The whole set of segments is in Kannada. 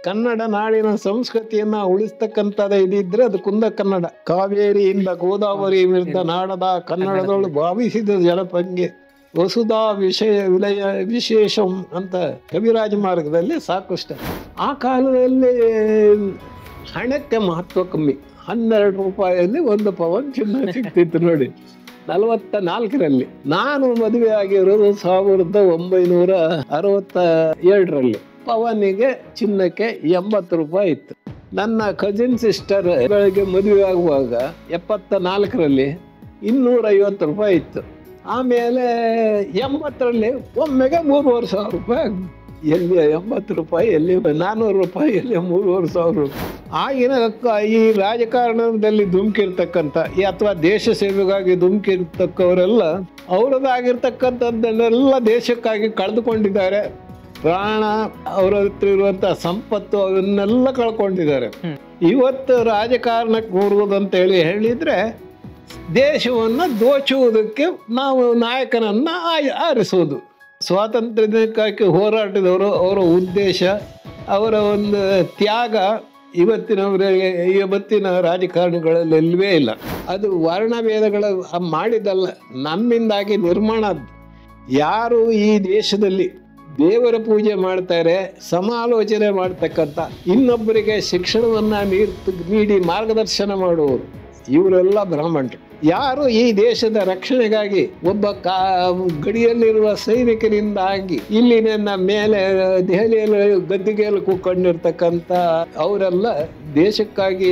ಕನ್ನಡ ನಾಡಿನ ಸಂಸ್ಕೃತಿಯನ್ನ ಉಳಿಸ್ತಕ್ಕಂಥದ್ದು ಇದಿದ್ರೆ ಅದು ಕುಂದ ಕನ್ನಡ. ಕಾವೇರಿಯಿಂದ ಗೋದಾವರಿ ವಿರುದ್ಧ ನಾಡದ ಕನ್ನಡದೊಳು ಭಾವಿಸಿದ ಜನಪಂಗೆ ವಸುಧಾ ವಿಲಯ ವಿಶೇಷಂ ಅಂತ ಕವಿರಾಜ ಮಾರ್ಗದಲ್ಲಿ ಸಾಕಷ್ಟು. ಆ ಕಾಲದಲ್ಲಿ ಹಣಕ್ಕೆ ಮಹತ್ವ ಕಮ್ಮಿ. 12 ರೂಪಾಯಿಯಲ್ಲಿ 1 ಪವನ್ ಚಿನ್ನ ಸಿಗ್ತಿತ್ತು ನೋಡಿ 44ರಲ್ಲಿ. ನಾನು ಮದುವೆ ಆಗಿರೋದು 1967ರಲ್ಲಿ. ಪವನಿಗೆ ಚಿನ್ನಕ್ಕೆ 80 ರೂಪಾಯಿ ಇತ್ತು. ನನ್ನ ಕಜಿನ್ ಸಿಸ್ಟರ್ ಗಳಿಗೆ ಮದುವೆ ಆಗುವಾಗ 74ರಲ್ಲಿ 250 ರೂಪಾಯಿ ಇತ್ತು. ಆಮೇಲೆ 80ರಲ್ಲಿ ಒಮ್ಮೆಗೆ 3,500 ರೂಪಾಯಿ ಆಗ್ಬೋದು. ಎಲ್ಲಿ 80 ರೂಪಾಯಿ, ಎಲ್ಲಿ 400 ರೂಪಾಯಿ, ಎಲ್ಲಿ 3,500 ರೂಪಾಯಿ. ಆಗಿನ ಈ ರಾಜಕಾರಣದಲ್ಲಿ ಧುಮುಕಿರ್ತಕ್ಕಂಥ ಅಥವಾ ದೇಶ ಸೇವೆಗಾಗಿ ಧುಮುಕಿರ್ತಕ್ಕವರೆಲ್ಲ ಅವರದಾಗಿರ್ತಕ್ಕಂಥದ್ದನ್ನೆಲ್ಲ ದೇಶಕ್ಕಾಗಿ ಕಳೆದುಕೊಂಡಿದ್ದಾರೆ. ಪ್ರಾಣ, ಅವರ ಹತ್ರ ಇರುವಂಥ ಸಂಪತ್ತು ಅವನ್ನೆಲ್ಲ ಕಳ್ಕೊಂಡಿದ್ದಾರೆ. ಇವತ್ತು ರಾಜಕಾರಣಕ್ಕೆ ಬರುವುದಂತ ಹೇಳಿದ್ರೆ ದೇಶವನ್ನು ದೋಚುವುದಕ್ಕೆ ನಾವು ನಾಯಕನನ್ನ ಆರಿಸುವುದು. ಸ್ವಾತಂತ್ರ್ಯ ದಿನಕ್ಕಾಗಿ ಹೋರಾಟದವರು, ಅವರ ಉದ್ದೇಶ, ಅವರ ಒಂದು ತ್ಯಾಗ ಇವತ್ತಿನ ರಾಜಕಾರಣಿಗಳಲ್ಲಿ ಇಲ್ಲವೇ ಇಲ್ಲ. ಅದು ವರ್ಣಭೇದಗಳ ಮಾಡಿದಲ್ಲ, ನಮ್ಮಿಂದಾಗಿ ನಿರ್ಮಾಣ. ಯಾರು ಈ ದೇಶದಲ್ಲಿ ದೇವರ ಪೂಜೆ ಮಾಡ್ತಾರೆ, ಸಮಾಲೋಚನೆ ಮಾಡ್ತಕ್ಕಂಥ, ಇನ್ನೊಬ್ಬರಿಗೆ ಶಿಕ್ಷಣವನ್ನ ನೀಡಿ ಮಾರ್ಗದರ್ಶನ ಮಾಡುವವರು, ಇವರೆಲ್ಲ ಬ್ರಾಹ್ಮಣರು. ಯಾರು ಈ ದೇಶದ ರಕ್ಷಣೆಗಾಗಿ ಒಬ್ಬ ಗಡಿಯಲ್ಲಿರುವ ಸೈನಿಕರಿಂದಾಗಿ ಇಲ್ಲಿನ ಮೇಲೆ ದೆಹಲಿಯಲ್ಲಿ ಗದ್ದಿಗೆಯಲ್ಲಿ ಕೂತ್ಕೊಂಡಿರ್ತಕ್ಕಂಥ ಅವರೆಲ್ಲ ದೇಶಕ್ಕಾಗಿ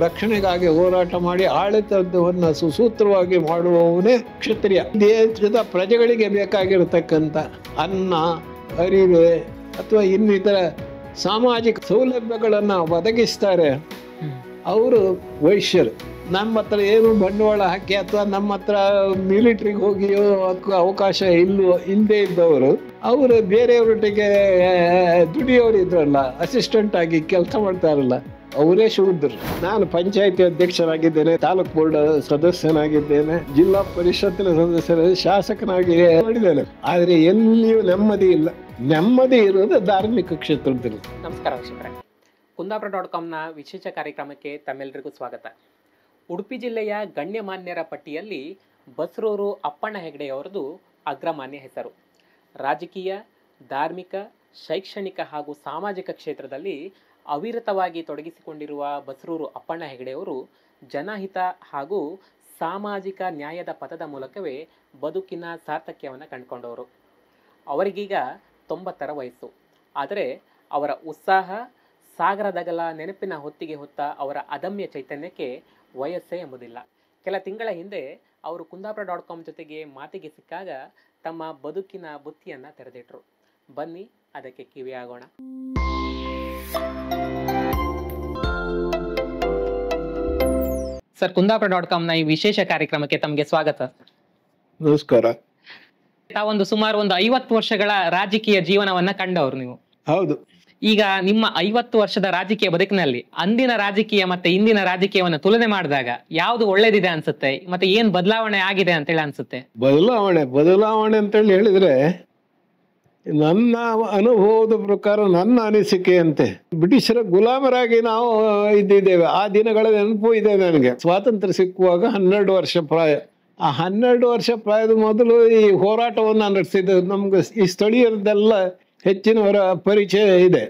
ರಕ್ಷಣೆಗಾಗಿ ಹೋರಾಟ ಮಾಡಿ ಆಡಳಿತವನ್ನು ಸುಸೂತ್ರವಾಗಿ ಮಾಡುವವನೇ ಕ್ಷತ್ರಿಯ. ದೇಶದ ಪ್ರಜೆಗಳಿಗೆ ಬೇಕಾಗಿರತಕ್ಕಂಥ ಅನ್ನ, ಅರಿವೆ ಅಥವಾ ಇನ್ನಿತರ ಸಾಮಾಜಿಕ ಸೌಲಭ್ಯಗಳನ್ನು ಒದಗಿಸ್ತಾರೆ ಅವರು ವೈಶ್ಯರು. ನಮ್ಮ ಹತ್ರ ಏನು ಬಂಡವಾಳ ಹಾಕಿ ಅಥವಾ ನಮ್ಮ ಹತ್ರ ಮಿಲಿಟ್ರಿಗೆ ಹೋಗಿಯೋ ಅವಕಾಶ ಇಲ್ಲದೆ ಇದ್ದವರು, ಅವರು ಬೇರೆಯವರೊಟ್ಟಿಗೆ ದುಡಿಯೋರು ಇದ್ರಲ್ಲ, ಅಸಿಸ್ಟೆಂಟ್ ಆಗಿ ಕೆಲಸ ಮಾಡ್ತಾರಲ್ಲ, ಅವರೇ ಶೂದ್ರರು. ನಾನು ಪಂಚಾಯತಿ ಅಧ್ಯಕ್ಷರಾಗಿದ್ದೇನೆ, ತಾಲೂಕು ಬೋರ್ಡ್ ಸದಸ್ಯನಾಗಿದ್ದೇನೆ, ಜಿಲ್ಲಾ ಪರಿಷತ್ತಿನ ಸದಸ್ಯರಾಗಿ, ಶಾಸಕನಾಗಿ ಮಾಡಿದ್ದೇನೆ. ಆದರೆ ಎಲ್ಲಿಯೂ ನೆಮ್ಮದಿ ಇಲ್ಲ. ನೆಮ್ಮದಿ ಇರೋದು ಧಾರ್ಮಿಕ ಕ್ಷೇತ್ರದಲ್ಲಿ. ನಮಸ್ಕಾರ ವೀಕ್ಷಕರೇ, ಕುಂದಾಪುರ.comನ ವಿಶೇಷ ಕಾರ್ಯಕ್ರಮಕ್ಕೆ ತಮ್ಮೆಲ್ಲರಿಗೂ ಸ್ವಾಗತ. ಉಡುಪಿ ಜಿಲ್ಲೆಯ ಗಣ್ಯಮಾನ್ಯರ ಪಟ್ಟಿಯಲ್ಲಿ ಬಸ್ರೂರು ಅಪ್ಪಣ್ಣ ಹೆಗಡೆಯವರದು ಅಗ್ರಮಾನ್ಯ ಹೆಸರು. ರಾಜಕೀಯ, ಧಾರ್ಮಿಕ, ಶೈಕ್ಷಣಿಕ ಹಾಗೂ ಸಾಮಾಜಿಕ ಕ್ಷೇತ್ರದಲ್ಲಿ ಅವಿರತವಾಗಿ ತೊಡಗಿಸಿಕೊಂಡಿರುವ ಬಸ್ರೂರು ಅಪ್ಪಣ್ಣ ಹೆಗಡೆಯವರು ಜನಹಿತ ಹಾಗೂ ಸಾಮಾಜಿಕ ನ್ಯಾಯದ ಪಥದ ಮೂಲಕವೇ ಬದುಕಿನ ಸಾರ್ಥಕ್ಯವನ್ನು ಕಂಡುಕೊಂಡವರು. ಅವರಿಗೀಗ 90ರ ವಯಸ್ಸು. ಆದರೆ ಅವರ ಉತ್ಸಾಹ, ಸಾಗರದಗಲ ನೆನಪಿನ ಹೊತ್ತಿಗೆ ಹೊತ್ತ ಅವರ ಅದಮ್ಯ ಚೈತನ್ಯಕ್ಕೆ ವಯಸ್ಸೇ ಎಂಬುದಿಲ್ಲ. ಕೆಲ ತಿಂಗಳ ಹಿಂದೆ ಅವರು ಕುಂದಾಪುರ.com ಜೊತೆಗೆ ಮಾತಿಗೆ ಸಿಕ್ಕಾಗ ತಮ್ಮ ಬದುಕಿನ ಬುತ್ತಿಯನ್ನು ತೆರೆದಿಟ್ರು. ಬನ್ನಿ ಅದಕ್ಕೆ ಕಿವಿಯಾಗೋಣ. ಸರ್, ಕುಂದಾಪುರ.comನ ಈ ವಿಶೇಷ ಕಾರ್ಯಕ್ರಮಕ್ಕೆ ತಮಗೆ ಸ್ವಾಗತ. ನಮಸ್ಕಾರ. ತಾವೊಂದು ಸುಮಾರು 50 ವರ್ಷಗಳ ರಾಜಕೀಯ ಜೀವನವನ್ನ ಕಂಡವರು ನೀವು. ಹೌದು. ಈಗ ನಿಮ್ಮ 50 ವರ್ಷದ ರಾಜಕೀಯ ಬದುಕಿನಲ್ಲಿ ಅಂದಿನ ರಾಜಕೀಯ ಮತ್ತೆ ಇಂದಿನ ರಾಜಕೀಯವನ್ನು ತುಲನೆ ಮಾಡಿದಾಗ ಯಾವುದು ಒಳ್ಳೇದಿದೆ ಅನ್ಸುತ್ತೆ, ಮತ್ತೆ ಏನ್ ಬದಲಾವಣೆ ಆಗಿದೆ ಅಂತೇಳಿ ಅನ್ಸುತ್ತೆ? ಬದಲಾವಣೆ ಅಂತೇಳಿ ಹೇಳಿದ್ರೆ, ನನ್ನ ಅನುಭವದ ಪ್ರಕಾರ, ನನ್ನ ಅನಿಸಿಕೆಯಂತೆ ಬ್ರಿಟಿಷರ ಗುಲಾಮರಾಗಿ ನಾವು ಇದ್ದಿದ್ದೇವೆ. ಆ ದಿನಗಳ ನೆನಪು ಇದೆ ನನಗೆ. ಸ್ವಾತಂತ್ರ್ಯ ಸಿಕ್ಕುವಾಗ 12 ವರ್ಷ ಪ್ರಾಯ. ಆ 12 ವರ್ಷ ಪ್ರಾಯದ ಮೊದಲು ಈ ಹೋರಾಟವನ್ನು ನಡೆಸಿದ್ದು ನಮ್ಗೆ ಈ ಸ್ಥಳೀಯರದೆಲ್ಲ ಹೆಚ್ಚಿನವರ ಪರಿಚಯ ಇದೆ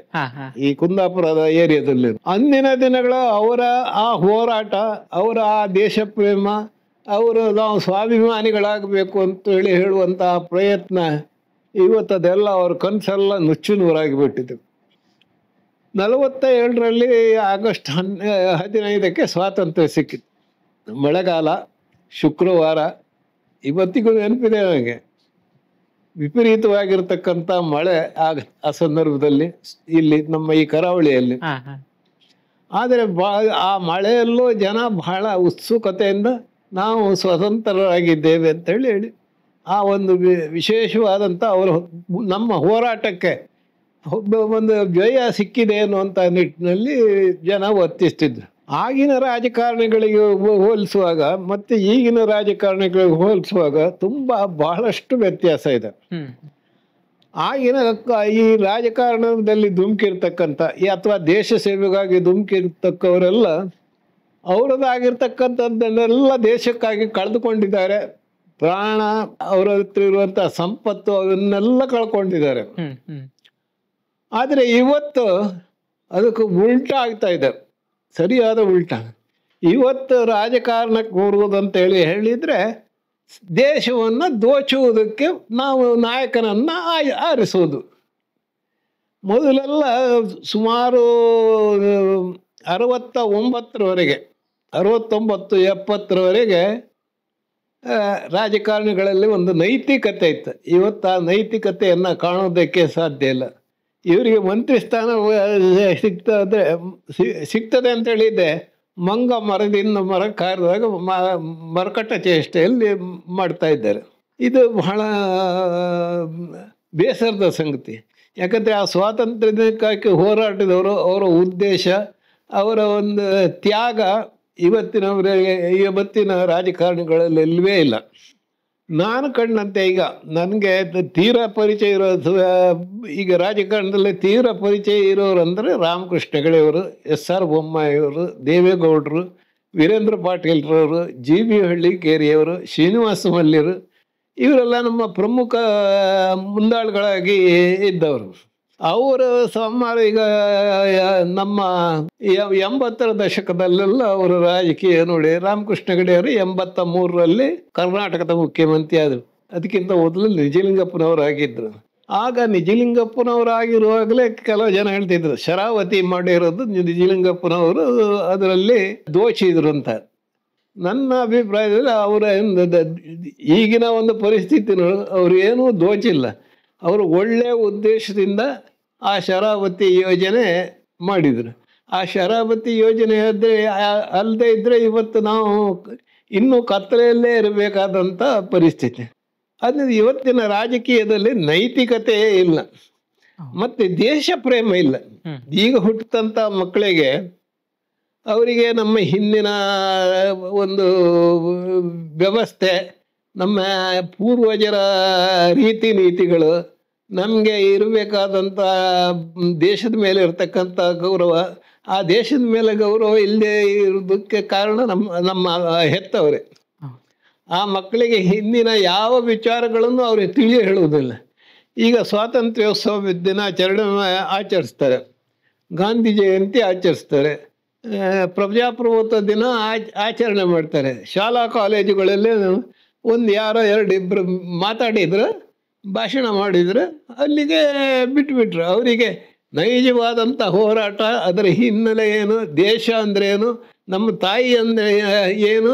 ಈ ಕುಂದಾಪುರದ ಏರಿಯಾದಲ್ಲಿ. ಅಂದಿನ ದಿನಗಳ ಅವರ ಆ ಹೋರಾಟ, ಅವರ ಆ ದೇಶ ಪ್ರೇಮ, ಅವರು ನಾವು ಸ್ವಾಭಿಮಾನಿಗಳಾಗಬೇಕು ಅಂತೇಳಿ ಹೇಳುವಂತಹ ಪ್ರಯತ್ನ, ಇವತ್ತದೆಲ್ಲ ಅವ್ರ ಕನಸೆಲ್ಲ ನುಚ್ಚು ನೂರಾಗಿಬಿಟ್ಟಿದೆ. 47ರಲ್ಲಿ ಆಗಸ್ಟ್ 15ಕ್ಕೆ ಸ್ವಾತಂತ್ರ್ಯ ಸಿಕ್ಕಿತ್ತು. ಮಳೆಗಾಲ, ಶುಕ್ರವಾರ, ಇವತ್ತಿಗೂ ನೆನಪಿದೆ ನನಗೆ. ವಿಪರೀತವಾಗಿರ್ತಕ್ಕಂಥ ಮಳೆ ಆ ಸಂದರ್ಭದಲ್ಲಿ ಇಲ್ಲಿ ನಮ್ಮ ಈ ಕರಾವಳಿಯಲ್ಲಿ. ಆದರೆ ಆ ಮಳೆಯಲ್ಲೂ ಜನ ಬಹಳ ಉತ್ಸುಕತೆಯಿಂದ ನಾವು ಸ್ವತಂತ್ರರಾಗಿದ್ದೇವೆ ಅಂತ ಹೇಳಿ ಆ ಒಂದು ವಿಶೇಷವಾದಂಥ ಅವರು ನಮ್ಮ ಹೋರಾಟಕ್ಕೆ ಒಂದು ಜಯ ಸಿಕ್ಕಿದೆ ಅನ್ನುವಂಥ ನಿಟ್ಟಿನಲ್ಲಿ ಜನ ವರ್ತಿಸ್ತಿದ್ರು. ಆಗಿನ ರಾಜಕಾರಣಿಗಳಿಗೆ ಹೋಲಿಸುವಾಗ ಮತ್ತೆ ಈಗಿನ ರಾಜಕಾರಣಿಗಳಿಗೆ ಹೋಲಿಸುವಾಗ ಬಹಳಷ್ಟು ವ್ಯತ್ಯಾಸ ಇದೆ. ಆಗಿನ ಈ ರಾಜಕಾರಣದಲ್ಲಿ ಧುಮುಕಿರ್ತಕ್ಕಂಥ ಅಥವಾ ದೇಶ ಸೇವೆಗಾಗಿ ಧುಮುಕಿರ್ತಕ್ಕವರೆಲ್ಲ ಅವರದಾಗಿರ್ತಕ್ಕಂಥದ್ದನ್ನೆಲ್ಲ ದೇಶಕ್ಕಾಗಿ ಕಳೆದುಕೊಂಡಿದ್ದಾರೆ. ಪ್ರಾಣ, ಅವರ ಹತ್ರ ಇರುವಂಥ ಸಂಪತ್ತು ಅವನ್ನೆಲ್ಲ ಕಳ್ಕೊಂಡಿದ್ದಾರೆ. ಆದರೆ ಇವತ್ತು ಅದಕ್ಕೆ ಉಲ್ಟ ಆಗ್ತಾ ಇದೆ, ಸರಿಯಾದ ಉಲ್ಟ. ಇವತ್ತು ರಾಜಕಾರಣಕ್ಕೆ ಬರುವುದಂತೇಳಿ ಹೇಳಿದರೆ ದೇಶವನ್ನು ದೋಚುವುದಕ್ಕೆ ನಾವು ನಾಯಕನನ್ನು ಆರಿಸೋದು. ಮೊದಲೆಲ್ಲ ಸುಮಾರು 69ರವರೆಗೆ 69, 70ರವರೆಗೆ ರಾಜಕಾರಣಿಗಳಲ್ಲಿ ಒಂದು ನೈತಿಕತೆ ಇತ್ತು. ಇವತ್ತು ಆ ನೈತಿಕತೆಯನ್ನು ಕಾಣೋದಕ್ಕೆ ಸಾಧ್ಯ ಇಲ್ಲ. ಇವರಿಗೆ ಮಂತ್ರಿ ಸ್ಥಾನ ಸಿಗ್ತದೆ ಅಂತ ಹೇಳಿದ್ದೆ, ಮಂಗ ಮರದಿಂದ ಮರ ಕಾರಿದಾಗ ಮರಕಟ್ಟ ಚೇಷ್ಟೆಯಲ್ಲಿ ಮಾಡ್ತಾ ಇದ್ದಾರೆ. ಇದು ಬಹಳ ಬೇಸರದ ಸಂಗತಿ. ಯಾಕಂದರೆ ಆ ಸ್ವಾತಂತ್ರ್ಯಕ್ಕಾಗಿ ಹೋರಾಟದವರು, ಅವರ ಉದ್ದೇಶ, ಅವರ ಒಂದು ತ್ಯಾಗ ಇವತ್ತಿನ ರಾಜಕಾರಣಿಗಳಲ್ಲಿ ಇಲ್ಲವೇ ಇಲ್ಲ. ನಾನು ಕಂಡಂತೆ ಈಗ ನನಗೆ ತೀರಾ ಪರಿಚಯ ಇರೋದು, ಈಗ ರಾಜಕಾರಣದಲ್ಲಿ ತೀರಾ ಪರಿಚಯ ಇರೋರು ಅಂದರೆ ರಾಮಕೃಷ್ಣ ಹೆಗಡೆಯವರು, SR ಬೊಮ್ಮಾಯಿಯವರು, ದೇವೇಗೌಡರು, ವೀರೇಂದ್ರ ಪಾಟೀಲ್ರವರು, GB ಹಳ್ಳಿಕೇರಿಯವರು, ಶ್ರೀನಿವಾಸ ಮಲ್ಯರು, ಇವರೆಲ್ಲ ನಮ್ಮ ಪ್ರಮುಖ ಮುಂದಾಳುಗಳಾಗಿ ಇದ್ದವರು. ಅವರು ಸುಮಾರು ಈಗ ನಮ್ಮ 80ರ ದಶಕದಲ್ಲೆಲ್ಲ ಅವರು ರಾಜಕೀಯ ನೋಡಿ. ರಾಮಕೃಷ್ಣ ಹೆಗಡೆಯವರು 83ರಲ್ಲಿ ಕರ್ನಾಟಕದ ಮುಖ್ಯಮಂತ್ರಿ ಆದರು. ಅದಕ್ಕಿಂತ ಮೊದಲು ನಿಜಲಿಂಗಪ್ಪನವರಾಗಿದ್ದರು. ಆಗ ನಿಜಲಿಂಗಪ್ಪನವರಾಗಿರುವಾಗಲೇ ಕೆಲವು ಜನ ಹೇಳ್ತಿದ್ರು ಶರಾವತಿ ಮಾಡಿರೋದು ನಿಜಲಿಂಗಪ್ಪನವರು ಅದರಲ್ಲಿ ದೋಚಿದ್ರು ಅಂತ. ನನ್ನ ಅಭಿಪ್ರಾಯದಲ್ಲಿ ಅವರ ಈಗಿನ ಒಂದು ಪರಿಸ್ಥಿತಿ ಅವರು ಏನೂ ದೋಚಿಲ್ಲ. ಅವರು ಒಳ್ಳೆಯ ಉದ್ದೇಶದಿಂದ ಆ ಶರಾವತಿ ಯೋಜನೆ ಮಾಡಿದರು. ಆ ಶರಾವತಿ ಯೋಜನೆ ಅಲ್ಲದೆ ಇದ್ದರೆ ಇವತ್ತು ನಾವು ಇನ್ನೂ ಕತ್ತಲೆಯಲ್ಲೇ ಇರಬೇಕಾದಂಥ ಪರಿಸ್ಥಿತಿ. ಅದು ಇವತ್ತಿನ ರಾಜಕೀಯದಲ್ಲಿ ನೈತಿಕತೆಯೇ ಇಲ್ಲ, ಮತ್ತು ದೇಶ ಪ್ರೇಮ ಇಲ್ಲ. ಈಗ ಹುಟ್ಟಂಥ ಮಕ್ಕಳಿಗೆ ಅವರಿಗೆ ನಮ್ಮ ಹಿಂದಿನ ಒಂದು ವ್ಯವಸ್ಥೆ, ನಮ್ಮ ಪೂರ್ವಜರ ರೀತಿ ನೀತಿಗಳು, ನಮಗೆ ಇರಬೇಕಾದಂಥ ದೇಶದ ಮೇಲೆ ಇರತಕ್ಕಂಥ ಗೌರವ, ಆ ದೇಶದ ಮೇಲೆ ಗೌರವ ಇಲ್ಲದೆ ಇರೋದಕ್ಕೆ ಕಾರಣ ನಮ್ಮ ಹೆತ್ತವರೇ. ಆ ಮಕ್ಕಳಿಗೆ ಹಿಂದಿನ ಯಾವ ವಿಚಾರಗಳನ್ನು ಅವ್ರಿಗೆ ತಿಳಿ ಹೇಳುವುದಿಲ್ಲ. ಈಗ ಸ್ವಾತಂತ್ರ್ಯೋತ್ಸವ ದಿನಾಚರಣೆ ಆಚರಿಸ್ತಾರೆ, ಗಾಂಧಿ ಜಯಂತಿ ಆಚರಿಸ್ತಾರೆ, ಪ್ರಜಾಪ್ರಭುತ್ವ ದಿನ ಆಚರಣೆ ಮಾಡ್ತಾರೆ. ಶಾಲಾ ಕಾಲೇಜುಗಳಲ್ಲಿ ಒಂದು ಯಾರೋ 2-2 ಮಾತಾಡಿದ್ರೆ, ಭಾಷಣ ಮಾಡಿದರೆ ಅಲ್ಲಿಗೆ ಬಿಟ್ಬಿಟ್ರು. ಅವರಿಗೆ ನೈಜವಾದಂಥ ಹೋರಾಟ, ಅದರ ಹಿನ್ನೆಲೆ ಏನು, ದೇಶ ಅಂದರೆ ಏನು, ನಮ್ಮ ತಾಯಿ ಅಂದರೆ ಏನು,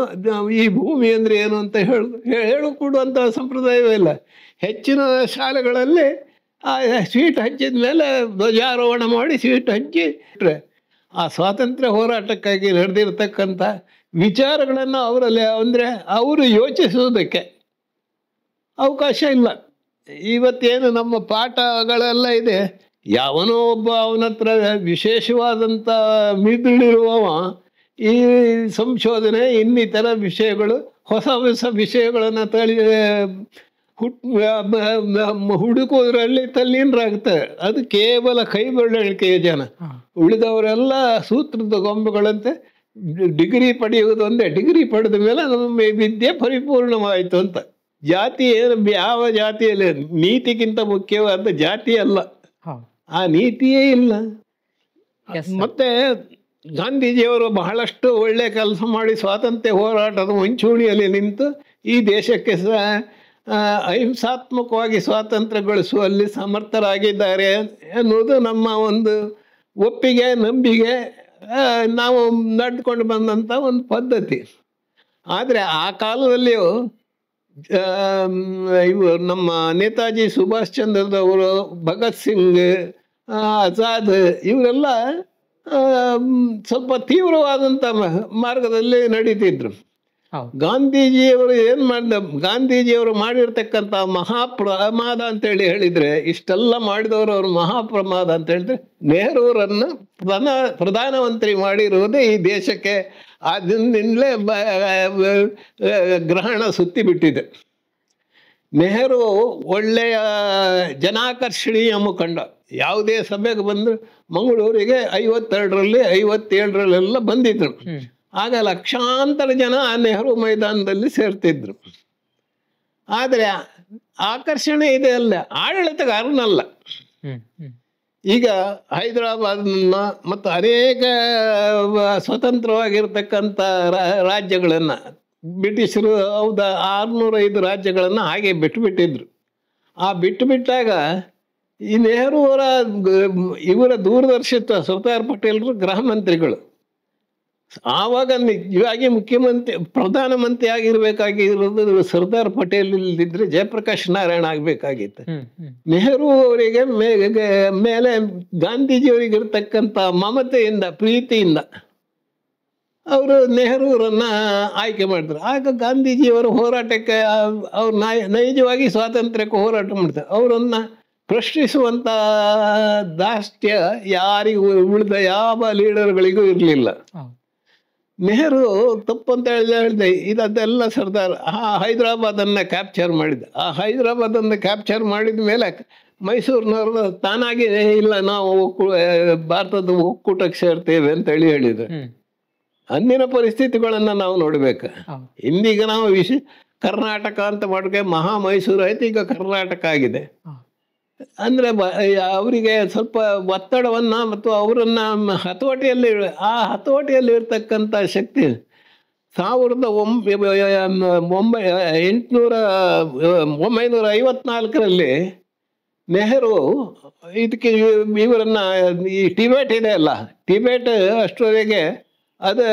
ಈ ಭೂಮಿ ಅಂದರೆ ಏನು ಅಂತ ಹೇಳಿಕೊಡುವಂಥ ಸಂಪ್ರದಾಯವೇ ಇಲ್ಲ. ಹೆಚ್ಚಿನ ಶಾಲೆಗಳಲ್ಲಿ ಆ ಸ್ವೀಟ್ ಹಂಚಿದ ಮೇಲೆ ಧ್ವಜಾರೋಹಣ ಮಾಡಿ ಸ್ವೀಟ್ ಹಂಚಿ ಬಿಟ್ರೆ ಆ ಸ್ವಾತಂತ್ರ್ಯ ಹೋರಾಟಕ್ಕಾಗಿ ನಡೆದಿರ್ತಕ್ಕಂಥ ವಿಚಾರಗಳನ್ನು ಅವರಲ್ಲಿ ಅಂದರೆ ಅವರು ಯೋಚಿಸುವುದಕ್ಕೆ ಅವಕಾಶ ಇಲ್ಲ. ಇವತ್ತೇನು ನಮ್ಮ ಪಾಠಗಳೆಲ್ಲ ಇದೆ, ಯಾವನೋ ಒಬ್ಬ ಅವನ ಹತ್ರ ವಿಶೇಷವಾದಂಥ ಮಿದುಳಿರುವವ ಈ ಸಂಶೋಧನೆ ಇನ್ನಿತರ ವಿಷಯಗಳು, ಹೊಸ ಹೊಸ ವಿಷಯಗಳನ್ನು ಹುಡುಕೋದ್ರಲ್ಲಿ ತಲ್ಲೀನರಾಗ್ತಾರೆ. ಅದು ಕೇವಲ ಕೈ ಬೆರಳಿಕೆಯ ಜನ. ಉಳಿದವರೆಲ್ಲ ಸೂತ್ರದ ಗೊಂಬೆಗಳಂತೆ ಡಿಗ್ರಿ ಪಡೆಯುವುದು ಒಂದೇ. ಡಿಗ್ರಿ ಪಡೆದ ಮೇಲೆ ನಮ್ಮ ವಿದ್ಯೆ ಪರಿಪೂರ್ಣವಾಯಿತು ಅಂತ. ಜಾತಿ ಏನು, ಯಾವ ಜಾತಿಯಲ್ಲಿ ನೀತಿಗಿಂತ ಮುಖ್ಯವಾದ ಜಾತಿ ಅಲ್ಲ, ಆ ನೀತಿಯೇ ಇಲ್ಲ. ಮತ್ತೆ ಗಾಂಧೀಜಿಯವರು ಬಹಳಷ್ಟು ಒಳ್ಳೆಯ ಕೆಲಸ ಮಾಡಿ ಸ್ವಾತಂತ್ರ್ಯ ಹೋರಾಟದ ಮುಂಚೂಣಿಯಲ್ಲಿ ನಿಂತು ಈ ದೇಶಕ್ಕೆ ಅಹಿಂಸಾತ್ಮಕವಾಗಿ ಸ್ವಾತಂತ್ರ್ಯಗೊಳಿಸುವಲ್ಲಿ ಸಮರ್ಥರಾಗಿದ್ದಾರೆ ಎನ್ನುವುದು ನಮ್ಮ ಒಂದು ಒಪ್ಪಿಗೆ, ನಂಬಿಕೆ, ನಾವು ನಡೆದುಕೊಂಡು ಬಂದಂಥ ಒಂದು ಪದ್ಧತಿ. ಆದರೆ ಆ ಕಾಲದಲ್ಲಿಯೂ ಇವು ನಮ್ಮ ನೇತಾಜಿ ಸುಭಾಷ್ ಚಂದ್ರದವರು, ಭಗತ್ ಸಿಂಗ್, ಆಜಾದ್ ಇವರೆಲ್ಲ ಸ್ವಲ್ಪ ತೀವ್ರವಾದಂಥ ಮಾರ್ಗದಲ್ಲಿ ನಡೀತಿದ್ರು. ಗಾಂಧೀಜಿಯವರು ಏನು ಮಾಡಿದ, ಗಾಂಧೀಜಿಯವರು ಮಾಡಿರ್ತಕ್ಕಂಥ ಮಹಾಪ್ರಮಾದ ಅಂತೇಳಿ ಹೇಳಿದರೆ, ಇಷ್ಟೆಲ್ಲ ಮಾಡಿದವರು ಅವರು ಮಹಾಪ್ರಮಾದ ಅಂತ ಹೇಳಿದ್ರೆ, ನೆಹರೂರನ್ನು ಪ್ರಧಾನಮಂತ್ರಿ ಮಾಡಿರುವುದೇ ಈ ದೇಶಕ್ಕೆ ಆ ದಿನದಿಂದಲೇ ಗ್ರಹಣ ಸುತ್ತಿ ಬಿಟ್ಟಿದೆ. ನೆಹರು ಒಳ್ಳೆಯ ಜನಾಕರ್ಷಣೀಯ ಮುಖಂಡ. ಯಾವುದೇ ಸಭೆಗೆ ಬಂದು ಮಂಗಳೂರಿಗೆ 52ರಲ್ಲಿ 57ರಲ್ಲೆಲ್ಲ ಬಂದಿದ್ರು. ಆಗ ಲಕ್ಷಾಂತರ ಜನ ಆ ನೆಹರು ಮೈದಾನದಲ್ಲಿ ಸೇರ್ತಿದ್ರು. ಆದರೆ ಆಕರ್ಷಣೆ ಇದೆ ಅಲ್ಲ, ಆಡಳಿತಗಾರನಲ್ಲ. ಈಗ ಹೈದರಾಬಾದ್ನ ಮತ್ತು ಅನೇಕ ಸ್ವತಂತ್ರವಾಗಿರ್ತಕ್ಕಂಥ ರಾಜ್ಯಗಳನ್ನು ಬ್ರಿಟಿಷರು 605 ರಾಜ್ಯಗಳನ್ನು ಹಾಗೆ ಬಿಟ್ಟುಬಿಟ್ಟಿದ್ರು. ಆ ಬಿಟ್ಟಾಗ ಈ ನೆಹರು ಇವರ ದೂರದರ್ಶಿತ್ವ, ಸರ್ದಾರ್ ಪಟೇಲರು ಗೃಹ ಮಂತ್ರಿಗಳು. ಆವಾಗ ನಿಜವಾಗಿ ಪ್ರಧಾನಮಂತ್ರಿ ಆಗಿರ್ಬೇಕಾಗಿರೋದು ಸರ್ದಾರ್ ಪಟೇಲ್ ಇಲ್ಲದಿದ್ರೆ ಜಯಪ್ರಕಾಶ್ ನಾರಾಯಣ ಆಗ್ಬೇಕಾಗಿತ್ತು. ನೆಹರು ಅವರಿಗೆ ಮೇಲೆ ಗಾಂಧೀಜಿಯವರಿಗೆ ಇರ್ತಕ್ಕಂಥ ಮಮತೆಯಿಂದ, ಪ್ರೀತಿಯಿಂದ ಅವರು ನೆಹರೂರನ್ನ ಆಯ್ಕೆ ಮಾಡಿದ್ರು. ಆಗ ಗಾಂಧೀಜಿಯವರ ಹೋರಾಟಕ್ಕೆ ಅವ್ರು ನೈಜವಾಗಿ ಸ್ವಾತಂತ್ರ್ಯಕ್ಕೆ ಹೋರಾಟ ಮಾಡ್ತಾರೆ. ಅವರನ್ನ ಪ್ರಶ್ನಿಸುವಂತ ದಾಷ್ಟ್ಯ ಯಾರಿಗೂ ಉಳಿದ ಯಾವ ಲೀಡರ್ಗಳಿಗೂ ಇರಲಿಲ್ಲ. ನೆಹರು ತಪ್ಪಂತ ಹೇಳಿದೆ ಇದೆಲ್ಲ ಸರ್ದಾರ್ ಹೈದರಾಬಾದನ್ನ ಕ್ಯಾಪ್ಚರ್ ಮಾಡಿದ. ಆ ಹೈದರಾಬಾದನ್ನು ಕ್ಯಾಪ್ಚರ್ ಮಾಡಿದ ಮೇಲೆ ಮೈಸೂರಿನವರು ತಾನಾಗಿ ಇಲ್ಲ, ನಾವು ಭಾರತದ ಒಕ್ಕೂಟಕ್ಕೆ ಸೇರ್ತೇವೆ ಅಂತೇಳಿ ಹೇಳಿದ್ರು. ಅಂದಿನ ಪರಿಸ್ಥಿತಿಗಳನ್ನ ನಾವು ನೋಡ್ಬೇಕು. ಇಂದೀಗ ನಾವು ಕರ್ನಾಟಕ ಅಂತ ಮಾಡೋಕೆ ಮಹಾ ಮೈಸೂರು ಆಯ್ತು, ಈಗ ಕರ್ನಾಟಕ ಆಗಿದೆ. ಅಂದ್ರೆ ಅವರಿಗೆ ಸ್ವಲ್ಪ ಒತ್ತಡವನ್ನ ಮತ್ತು ಅವರನ್ನ ಹತೋಟಿಯಲ್ಲಿ, ಆ ಹತೋಟಿಯಲ್ಲಿ ಇರ್ತಕ್ಕಂಥ ಶಕ್ತಿ 1954ರಲ್ಲಿ ನೆಹರು ಇದಕ್ಕೆ ಇವರನ್ನ, ಈ ಟಿಬೇಟ್ ಇದೆ ಅಲ್ಲ, ಟಿಬೇಟ್ ಅಷ್ಟರವರೆಗೆ ಅದು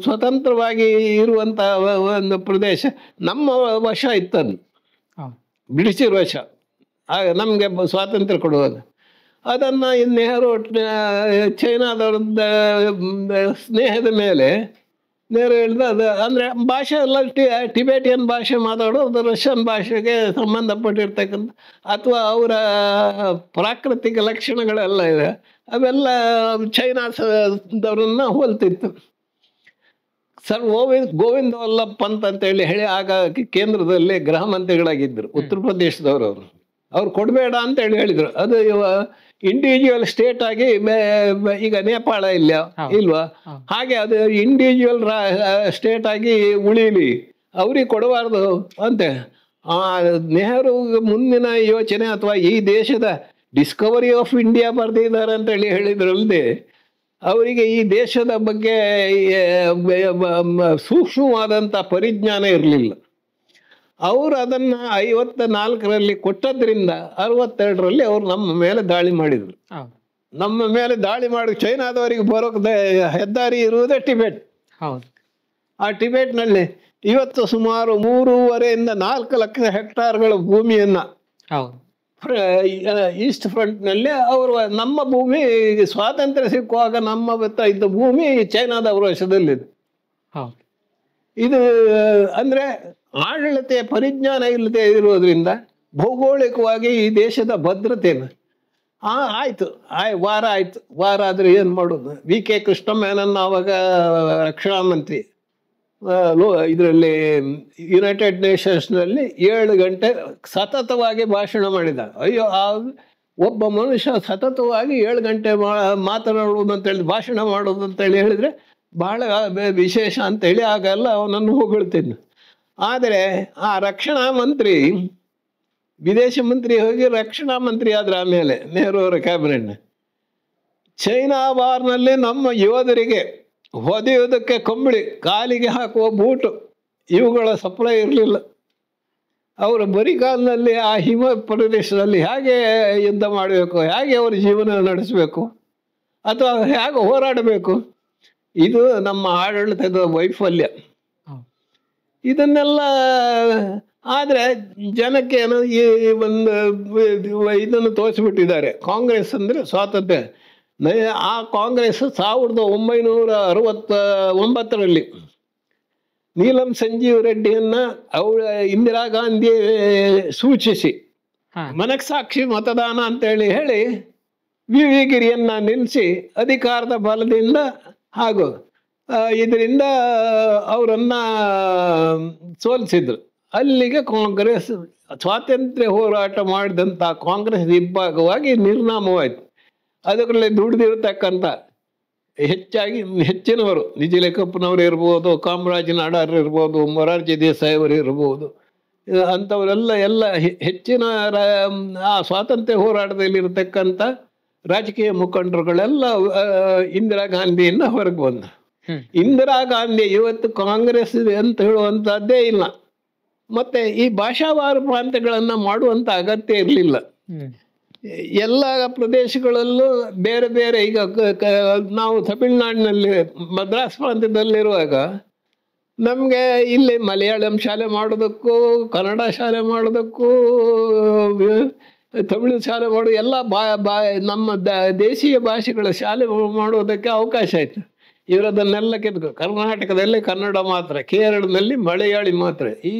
ಸ್ವತಂತ್ರವಾಗಿ ಇರುವಂಥ ಒಂದು ಪ್ರದೇಶ, ನಮ್ಮ ವಶ ಇತ್ತದು, ಬ್ರಿಟಿಷರ ವಶ. ಆಗ ನಮಗೆ ಸ್ವಾತಂತ್ರ್ಯ ಕೊಡುವಾಗ ಅದನ್ನು ನೆಹರು ಚೈನಾದವ್ರದ ಸ್ನೇಹದ ಮೇಲೆ ನೆಹರು ಹೇಳಿದ ಅದು ಅಂದರೆ ಭಾಷೆ ಎಲ್ಲ ಟಿಬೇಟಿಯನ್ ಭಾಷೆ ಮಾತಾಡೋದು ರಷ್ಯನ್ ಭಾಷೆಗೆ ಸಂಬಂಧಪಟ್ಟಿರ್ತಕ್ಕಂಥ ಅಥವಾ ಅವರ ಪ್ರಾಕೃತಿಕ ಲಕ್ಷಣಗಳೆಲ್ಲ ಇದೆ, ಅವೆಲ್ಲ ಚೈನಾದವ್ರನ್ನ ಹೋಲ್ತಿತ್ತು. ಸರ್ ಗೋವಿಂದ ವಲ್ಲಭ ಪಂತ್ ಅಂತೇಳಿ ಆಗ ಕೇಂದ್ರದಲ್ಲಿ ಗೃಹ ಮಂತ್ರಿಗಳಾಗಿದ್ದರು, ಉತ್ತರ ಪ್ರದೇಶದವರು. ಅವ್ರು ಕೊಡಬೇಡ ಅಂತೇಳಿ ಹೇಳಿದರು. ಅದು ಇಂಡಿವಿಜುವಲ್ ಸ್ಟೇಟ್ ಆಗಿ ಈಗ ನೇಪಾಳ ಇಲ್ವಾ, ಹಾಗೆ ಅದು ಇಂಡಿವಿಜುವಲ್ ಸ್ಟೇಟ್ ಆಗಿ ಉಳಿಲಿ, ಅವ್ರಿಗೆ ಕೊಡಬಾರ್ದು ಅಂತೆ. ನೆಹರು ಮುಂದಿನ ಯೋಚನೆ ಅಥವಾ ಈ ದೇಶದ ಡಿಸ್ಕವರಿ ಆಫ್ ಇಂಡಿಯಾ ಬರೆದಿದ್ದಾರೆ ಅಂತೇಳಿ ಹೇಳಿದ್ರಲ್ಲದೆ ಅವರಿಗೆ ಈ ದೇಶದ ಬಗ್ಗೆ ಸೂಕ್ಷ್ಮವಾದಂಥ ಪರಿಜ್ಞಾನ ಇರಲಿಲ್ಲ. ಅವರು ಅದನ್ನು 54ರಲ್ಲಿ ಕೊಟ್ಟದ್ರಿಂದ 62ರಲ್ಲಿ ಅವರು ನಮ್ಮ ಮೇಲೆ ದಾಳಿ ಮಾಡಿದರು. ನಮ್ಮ ಮೇಲೆ ದಾಳಿ ಮಾಡಿ ಚೈನಾದವರಿಗೆ ಬರೋಕೆ ಹೆದ್ದಾರಿ ಇರುವುದೇ ಟಿಬೇಟ್. ಆ ಟಿಬೇಟ್ನಲ್ಲಿ ಇವತ್ತು ಸುಮಾರು 3.5 ರಿಂದ 4 ಲಕ್ಷ ಹೆಕ್ಟಾರ್ಗಳ ಭೂಮಿಯನ್ನು ಈಸ್ಟ್ ಫ್ರಂಟ್ನಲ್ಲಿ ಅವರು, ನಮ್ಮ ಭೂಮಿ ಸ್ವಾತಂತ್ರ್ಯ ಸಿಕ್ಕುವಾಗ ನಮ್ಮ ಇದ್ದ ಭೂಮಿ ಚೈನಾದವರ ವಶದಲ್ಲಿದೆ. ಇದು ಅಂದರೆ ಆಡಳಿತ ಪರಿಜ್ಞಾನ ಇಲ್ಲದೆ ಇರೋದ್ರಿಂದ ಭೌಗೋಳಿಕವಾಗಿ ಈ ದೇಶದ ಭದ್ರತೆಯನ್ನು ಆಯಿತು, ವಾರ ಆದರೆ ಏನು ಮಾಡೋದು. ವಿ ಕೆ ಕೃಷ್ಣಮೇನನ್ ಆವಾಗ ರಕ್ಷಣಾ ಮಂತ್ರಿ ಇದರಲ್ಲಿ ಯುನೈಟೆಡ್ ನೇಷನ್ಸ್ನಲ್ಲಿ 7 ಗಂಟೆ ಸತತವಾಗಿ ಭಾಷಣ ಮಾಡಿದ. ಅಯ್ಯೋ, ಒಬ್ಬ ಮನುಷ್ಯ ಸತತವಾಗಿ 7 ಗಂಟೆ ಮಾತನಾಡುವುದು ಅಂತೇಳಿ, ಭಾಷಣ ಮಾಡೋದು ಅಂತೇಳಿ ಹೇಳಿದರೆ ಬಹಳ ವಿಶೇಷ ಅಂತೇಳಿ ಆಗೆಲ್ಲ ಅವನನ್ನು ಹೊಗಳ್ತಿದ್ನು. ಆದರೆ ಆ ರಕ್ಷಣಾ ಮಂತ್ರಿ, ವಿದೇಶ ಮಂತ್ರಿ ಹೋಗಿ ರಕ್ಷಣಾ ಮಂತ್ರಿ ಆದ್ರೆ ಆಮೇಲೆ ನೆಹರು ಅವರ ಕ್ಯಾಬಿನೆಟ್, ಚೈನಾ ವಾರ್ನಲ್ಲಿ ನಮ್ಮ ಯೋಧರಿಗೆ ಹೊದೆಯುವುದಕ್ಕೆ ಕಂಬಳಿ, ಕಾಲಿಗೆ ಹಾಕುವ ಬೂಟು ಇವುಗಳ ಸಪ್ಲೈ ಇರಲಿಲ್ಲ. ಅವರ ಬರಿಗಾಲಿನಲ್ಲಿ ಆ ಹಿಮ ಪ್ರದೇಶದಲ್ಲಿ ಹೇಗೆ ಯುದ್ಧ ಮಾಡಬೇಕು, ಹೇಗೆ ಅವರ ಜೀವನ ನಡೆಸಬೇಕು ಅಥವಾ ಹೇಗೆ ಹೋರಾಡಬೇಕು, ಇದು ನಮ್ಮ ಆಡಳಿತದ ವೈಫಲ್ಯ. ಇದನ್ನೆಲ್ಲ ಆದರೆ ಜನಕ್ಕೆ ಏನೋ ಈ ಒಂದು ಇದನ್ನು ತೋರಿಸ್ಬಿಟ್ಟಿದ್ದಾರೆ. ಕಾಂಗ್ರೆಸ್ ಅಂದರೆ ಸ್ವಾತಂತ್ರ್ಯ. ಆ ಕಾಂಗ್ರೆಸ್ 1969ರಲ್ಲಿ ನೀಲಂ ಸಂಜೀವ್ ರೆಡ್ಡಿಯನ್ನ ಅವಳ ಇಂದಿರಾ ಗಾಂಧಿ ಸೂಚಿಸಿ ಮನಸ್ಸಾಕ್ಷಿ ಮತದಾನ ಅಂತೇಳಿ ಹೇಳಿ ವಿ ವಿ ಗಿರಿಯನ್ನ ನಿಲ್ಲಿಸಿ ಅಧಿಕಾರದ ಬಲದಿಂದ ಹಾಗೂ ಇದರಿಂದ ಅವರನ್ನ ಸೋಲಿಸಿದ್ರು. ಅಲ್ಲಿಗೆ ಕಾಂಗ್ರೆಸ್ ಸ್ವಾತಂತ್ರ್ಯ ಹೋರಾಟ ಮಾಡಿದಂಥ ಕಾಂಗ್ರೆಸ್ ವಿಭಾಗವಾಗಿ ನಿರ್ನಾಮವಾಯಿತು. ಅದರಲ್ಲಿ ದುಡಿದಿರ್ತಕ್ಕಂಥ ಹೆಚ್ಚಿನವರು ನಿಜಲೇಖಪ್ಪನವರು ಇರ್ಬೋದು, ಕಾಮರಾಜ ನಾಡಾರ್ ಇರ್ಬೋದು, ಮೊರಾರ್ಜಿ ದೇಸಾಯಿ ಅವರು ಇರ್ಬೋದು, ಅಂಥವರೆಲ್ಲ ಹೆಚ್ಚಿನ ಆ ಸ್ವಾತಂತ್ರ್ಯ ಹೋರಾಟದಲ್ಲಿ ಇರತಕ್ಕಂಥ ರಾಜಕೀಯ ಮುಖಂಡರುಗಳೆಲ್ಲ ಇಂದಿರಾ ಗಾಂಧಿಯಿಂದ ಹೊರಗೆ ಬಂದ. ಇಂದಿರಾ ಗಾಂಧಿ ಇವತ್ತು ಕಾಂಗ್ರೆಸ್ ಅಂತ ಹೇಳುವಂಥದ್ದೇ ಇಲ್ಲ. ಮತ್ತೆ ಈ ಭಾಷಾವಾರು ಪ್ರಾಂತ್ಯಗಳನ್ನು ಮಾಡುವಂಥ ಅಗತ್ಯ ಇರಲಿಲ್ಲ. ಎಲ್ಲ ಪ್ರದೇಶಗಳಲ್ಲೂ ಬೇರೆ ಬೇರೆ, ಈಗ ನಾವು ತಮಿಳ್ನಾಡಿನಲ್ಲಿ ಮದ್ರಾಸ್ ಪ್ರಾಂತ್ಯದಲ್ಲಿರುವಾಗ ನಮಗೆ ಇಲ್ಲಿ ಮಲಯಾಳಂ ಶಾಲೆ ಮಾಡೋದಕ್ಕೂ, ಕನ್ನಡ ಶಾಲೆ ಮಾಡೋದಕ್ಕೂ, ತಮಿಳು ಶಾಲೆ ಮಾಡೋದು ಎಲ್ಲ ನಮ್ಮ ದೇಶೀಯ ಭಾಷೆಗಳ ಶಾಲೆ ಮಾಡೋದಕ್ಕೆ ಅವಕಾಶ ಆಯಿತು. ಇವರದನ್ನೆಲ್ಲ ಕರ್ನಾಟಕದಲ್ಲಿ ಕನ್ನಡ ಮಾತ್ರ, ಕೇರಳದಲ್ಲಿ ಮಲಯಾಳಿ ಮಾತ್ರ. ಈ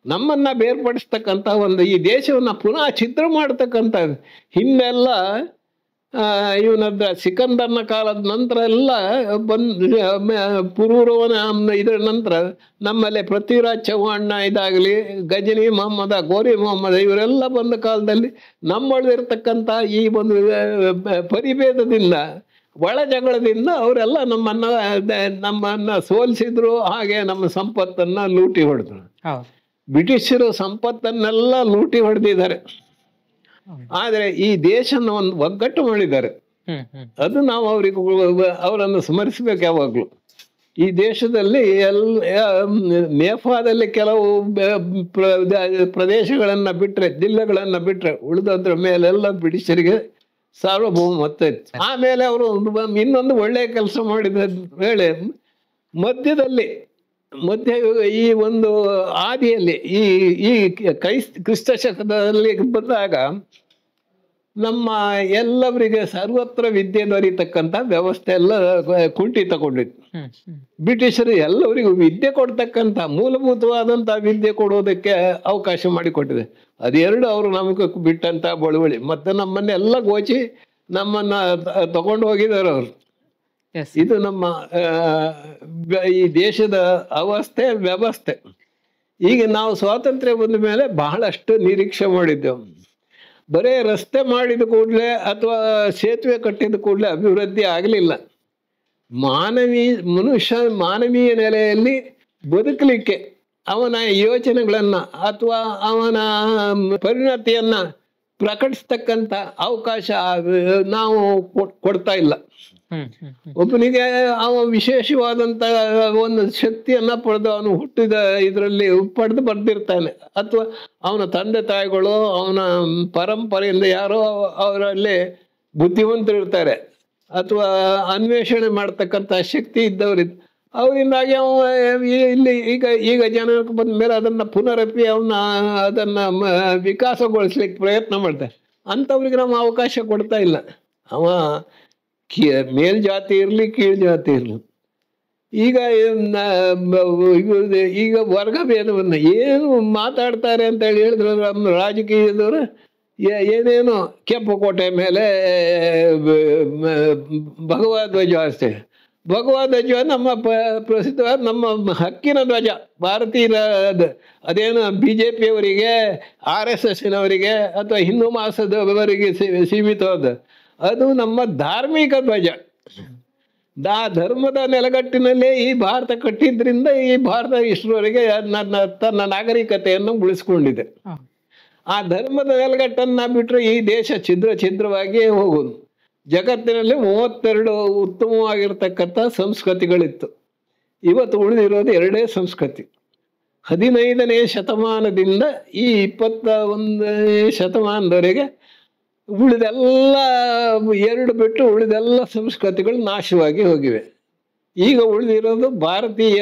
ನಮ್ಮನ್ನು ಬೇರ್ಪಡಿಸ್ತಕ್ಕಂಥ ಒಂದು ಈ ದೇಶವನ್ನು ಪುನಃ ಚಿತ್ರ ಮಾಡ್ತಕ್ಕಂಥ ಹಿಂದೆಲ್ಲ ಇವನದ ಸಿಕಂದರ್ನ ಕಾಲದ ನಂತರ ಎಲ್ಲ ಪುರೂರವನ ಇದರ ನಂತರ ನಮ್ಮಲ್ಲಿ ಪೃಥ್ವಿರಾಜ್ ಚೌಹಾಣ್ಣ ಇದಾಗಲಿ, ಗಜನಿ ಮೊಹಮ್ಮದ, ಗೋರಿ ಮೊಹಮ್ಮದ ಇವರೆಲ್ಲ ಬಂದ ಕಾಲದಲ್ಲಿ ನಮ್ಮೊಳಗಿರ್ತಕ್ಕಂಥ ಈ ಒಂದು ಪರಿಭೇದದಿಂದ, ಒಳ ಜಗಳದಿಂದ ಅವರೆಲ್ಲ ನಮ್ಮನ್ನು ಸೋಲಿಸಿದ್ರು. ಹಾಗೆ ನಮ್ಮ ಸಂಪತ್ತನ್ನು ಲೂಟಿ ಹೊಡೆದ್ರು. ಬ್ರಿಟಿಷರು ಸಂಪತ್ತನ್ನೆಲ್ಲ ಲೂಟಿ ಹೊಡೆದಿದ್ದಾರೆ. ಆದರೆ ಈ ದೇಶನ ಒಂದು ಒಗ್ಗಟ್ಟು ಮಾಡಿದ್ದಾರೆ. ಅದು ನಾವು ಅವರನ್ನು ಸ್ಮರಿಸಬೇಕು ಯಾವಾಗಲೂ. ಈ ದೇಶದಲ್ಲಿ ನೇಪಾಳದಲ್ಲಿ ಕೆಲವು ಪ್ರದೇಶಗಳನ್ನು ಬಿಟ್ಟರೆ, ಜಿಲ್ಲೆಗಳನ್ನು ಬಿಟ್ಟರೆ ಉಳಿದದ್ರ ಮೇಲೆಲ್ಲ ಬ್ರಿಟಿಷರಿಗೆ ಸಾರ್ವಭೌಮತ್ವ ಇತ್ತು. ಆಮೇಲೆ ಅವರು ಇನ್ನೊಂದು ಒಳ್ಳೆಯ ಕೆಲಸ ಮಾಡಿದ ವೇಳೆ ಮಧ್ಯ ಈ ಒಂದು ಆದಿಯಲ್ಲಿ ಈ ಕ್ರಿಸ್ತ ಶಕದಲ್ಲಿ ಬಂದಾಗ ನಮ್ಮ ಎಲ್ಲವರಿಗೆ ಸರ್ವತ್ರ ವಿದ್ಯೆ ದೊರೀತಕ್ಕಂಥ ವ್ಯವಸ್ಥೆ ಎಲ್ಲ ಕುಂಠಿತಗೊಂಡಿತ್ತು. ಬ್ರಿಟಿಷರು ಎಲ್ಲರಿಗೂ ವಿದ್ಯೆ ಕೊಡ್ತಕ್ಕಂಥ ಮೂಲಭೂತವಾದಂಥ ವಿದ್ಯೆ ಕೊಡೋದಕ್ಕೆ ಅವಕಾಶ ಮಾಡಿಕೊಟ್ಟಿದೆ. ಅದೆರಡು ಅವರು ನಮಗೆ ಬಿಟ್ಟಂಥ ಬಳುವಳಿ. ಮತ್ತು ನಮ್ಮನ್ನೆಲ್ಲ ಗೋಚಿ ನಮ್ಮನ್ನು ತಗೊಂಡು ಹೋಗಿದ್ದಾರೆ ಅವರು. ಇದು ನಮ್ಮ ಈ ದೇಶದ ವ್ಯವಸ್ಥೆ. ಈಗ ನಾವು ಸ್ವಾತಂತ್ರ್ಯ ಬಂದ ಮೇಲೆ ಬಹಳಷ್ಟು ನಿರೀಕ್ಷೆ ಮಾಡಿದ್ದೆವು. ಬರೇ ರಸ್ತೆ ಮಾಡಿದ ಕೂಡಲೇ ಅಥವಾ ಸೇತುವೆ ಕಟ್ಟಿದ ಕೂಡಲೇ ಅಭಿವೃದ್ಧಿ ಆಗಲಿಲ್ಲ. ಮಾನವೀಯ ನೆಲೆಯಲ್ಲಿ ಬದುಕಲಿಕ್ಕೆ ಅವನ ಯೋಚನೆಗಳನ್ನು ಅಥವಾ ಅವನ ಪರಿಣತಿಯನ್ನು ಪ್ರಕಟಿಸ್ತಕ್ಕಂಥ ಅವಕಾಶ ನಾವು ಕೊಡ್ತಾ ಇಲ್ಲ. ಒಬ್ಬನಿಗೆ ಅವ ವಿಶೇಷವಾದಂಥ ಒಂದು ಶಕ್ತಿಯನ್ನು ಪಡೆದು ಅವನು ಹುಟ್ಟಿದ ಇದರಲ್ಲಿ ಪಡೆದು ಬರ್ದಿರ್ತಾನೆ, ಅಥವಾ ಅವನ ತಂದೆ ತಾಯಿಗಳು ಅವನ ಪರಂಪರೆಯಿಂದ ಯಾರೋ ಅವರಲ್ಲಿ ಬುದ್ಧಿವಂತರಿರ್ತಾರೆ, ಅಥವಾ ಅನ್ವೇಷಣೆ ಮಾಡ್ತಕ್ಕಂಥ ಶಕ್ತಿ ಇದ್ದವರಿದ್ದು ಅವರಿಂದಾಗಿ ಇಲ್ಲಿ ಈಗ ಜನಕ್ಕೆ ಬಂದ ಮೇಲೆ ಅದನ್ನು ಪುನರಪಿ ಅದನ್ನು ವಿಕಾಸಗೊಳಿಸ್ಲಿಕ್ಕೆ ಪ್ರಯತ್ನ ಮಾಡ್ತಾರೆ. ಅಂಥವ್ರಿಗೆ ನಾವು ಅವಕಾಶ ಕೊಡ್ತಾ ಇಲ್ಲ. ಅವ ಮೇಲ್ಜಾತಿ ಇರಲಿ, ಕೀಳು ಜಾತಿ ಇರಲಿ, ಈಗ ವರ್ಗ ಭೇದವನ್ನು ಏನು ಮಾತಾಡ್ತಾರೆ ಅಂತ ಹೇಳಿದ್ರು ನಮ್ಮ ರಾಜಕೀಯದವರು. ಏನೇನು ಕೆಂಪು ಕೋಟೆ ಮೇಲೆ ಭಗವಧ್ವಜ ಅಷ್ಟೇ. ಭಗವಧ್ವಜ ನಮ್ಮ ಪ್ರಸಿದ್ಧವಾದ ನಮ್ಮ ಹಕ್ಕಿನ ಧ್ವಜ, ಭಾರತೀಯ ಅದೇನು BJP ಅವರಿಗೆ, RSSನವರಿಗೆ ಅಥವಾ ಹಿಂದೂ ಮಹಾಸಭಾದವರಿಗೆ ಸೀಮಿತವಾದ ಅದು ನಮ್ಮ ಧಾರ್ಮಿಕ ಧ್ವಜ. ಧರ್ಮದ ನೆಲಗಟ್ಟಿನಲ್ಲೇ ಈ ಭಾರತ ಕಟ್ಟಿದ್ರಿಂದ ಈ ಭಾರತ ಇಷ್ಟರವರೆಗೆ ತನ್ನ ನಾಗರಿಕತೆಯನ್ನು ಉಳಿಸ್ಕೊಂಡಿದೆ. ಆ ಧರ್ಮದ ನೆಲಗಟ್ಟನ್ನು ಬಿಟ್ಟರೆ ಈ ದೇಶ ಛಿದ್ರವಾಗಿಯೇ ಹೋಗೋದು. ಜಗತ್ತಿನಲ್ಲಿ 32 ಉತ್ತಮವಾಗಿರ್ತಕ್ಕಂಥ ಸಂಸ್ಕೃತಿಗಳಿತ್ತು. ಇವತ್ತು ಉಳಿದಿರೋದು 2 ಸಂಸ್ಕೃತಿ. 15ನೇ ಶತಮಾನದಿಂದ ಈ 21ನೇ ಶತಮಾನದವರೆಗೆ ಉಳಿದೆಲ್ಲ 2 ಬಿಟ್ಟು ಉಳಿದೆಲ್ಲ ಸಂಸ್ಕೃತಿಗಳು ನಾಶವಾಗಿ ಹೋಗಿವೆ. ಈಗ ಉಳಿದಿರೋದು ಭಾರತೀಯ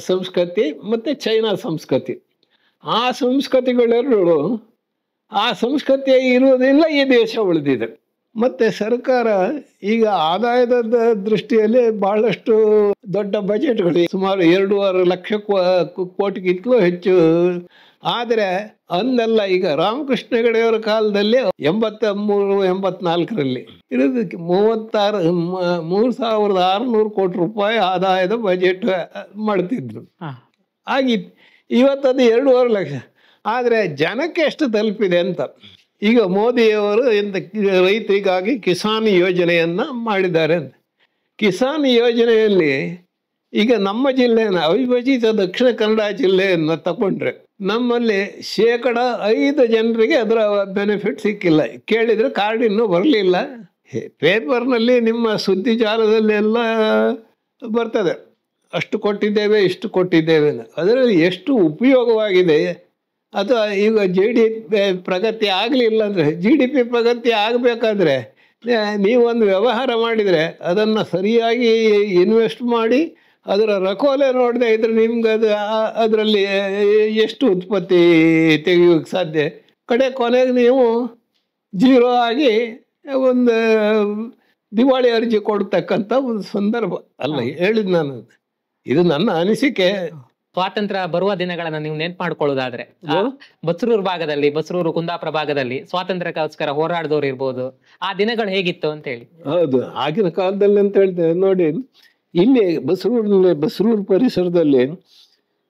ಸಂಸ್ಕೃತಿ ಮತ್ತು ಚೈನಾ ಸಂಸ್ಕೃತಿ. ಆ ಸಂಸ್ಕೃತಿಗಳೆರಡು, ಆ ಸಂಸ್ಕೃತಿ ಇರುವುದಿಲ್ಲ, ಈ ದೇಶ ಉಳಿದಿದೆ. ಮತ್ತು ಸರ್ಕಾರ ಈಗ ಆದಾಯದ ದೃಷ್ಟಿಯಲ್ಲಿ ಬಹಳಷ್ಟು ದೊಡ್ಡ ಬಜೆಟ್ಗಳು, ಸುಮಾರು 2.5 ಲಕ್ಷ ಕೋಟಿಗಿಂತಲೂ ಹೆಚ್ಚು. ಆದರೆ ಅಂದೆಲ್ಲ ಈಗ ರಾಮಕೃಷ್ಣ ಹೆಗಡೆಯವರ ಕಾಲದಲ್ಲಿ 83-84ರಲ್ಲಿ ಇರೋದಕ್ಕೆ 3,600 ಕೋಟಿ ರೂಪಾಯಿ ಆದಾಯದ ಬಜೆಟ್ ಮಾಡ್ತಿದ್ರು ಆಗಿತ್ತು. ಇವತ್ತದು 2.5 ಲಕ್ಷ. ಆದರೆ ಜನಕ್ಕೆ ಎಷ್ಟು ತಲುಪಿದೆ ಅಂತ. ಈಗ ಮೋದಿಯವರು ರೈತರಿಗಾಗಿ ಕಿಸಾನ್ ಯೋಜನೆಯನ್ನು ಮಾಡಿದ್ದಾರೆ ಅಂತ. ಕಿಸಾನ್ ಯೋಜನೆಯಲ್ಲಿ ಈಗ ನಮ್ಮ ಜಿಲ್ಲೆಯನ್ನು ಅವಿಭಜಿತ ದಕ್ಷಿಣ ಕನ್ನಡ ಜಿಲ್ಲೆಯನ್ನು ತಗೊಂಡ್ರೆ ನಮ್ಮಲ್ಲಿ 5% ಜನರಿಗೆ ಅದರ ಬೆನಿಫಿಟ್ ಸಿಕ್ಕಿಲ್ಲ. ಕೇಳಿದರೆ ಕಾರ್ಡ್ ಇನ್ನೂ ಬರಲಿಲ್ಲ. ಪೇಪರ್ನಲ್ಲಿ ನಿಮ್ಮ ಸುದ್ದಿ ಜಾಲದಲ್ಲೆಲ್ಲ ಬರ್ತದೆ, ಅಷ್ಟು ಕೊಟ್ಟಿದ್ದೇವೆ ಇಷ್ಟು ಕೊಟ್ಟಿದ್ದೇವೆ. ಅದರಲ್ಲಿ ಎಷ್ಟು ಉಪಯೋಗವಾಗಿದೆ ಅದು. ಈಗ GDP ಪ್ರಗತಿ ಆಗಲಿಲ್ಲ ಅಂದರೆ, GDP ಪ್ರಗತಿ ಆಗಬೇಕಾದ್ರೆ ನೀವೊಂದು ವ್ಯವಹಾರ ಮಾಡಿದರೆ ಅದನ್ನು ಸರಿಯಾಗಿ ಇನ್ವೆಸ್ಟ್ ಮಾಡಿ ಅದರ ರಕೋಲೆ ನೋಡದೆ ಇದ್ರೆ ನಿಮ್ಗೆ ಅದರಲ್ಲಿ ಎಷ್ಟು ಉತ್ಪತ್ತಿ ತೆಗೆಯೋಕ್ಕೆ ಸಾಧ್ಯ. ಕೊನೆಗೆ ನೀವು 0 ಆಗಿ ಒಂದು ದಿವಾಳಿ ಅರ್ಜಿ ಕೊಡ್ತಕ್ಕಂಥ ಒಂದು ಸಂದರ್ಭ ಅಲ್ಲ ಹೇಳಿದ್ ನಾನು. ಇದು ನನ್ನ ಅನಿಸಿಕೆ. ಸ್ವಾತಂತ್ರ್ಯ ಬರುವ ದಿನಗಳನ್ನ ನೀವು ನೆನ್ಪು ಮಾಡ್ಕೊಳ್ಳೋದಾದ್ರೆ ಬಸ್ರೂರು ಭಾಗದಲ್ಲಿ, ಬಸ್ರೂರು ಕುಂದಾಪುರ ಭಾಗದಲ್ಲಿ ಸ್ವಾತಂತ್ರ್ಯಕ್ಕೋಸ್ಕರ ಹೋರಾಡಿದವ್ರು ಇರ್ಬೋದು, ಆ ದಿನಗಳು ಹೇಗಿತ್ತು ಅಂತ ಹೇಳಿ. ಹೌದು, ಆಗಿನ ಕಾಲದಲ್ಲಿ ಅಂತ ಹೇಳ್ತೇವೆ ನೋಡಿ. ಇಲ್ಲಿ ಬಸ್ರೂರು ಪರಿಸರದಲ್ಲಿ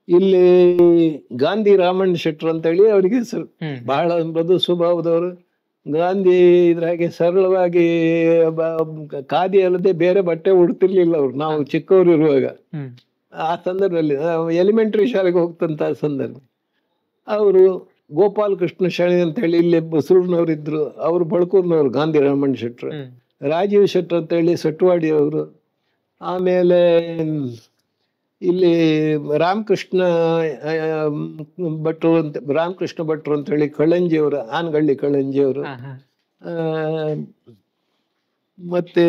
ಇಲ್ಲಿ ಗಾಂಧಿ ರಾಮಣ್ಣ ಶೆಟ್ಟರು ಅಂತೇಳಿ ಅವ್ರಿಗೆ ಹೆಸರು. ಬಹಳ ಮೃದು ಸ್ವಭಾವದವರು. ಗಾಂಧಿ ಇದ್ರಾಗೆ ಸರಳವಾಗಿ ಖಾದಿ ಅಲ್ಲದೆ ಬೇರೆ ಬಟ್ಟೆ ಉಡ್ತಿರ್ಲಿಲ್ಲ ಅವ್ರು. ನಾವು ಚಿಕ್ಕವರು ಇರುವಾಗ ಆ ಸಂದರ್ಭದಲ್ಲಿ ಎಲಿಮೆಂಟ್ರಿ ಶಾಲೆಗೆ ಹೋಗ್ತಂತ ಸಂದರ್ಭ ಅವರು ಗೋಪಾಲ್ ಕೃಷ್ಣ ಶಾಲೆ ಅಂತ ಹೇಳಿ ಇಲ್ಲಿ ಬಸರೂರಿನವ್ರು ಇದ್ರು. ಅವರು ಬಳ್ಕೂರ್ನವ್ರು ಗಾಂಧಿ ರಾಮಣ್ಣ ಶೆಟ್ಟರು. ರಾಜೀವ್ ಶೆಟ್ಟರ್ ಅಂತ ಹೇಳಿ ಸಟ್ವಾಡಿ ಅವರು. ಆಮೇಲೆ ಇಲ್ಲಿ ರಾಮಕೃಷ್ಣ ಭಟ್ರು ಅಂತ ಹೇಳಿ ಕಳಂಜಿಯವರು, ಆನಗಳ್ಳಿ ಕಳಂಜಿಯವರು. ಮತ್ತೆ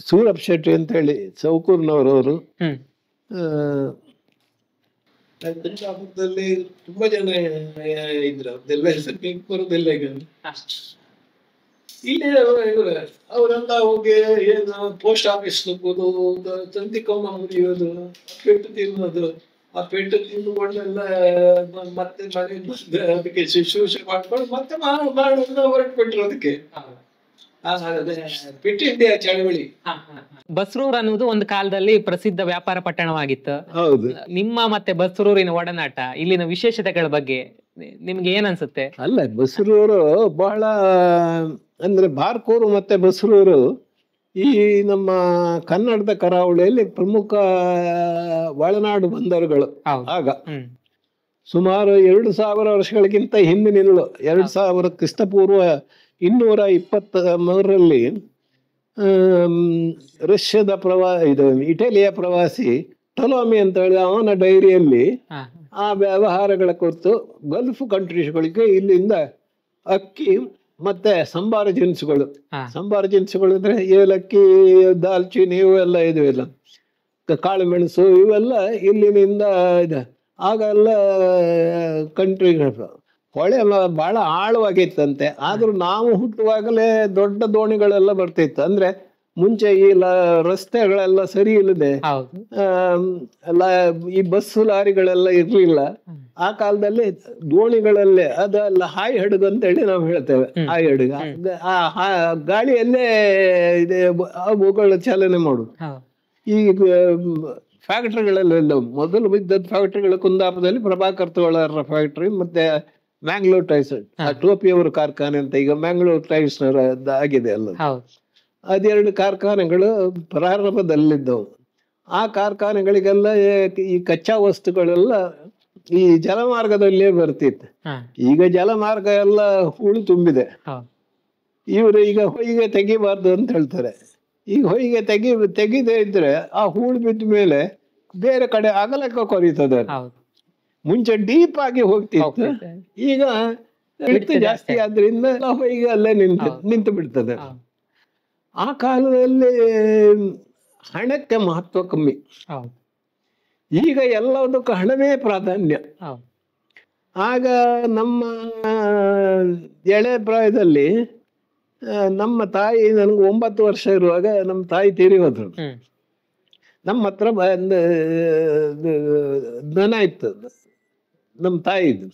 ಸೂರಪ್ ಶೆಟ್ಟಿ ಅಂತ ಹೇಳಿ ಸೌಕೂರ್ನವರವರು. ತುಂಬಾ ಜನ ಇದ್ರು, ಅವ್ರದ್ದೆಲ್ಲ ಹೆಸರು ಬರೋದಿಲ್ಲ ಈಗ. ಇಲ್ಲಿ ಅವರೆಲ್ಲ ಹೋಗಿ ಏನು ಪೋಸ್ಟ್ ಆಫೀಸ್ ನುಗ್ಗೋದು, ತಂತಿ ಕಮ್ಮ ಮುರಿಯೋದು, ಪೆಟ್ಟು ತಿನ್ನೋದು. ಆ ಪೆಟ್ಟು ತಿಂದುಕೊಂಡೆಲ್ಲ ಮತ್ತೆ ಮನೆ ಬಂದು ಅದಕ್ಕೆ ಶುಶ್ರೂಷೆ ಮಾಡ್ಕೊಂಡು ಮತ್ತೆ ಮಾಡೋದನ್ನ ಹೊರಟ್ಬಿಟ್ರು. ಅದಕ್ಕೆ ಫಿಟ್ ಇಂಡಿಯಾ ಚಳವಳಿ. ಬಸ್ರೂರ್ ಅನ್ನೋದು ಒಂದು ಕಾಲದಲ್ಲಿ ಪ್ರಸಿದ್ಧ ವ್ಯಾಪಾರ ಪಟ್ಟಣವಾಗಿತ್ತು. ಹೌದು. ನಿಮ್ಮ ಮತ್ತೆ ಬಸ್ರೂರಿನ ಒಡನಾಟ, ಇಲ್ಲಿನ ವಿಶೇಷತೆಗಳ ಬಗ್ಗೆ ನಿಮ್ಗೆ ಏನ್ ಅನ್ಸುತ್ತೆ? ಅಲ್ಲ, ಬಸ್ರೂರು ಬಹಳ ಅಂದ್ರೆ ಬಾರ್ಕೂರು ಮತ್ತೆ ಬಸ್ರೂರು ಈ ನಮ್ಮ ಕನ್ನಡದ ಕರಾವಳಿಯಲ್ಲಿ ಪ್ರಮುಖ ಒಳನಾಡು ಬಂದರುಗಳು. ಆಗ ಸುಮಾರು 2000 ವರ್ಷಗಳಿಗಿಂತ ಹಿಂದಿನಿಂದಲೂ 2000 ಕ್ರಿಸ್ತಪೂರ್ವ 223ರಲ್ಲಿ ರಷ್ಯಾದ ಇಟಲಿಯ ಪ್ರವಾಸಿ ಟೊಲೋಮಿ ಅಂತ ಹೇಳಿ ಅವನ ಡೈರಿಯಲ್ಲಿ ಆ ವ್ಯವಹಾರಗಳ ಕುರಿತು ಗಲ್ಫ್ ಕಂಟ್ರೀಸ್ಗಳಿಗೆ ಇಲ್ಲಿಂದ ಅಕ್ಕಿ ಮತ್ತೆ ಸಂಬಾರ ದಿನಸುಗಳು ಅಂದ್ರೆ ಏಲಕ್ಕಿ, ದಾಲ್ಚಿನ್ನಿ ಇವೆಲ್ಲ ಇದುವೆಲ್ಲ, ಕಾಳು ಮೆಣಸು ಇವೆಲ್ಲ ಇಲ್ಲಿನಿಂದ ಇದೆ. ಆಗೆಲ್ಲ ಕಂಟ್ರಿಗಳು ಹೊಳೆ ಬಹಳ ಆಳವಾಗಿತ್ತಂತೆ. ಆದ್ರೂ ನಾವು ಹುಟ್ಟುವಾಗಲೇ ದೊಡ್ಡ ದೋಣಿಗಳೆಲ್ಲ ಬರ್ತಿತ್ತು. ಅಂದ್ರೆ ಮುಂಚೆ ಈ ರಸ್ತೆಗಳೆಲ್ಲ ಸರಿ ಇಲ್ಲದೆ ಈ ಬಸ್ಸು ಲಾರಿಗಳೆಲ್ಲ ಇರ್ಲಿಲ್ಲ. ಆ ಕಾಲದಲ್ಲಿ ದೋಣಿಗಳಲ್ಲೇ ಅದೆಲ್ಲ ಹಾಯಿ ಹಡಗು ಅಂತ ಹೇಳಿ ನಾವು ಹೇಳ್ತೇವೆ. ಹಾಯಿ ಹಡಗ ಆ ಗಾಳಿಯಲ್ಲೇ ಇದೆ ಅವುಗಳ ಚಾಲನೆ ಮಾಡುದು. ಈ ಫ್ಯಾಕ್ಟ್ರಿಗಳೆಲ್ಲ ಮೊದಲು ಬಿದ್ದದ ಫ್ಯಾಕ್ಟ್ರಿಗಳು ಕುಂದಾಪುರದಲ್ಲಿ ಪ್ರಭಾಕರ್ ತೋಳರ ಫ್ಯಾಕ್ಟ್ರಿ ಮತ್ತೆ ಮ್ಯಾಂಗ್ಳೂರ್ ಟೈರ್ಸ್, ಟೋಪಿಯವರ ಕಾರ್ಖಾನೆ ಅಂತ ಈಗ ಮ್ಯಾಂಗ್ಳೂರ್ ಟೈರ್ಸ್ ಆಗಿದೆ ಅಲ್ಲ. ಅದೆರಡು ಕಾರ್ಖಾನೆಗಳು ಪ್ರಾರಂಭದಲ್ಲಿದ್ದವು. ಆ ಕಾರ್ಖಾನೆಗಳಿಗೆಲ್ಲ ಈ ಕಚ್ಚಾ ವಸ್ತುಗಳೆಲ್ಲ ಈ ಜಲಮಾರ್ಗದಲ್ಲೇ ಬರ್ತಿತ್ತು. ಈಗ ಜಲಮಾರ್ಗ ಎಲ್ಲ ಹೂಳು ತುಂಬಿದೆ. ಇವರು ಈಗ ಹೊಯ್ಗೆ ತೆಗಿಬಾರ್ದು ಅಂತ ಹೇಳ್ತಾರೆ. ಈಗ ಹೊಯ್ಗೆ ತೆಗಿದೇ ಇದ್ರೆ ಆ ಹೂಳು ಬಿದ್ದ ಮೇಲೆ ಬೇರೆ ಕಡೆ ಅಗಲಕ್ಕೆ ಕೊರೀತದೆ. ಮುಂಚೆ ಡೀಪ್ ಆಗಿ ಹೋಗ್ತಿತ್ತು, ಈಗ ಜಾಸ್ತಿ ಆದ್ರಿಂದ ಹೊಯ್ಗೆ ಅಲ್ಲೇ ನಿಂತು ಬಿಡ್ತದೆ. ಆ ಕಾಲದಲ್ಲಿ ಹಣಕ್ಕೆ ಮಹತ್ವ ಕಮ್ಮಿ. ಈಗ ಎಲ್ಲದಕ್ಕೂ ಹಣವೇ ಪ್ರಾಧಾನ್ಯ. ಆಗ ನಮ್ಮ ಎಳೆ ಪ್ರಾಯದಲ್ಲಿ ನಮ್ಮ ತಾಯಿ, ನನಗೆ 9 ವರ್ಷ ಇರುವಾಗ ನಮ್ಮ ತಾಯಿ ತೀರಿ ಹೋದ್ರು. ನಮ್ಮ ಹತ್ರ ದನ ಇತ್ತು ನಮ್ಮ ತಾಯಿದು.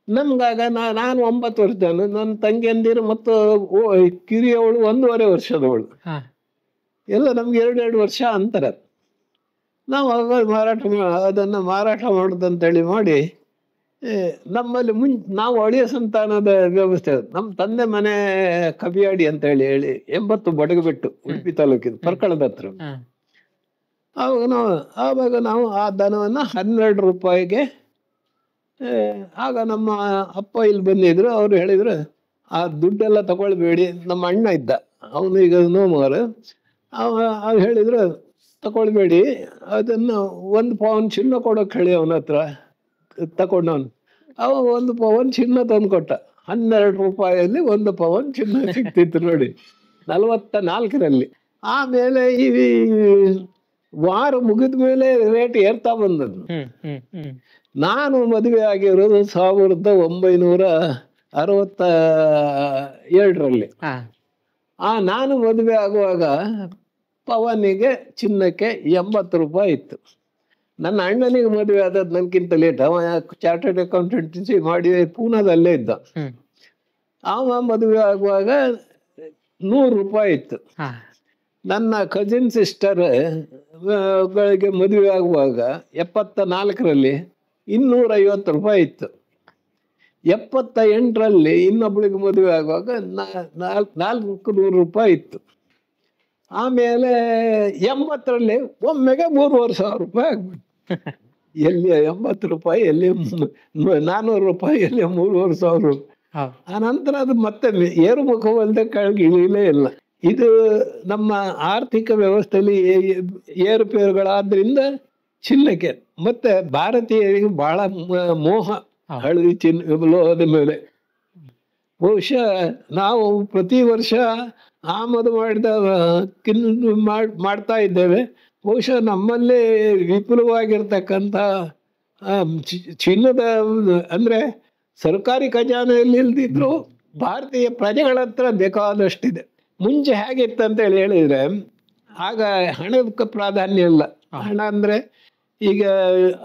ನಮ್ಗಾಗ ನಾನು 9 ವರ್ಷದವನು, ನನ್ನ ತಂಗಿಯಂದಿರು ಮತ್ತು ಕಿರಿಯವಳು 1.5 ವರ್ಷದವಳು, ಎಲ್ಲ ನಮ್ಗೆ 2 ವರ್ಷ ಅಂತರ. ನಾವು ಆಗ ಅದನ್ನು ಮಾರಾಟ ಮಾಡೋದಂತೇಳಿ ಮಾಡಿ ನಮ್ಮಲ್ಲಿ ನಾವು ಅಳಿಯ ಸಂತಾನದ ವ್ಯವಸ್ಥೆ. ನಮ್ಮ ತಂದೆ ಮನೆ ಕಬಿಯಾಡಿ ಅಂತ ಹೇಳಿ 80 ಬಡಗಬಿಟ್ಟು, ಉಡುಪಿ ತಾಲೂಕಿನ ಪರ್ಕಳದ ಹತ್ರ. ಆವಾಗ ನಾವು ಆ ದನವನ್ನು 12 ರೂಪಾಯಿಗೆ, ಆಗ ನಮ್ಮ ಅಪ್ಪ ಇಲ್ಲಿ ಬಂದಿದ್ರು. ಅವ್ರು ಹೇಳಿದ್ರು ಆ ದುಡ್ಡೆಲ್ಲ ತಗೊಳ್ಬೇಡಿ. ನಮ್ಮ ಅಣ್ಣ ಇದ್ದ, ಅವನು ಈಗ ನೋಮಾರು. ಅವ್ರು ಹೇಳಿದ್ರು ತಗೊಳ್ಬೇಡಿ, ಅದನ್ನು 1 ಪೌಂಡ್ ಚಿನ್ನ ಕೊಡೋಕೆ ಹೇಳಿ ಅವನ ಹತ್ರ. ತಗೊಂಡವನು ಅವ 1 ಪೌಂಡ್ ಚಿನ್ನ ತಂದು ಕೊಟ್ಟ. 12 ರೂಪಾಯಲ್ಲಿ 1 ಪೌಂಡ್ ಚಿನ್ನ ಸಿಗ್ತಿತ್ತು ನೋಡಿ, 44ರಲ್ಲಿ. ಆಮೇಲೆ ಈ ವಾರ ಮುಗಿದ ಮೇಲೆ ರೇಟ್ ಏರ್ತಾ ಬಂದದ್ದು. ನಾನು ಮದುವೆ ಆಗಿರೋದು 1967ರಲ್ಲಿ. ನಾನು ಮದುವೆ ಆಗುವಾಗ ಪವನಿಗೆ ಚಿನ್ನಕ್ಕೆ 80 ರೂಪಾಯಿ ಇತ್ತು. ನನ್ನ ಅಣ್ಣನಿಗೆ ಮದುವೆ ಆದದ್ದು ನನಗಿಂತ ಲೇಟ್. ಅವ ಚಾರ್ಟರ್ಡ್ ಅಕೌಂಟೆನ್ಸಿ ಮಾಡಿ ಪೂನಾದಲ್ಲೇ ಇದ್ದ. ಅವ ಮದುವೆ ಆಗುವಾಗ 100 ರೂಪಾಯಿ ಇತ್ತು. ನನ್ನ ಕಸಿನ್ ಸಿಸ್ಟರ್ ಗಳಿಗೆ ಮದುವೆ ಆಗುವಾಗ 74ರಲ್ಲಿ 250 ರೂಪಾಯಿ ಇತ್ತು. 78ರಲ್ಲಿ ಇನ್ನೊಬ್ಬಳಿಗೆ ಮದುವೆ ಆಗುವಾಗ 400 ರೂಪಾಯಿ ಇತ್ತು. ಆಮೇಲೆ 80ರಲ್ಲಿ ಒಮ್ಮೆಗೆ 3,500 ರೂಪಾಯಿ ಆಗ್ಬಿಟ್ಟು, ಎಲ್ಲಿ 80 ರೂಪಾಯಿ, ಎಲ್ಲಿ 400 ರೂಪಾಯಿ, ಎಲ್ಲಿ 3,500 ರೂಪಾಯಿ. ಆನಂತರ ಅದು ಮತ್ತೆ ಏರುಮುಖವಲ್ಲದೆ ಕೆಳಗೆ ಇಳಿಯಲೇ ಇಲ್ಲ. ಇದು ನಮ್ಮ ಆರ್ಥಿಕ ವ್ಯವಸ್ಥೆಯಲ್ಲಿ ಏರುಪೇರುಗಳಾದ್ರಿಂದ ಚಿನ್ನಕ್ಕೆ ಮತ್ತೆ ಭಾರತೀಯರಿಗೆ ಬಹಳ ಮೋಹ ಹಳದಿ ಲೋಹದ ಮೇಲೆ. ಬಹುಶಃ ನಾವು ಪ್ರತಿ ವರ್ಷ ಆಮದು ಮಾಡಿದ ಮಾಡ್ತಾ ಇದ್ದೇವೆ. ಬಹುಶಃ ನಮ್ಮಲ್ಲೇ ವಿಪುಲವಾಗಿರ್ತಕ್ಕಂಥ ಚಿನ್ನದ ಅಂದರೆ ಸರ್ಕಾರಿ ಖಜಾನೆಯಲ್ಲಿ ಇಲ್ದಿದ್ರು ಭಾರತೀಯ ಪ್ರಜೆಗಳ ಹತ್ರ ಬೇಕಾದಷ್ಟಿದೆ. ಮುಂಚೆ ಹೇಗಿತ್ತು ಅಂತ ಹೇಳಿದರೆ, ಆಗ ಹಣಕ್ಕೆ ಪ್ರಾಧಾನ್ಯ ಇಲ್ಲ. ಹಣ ಅಂದರೆ ಈಗ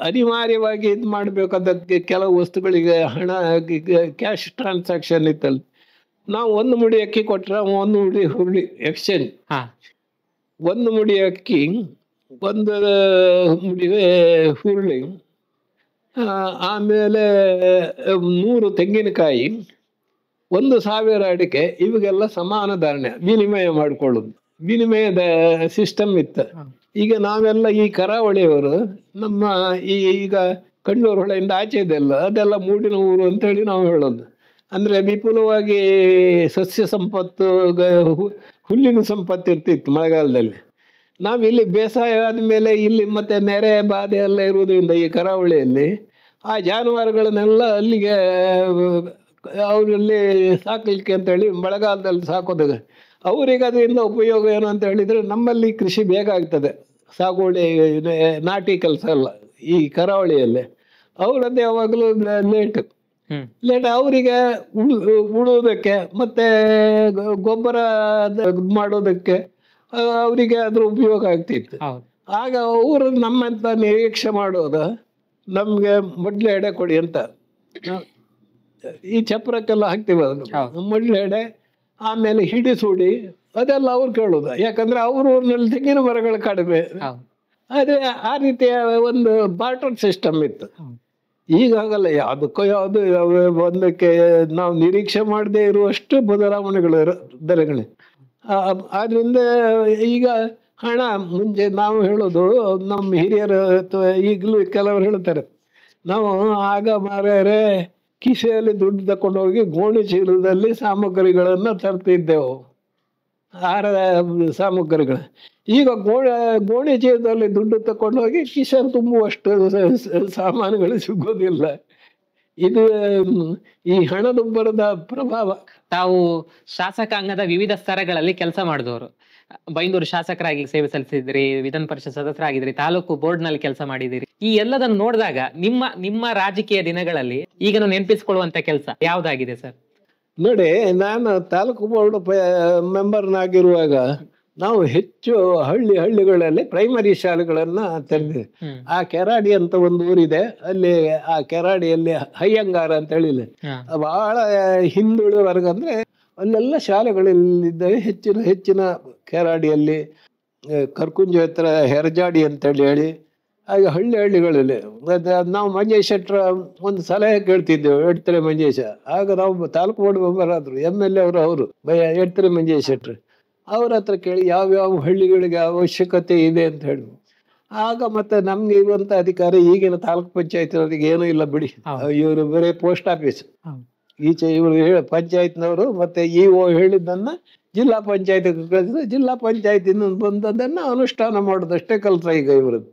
ಅನಿವಾರ್ಯವಾಗಿ ಇದು ಮಾಡಬೇಕಾದಕ್ಕೆ ಕೆಲವು ವಸ್ತುಗಳಿಗೆ ಹಣ ಕ್ಯಾಶ್ ಟ್ರಾನ್ಸಾಕ್ಷನ್ ಇತ್ತಲ್ಲ. ನಾವು 1 ಮುಡಿ ಅಕ್ಕಿ ಕೊಟ್ಟರೆ 1 ಮುಡಿ ಹುರುಳಿ ಎಕ್ಸ್ಚೇಂಜ್. 1 ಮುಡಿ ಅಕ್ಕಿ, 1 ಮುಡಿ ಹುರುಳಿ, ಆಮೇಲೆ 100 ತೆಂಗಿನಕಾಯಿ, 1,000 ಅಡಿಕೆ, ಇವಾಗೆಲ್ಲ ಸಮಾನ ಧಾರಣೆ ವಿನಿಮಯ ಮಾಡಿಕೊಳ್ಳೋದು. ವಿನಿಮಯದ ಸಿಸ್ಟಮ್ ಇತ್ತು. ಈಗ ನಾವೆಲ್ಲ ಈ ಕರಾವಳಿಯವರು ನಮ್ಮ ಈಗ ಕಣ್ಣೂರು ಹೊಳೆಯಿಂದ ಆಚೆ ಇದೆಲ್ಲ ಅದೆಲ್ಲ ಮೂಡಿನ ಊರು ಅಂತೇಳಿ ನಾವು ಹೇಳೋದು. ಅಂದರೆ ವಿಪುಲವಾಗಿ ಸಸ್ಯ ಸಂಪತ್ತು, ಹುಲ್ಲಿನ ಸಂಪತ್ತು ಇರ್ತಿತ್ತು ಮಳೆಗಾಲದಲ್ಲಿ. ನಾವಿಲ್ಲಿ ಬೇಸಾಯ ಆದಮೇಲೆ ಇಲ್ಲಿ ಮತ್ತೆ ನೆರೆ ಬಾಧೆ ಎಲ್ಲ ಇರುವುದರಿಂದ ಈ ಕರಾವಳಿಯಲ್ಲಿ ಆ ಜಾನುವಾರುಗಳನ್ನೆಲ್ಲ ಅಲ್ಲಿಗೆ ಅವರಲ್ಲಿ ಸಾಕಲಿಕ್ಕೆ ಅಂತೇಳಿ ಮಳೆಗಾಲದಲ್ಲಿ ಸಾಕೋದು. ಅವರಿಗೆ ಅದರಿಂದ ಉಪಯೋಗ ಏನು ಅಂತ ಹೇಳಿದರೆ, ನಮ್ಮಲ್ಲಿ ಕೃಷಿ ಬೇಗ ಆಗ್ತದೆ, ಸಾಗುವಳಿ ನಾಟಿ ಕೆಲಸ ಅಲ್ಲ ಈ ಕರಾವಳಿಯಲ್ಲಿ. ಅವರದ್ದು ಯಾವಾಗಲೂ ಲೇಟ್ ಅವರಿಗೆ ಉಳುವುದಕ್ಕೆ ಮತ್ತು ಗೊಬ್ಬರ ಮಾಡೋದಕ್ಕೆ ಅವರಿಗೆ ಅದ್ರ ಉಪಯೋಗ ಆಗ್ತಿತ್ತು. ಆಗ ಅವರು ನಮ್ಮಂತ ನಿರೀಕ್ಷೆ ಮಾಡೋದು, ನಮಗೆ ಮೊದಲು ಎಡೆ ಕೊಡಿ ಅಂತ. ಈ ಚಪ್ರಕ್ಕೆಲ್ಲ ಹಾಕ್ತೀವಲ್ಲ ಮೊದಲು ಎಡೆ, ಆಮೇಲೆ ಹಿಡಿಸುಡಿ, ಅದೆಲ್ಲ ಅವ್ರು ಕೇಳೋದು. ಯಾಕಂದ್ರೆ ಅವ್ರ ಊರಿನಲ್ಲಿ ತೆಂಗಿನ ಮರಗಳು ಕಡಿಮೆ. ಅದೇ ಆ ರೀತಿಯ ಒಂದು ಬಾರ್ಟರ್ ಸಿಸ್ಟಮ್ ಇತ್ತು. ಈಗ ಆಗಲ್ಲ, ಯಾವುದಕ್ಕೋ ಯಾವುದು ಒಂದಕ್ಕೆ ನಾವು ನಿರೀಕ್ಷೆ ಮಾಡದೇ ಇರುವಷ್ಟು ಬದಲಾವಣೆಗಳು ದರಗಳು. ಆದ್ರಿಂದ ಈಗ ಹಣ ಮುಂಚೆ ನಾವು ಹೇಳೋದು, ನಮ್ಮ ಹಿರಿಯರು ಅಥವಾ ಈಗಲೂ ಕೆಲವರು ಹೇಳ್ತಾರೆ, ನಾವು ಆಗ ಮಾರ್ಯಾರೆ ಕಿಸೆಯಲ್ಲಿ ದುಡ್ಡು ತಕೊಂಡು ಹೋಗಿ ಗೋಣಿ ಚೀಲದಲ್ಲಿ ಸಾಮಗ್ರಿಗಳನ್ನು ತರ್ತಿದ್ದೆವು, ಆಹಾರ ಸಾಮಗ್ರಿಗಳು. ಈಗ ಗೋಣಿ ಚೀಲದಲ್ಲಿ ದುಡ್ಡು ತಕೊಂಡು ಹೋಗಿ ಕಿಸೆ ತುಂಬುವಷ್ಟು ಸಾಮಾನುಗಳು ಸಿಗೋದಿಲ್ಲ. ಇದು ಈ ಹಣದುಬ್ಬರದ ಪ್ರಭಾವ. ತಾವು ಶಾಸಕಾಂಗದ ವಿವಿಧ ಸ್ತರಗಳಲ್ಲಿ ಕೆಲಸ ಮಾಡಿದವರು, ಬೈಂದೂರು ಶಾಸಕರಾಗಿ ಸೇವೆ ಸಲ್ಲಿಸಿದ್ರಿ, ವಿಧಾನ ಪರಿಷತ್ ಸದಸ್ಯರಾಗಿದ್ರಿ, ತಾಲೂಕು ಬೋರ್ಡ್ ನಲ್ಲಿ ಕೆಲಸ ಮಾಡಿದಿರಿ. ಈ ಎಲ್ಲದನ್ನು ನೋಡಿದಾಗ ನಿಮ್ಮ ರಾಜಕೀಯ ದಿನಗಳಲ್ಲಿ ಈಗ ನಾವು ನೆನಪಿಸಿಕೊಳ್ಳುವಂತ ಕೆಲಸ ಯಾವ್ದಾಗಿದೆ ಸರ್? ನೋಡಿ, ನಾನು ತಾಲೂಕು ಬೋರ್ಡ್ ಮೆಂಬರ್ನಾಗಿರುವಾಗ ನಾವು ಹೆಚ್ಚು ಹಳ್ಳಿಗಳಲ್ಲಿ ಪ್ರೈಮರಿ ಶಾಲೆಗಳನ್ನ ತೆರೆದಿದೆ. ಆ ಕೆರಾಡಿ ಅಂತ ಒಂದು ಊರಿದೆ, ಅಲ್ಲಿ ಆ ಕೆರಾಡಿಯಲ್ಲಿ ಹಯ್ಯಂಗಾರ ಅಂತ ಹೇಳಿಲ್ಲ, ಬಹಳ ಹಿಂದುಳಿದ ವರ್ಗ, ಅಂದ್ರೆ ಅಲ್ಲೆಲ್ಲ ಶಾಲೆಗಳಿದ್ದಾವೆ. ಹೆಚ್ಚಿನ ಕೆರಾಡಿಯಲ್ಲಿ ಕರ್ಕುಂಜ ಹತ್ರ ಹೆರಜಾಡಿ ಅಂತೇಳಿ ಆಗ ಹಳ್ಳಿಗಳಲ್ಲಿ ನಾವು ಮಂಜೇಶ್ ಶೆಟ್ಟರ ಒಂದು ಸಲಹೆ ಕೇಳ್ತಿದ್ದೆವು, ಎಡ್ತರೆ ಮಂಜೇಶ. ಆಗ ನಾವು ತಾಲೂಕು ಬೋರ್ಡ್ ಮೆಂಬರ್ ಆದ್ರು, MLA ಅವರು ಎಡ್ತರೆ ಮಂಜೇಶ್ ಶೆಟ್ಟರು. ಅವ್ರ ಹತ್ರ ಕೇಳಿ ಯಾವ್ಯಾವ ಹಳ್ಳಿಗಳಿಗೆ ಅವಶ್ಯಕತೆ ಇದೆ ಅಂತ ಹೇಳಿ. ಆಗ ಮತ್ತೆ ನಮ್ಗೆ ಇರುವಂತ ಅಧಿಕಾರಿ ಈಗಿನ ತಾಲೂಕು ಪಂಚಾಯತ್ ಅವರಿಗೆ ಏನೂ ಇಲ್ಲ ಬಿಡಿ, ಇವರು ಬರೀ ಪೋಸ್ಟ್ ಆಫೀಸ್. ಈಚೆ ಇವರು ಪಂಚಾಯತ್ನವರು ಮತ್ತೆ EO ಹೇಳಿದ್ದನ್ನ ಜಿಲ್ಲಾ ಪಂಚಾಯತ್ ಕಳಿಸಿದ್ರೆ ಜಿಲ್ಲಾ ಪಂಚಾಯತಿಂದ ಬಂದದನ್ನ ಅನುಷ್ಠಾನ ಮಾಡೋದಷ್ಟೇ ಕೆಲಸ ಈಗ ಇವ್ರದ್ದು.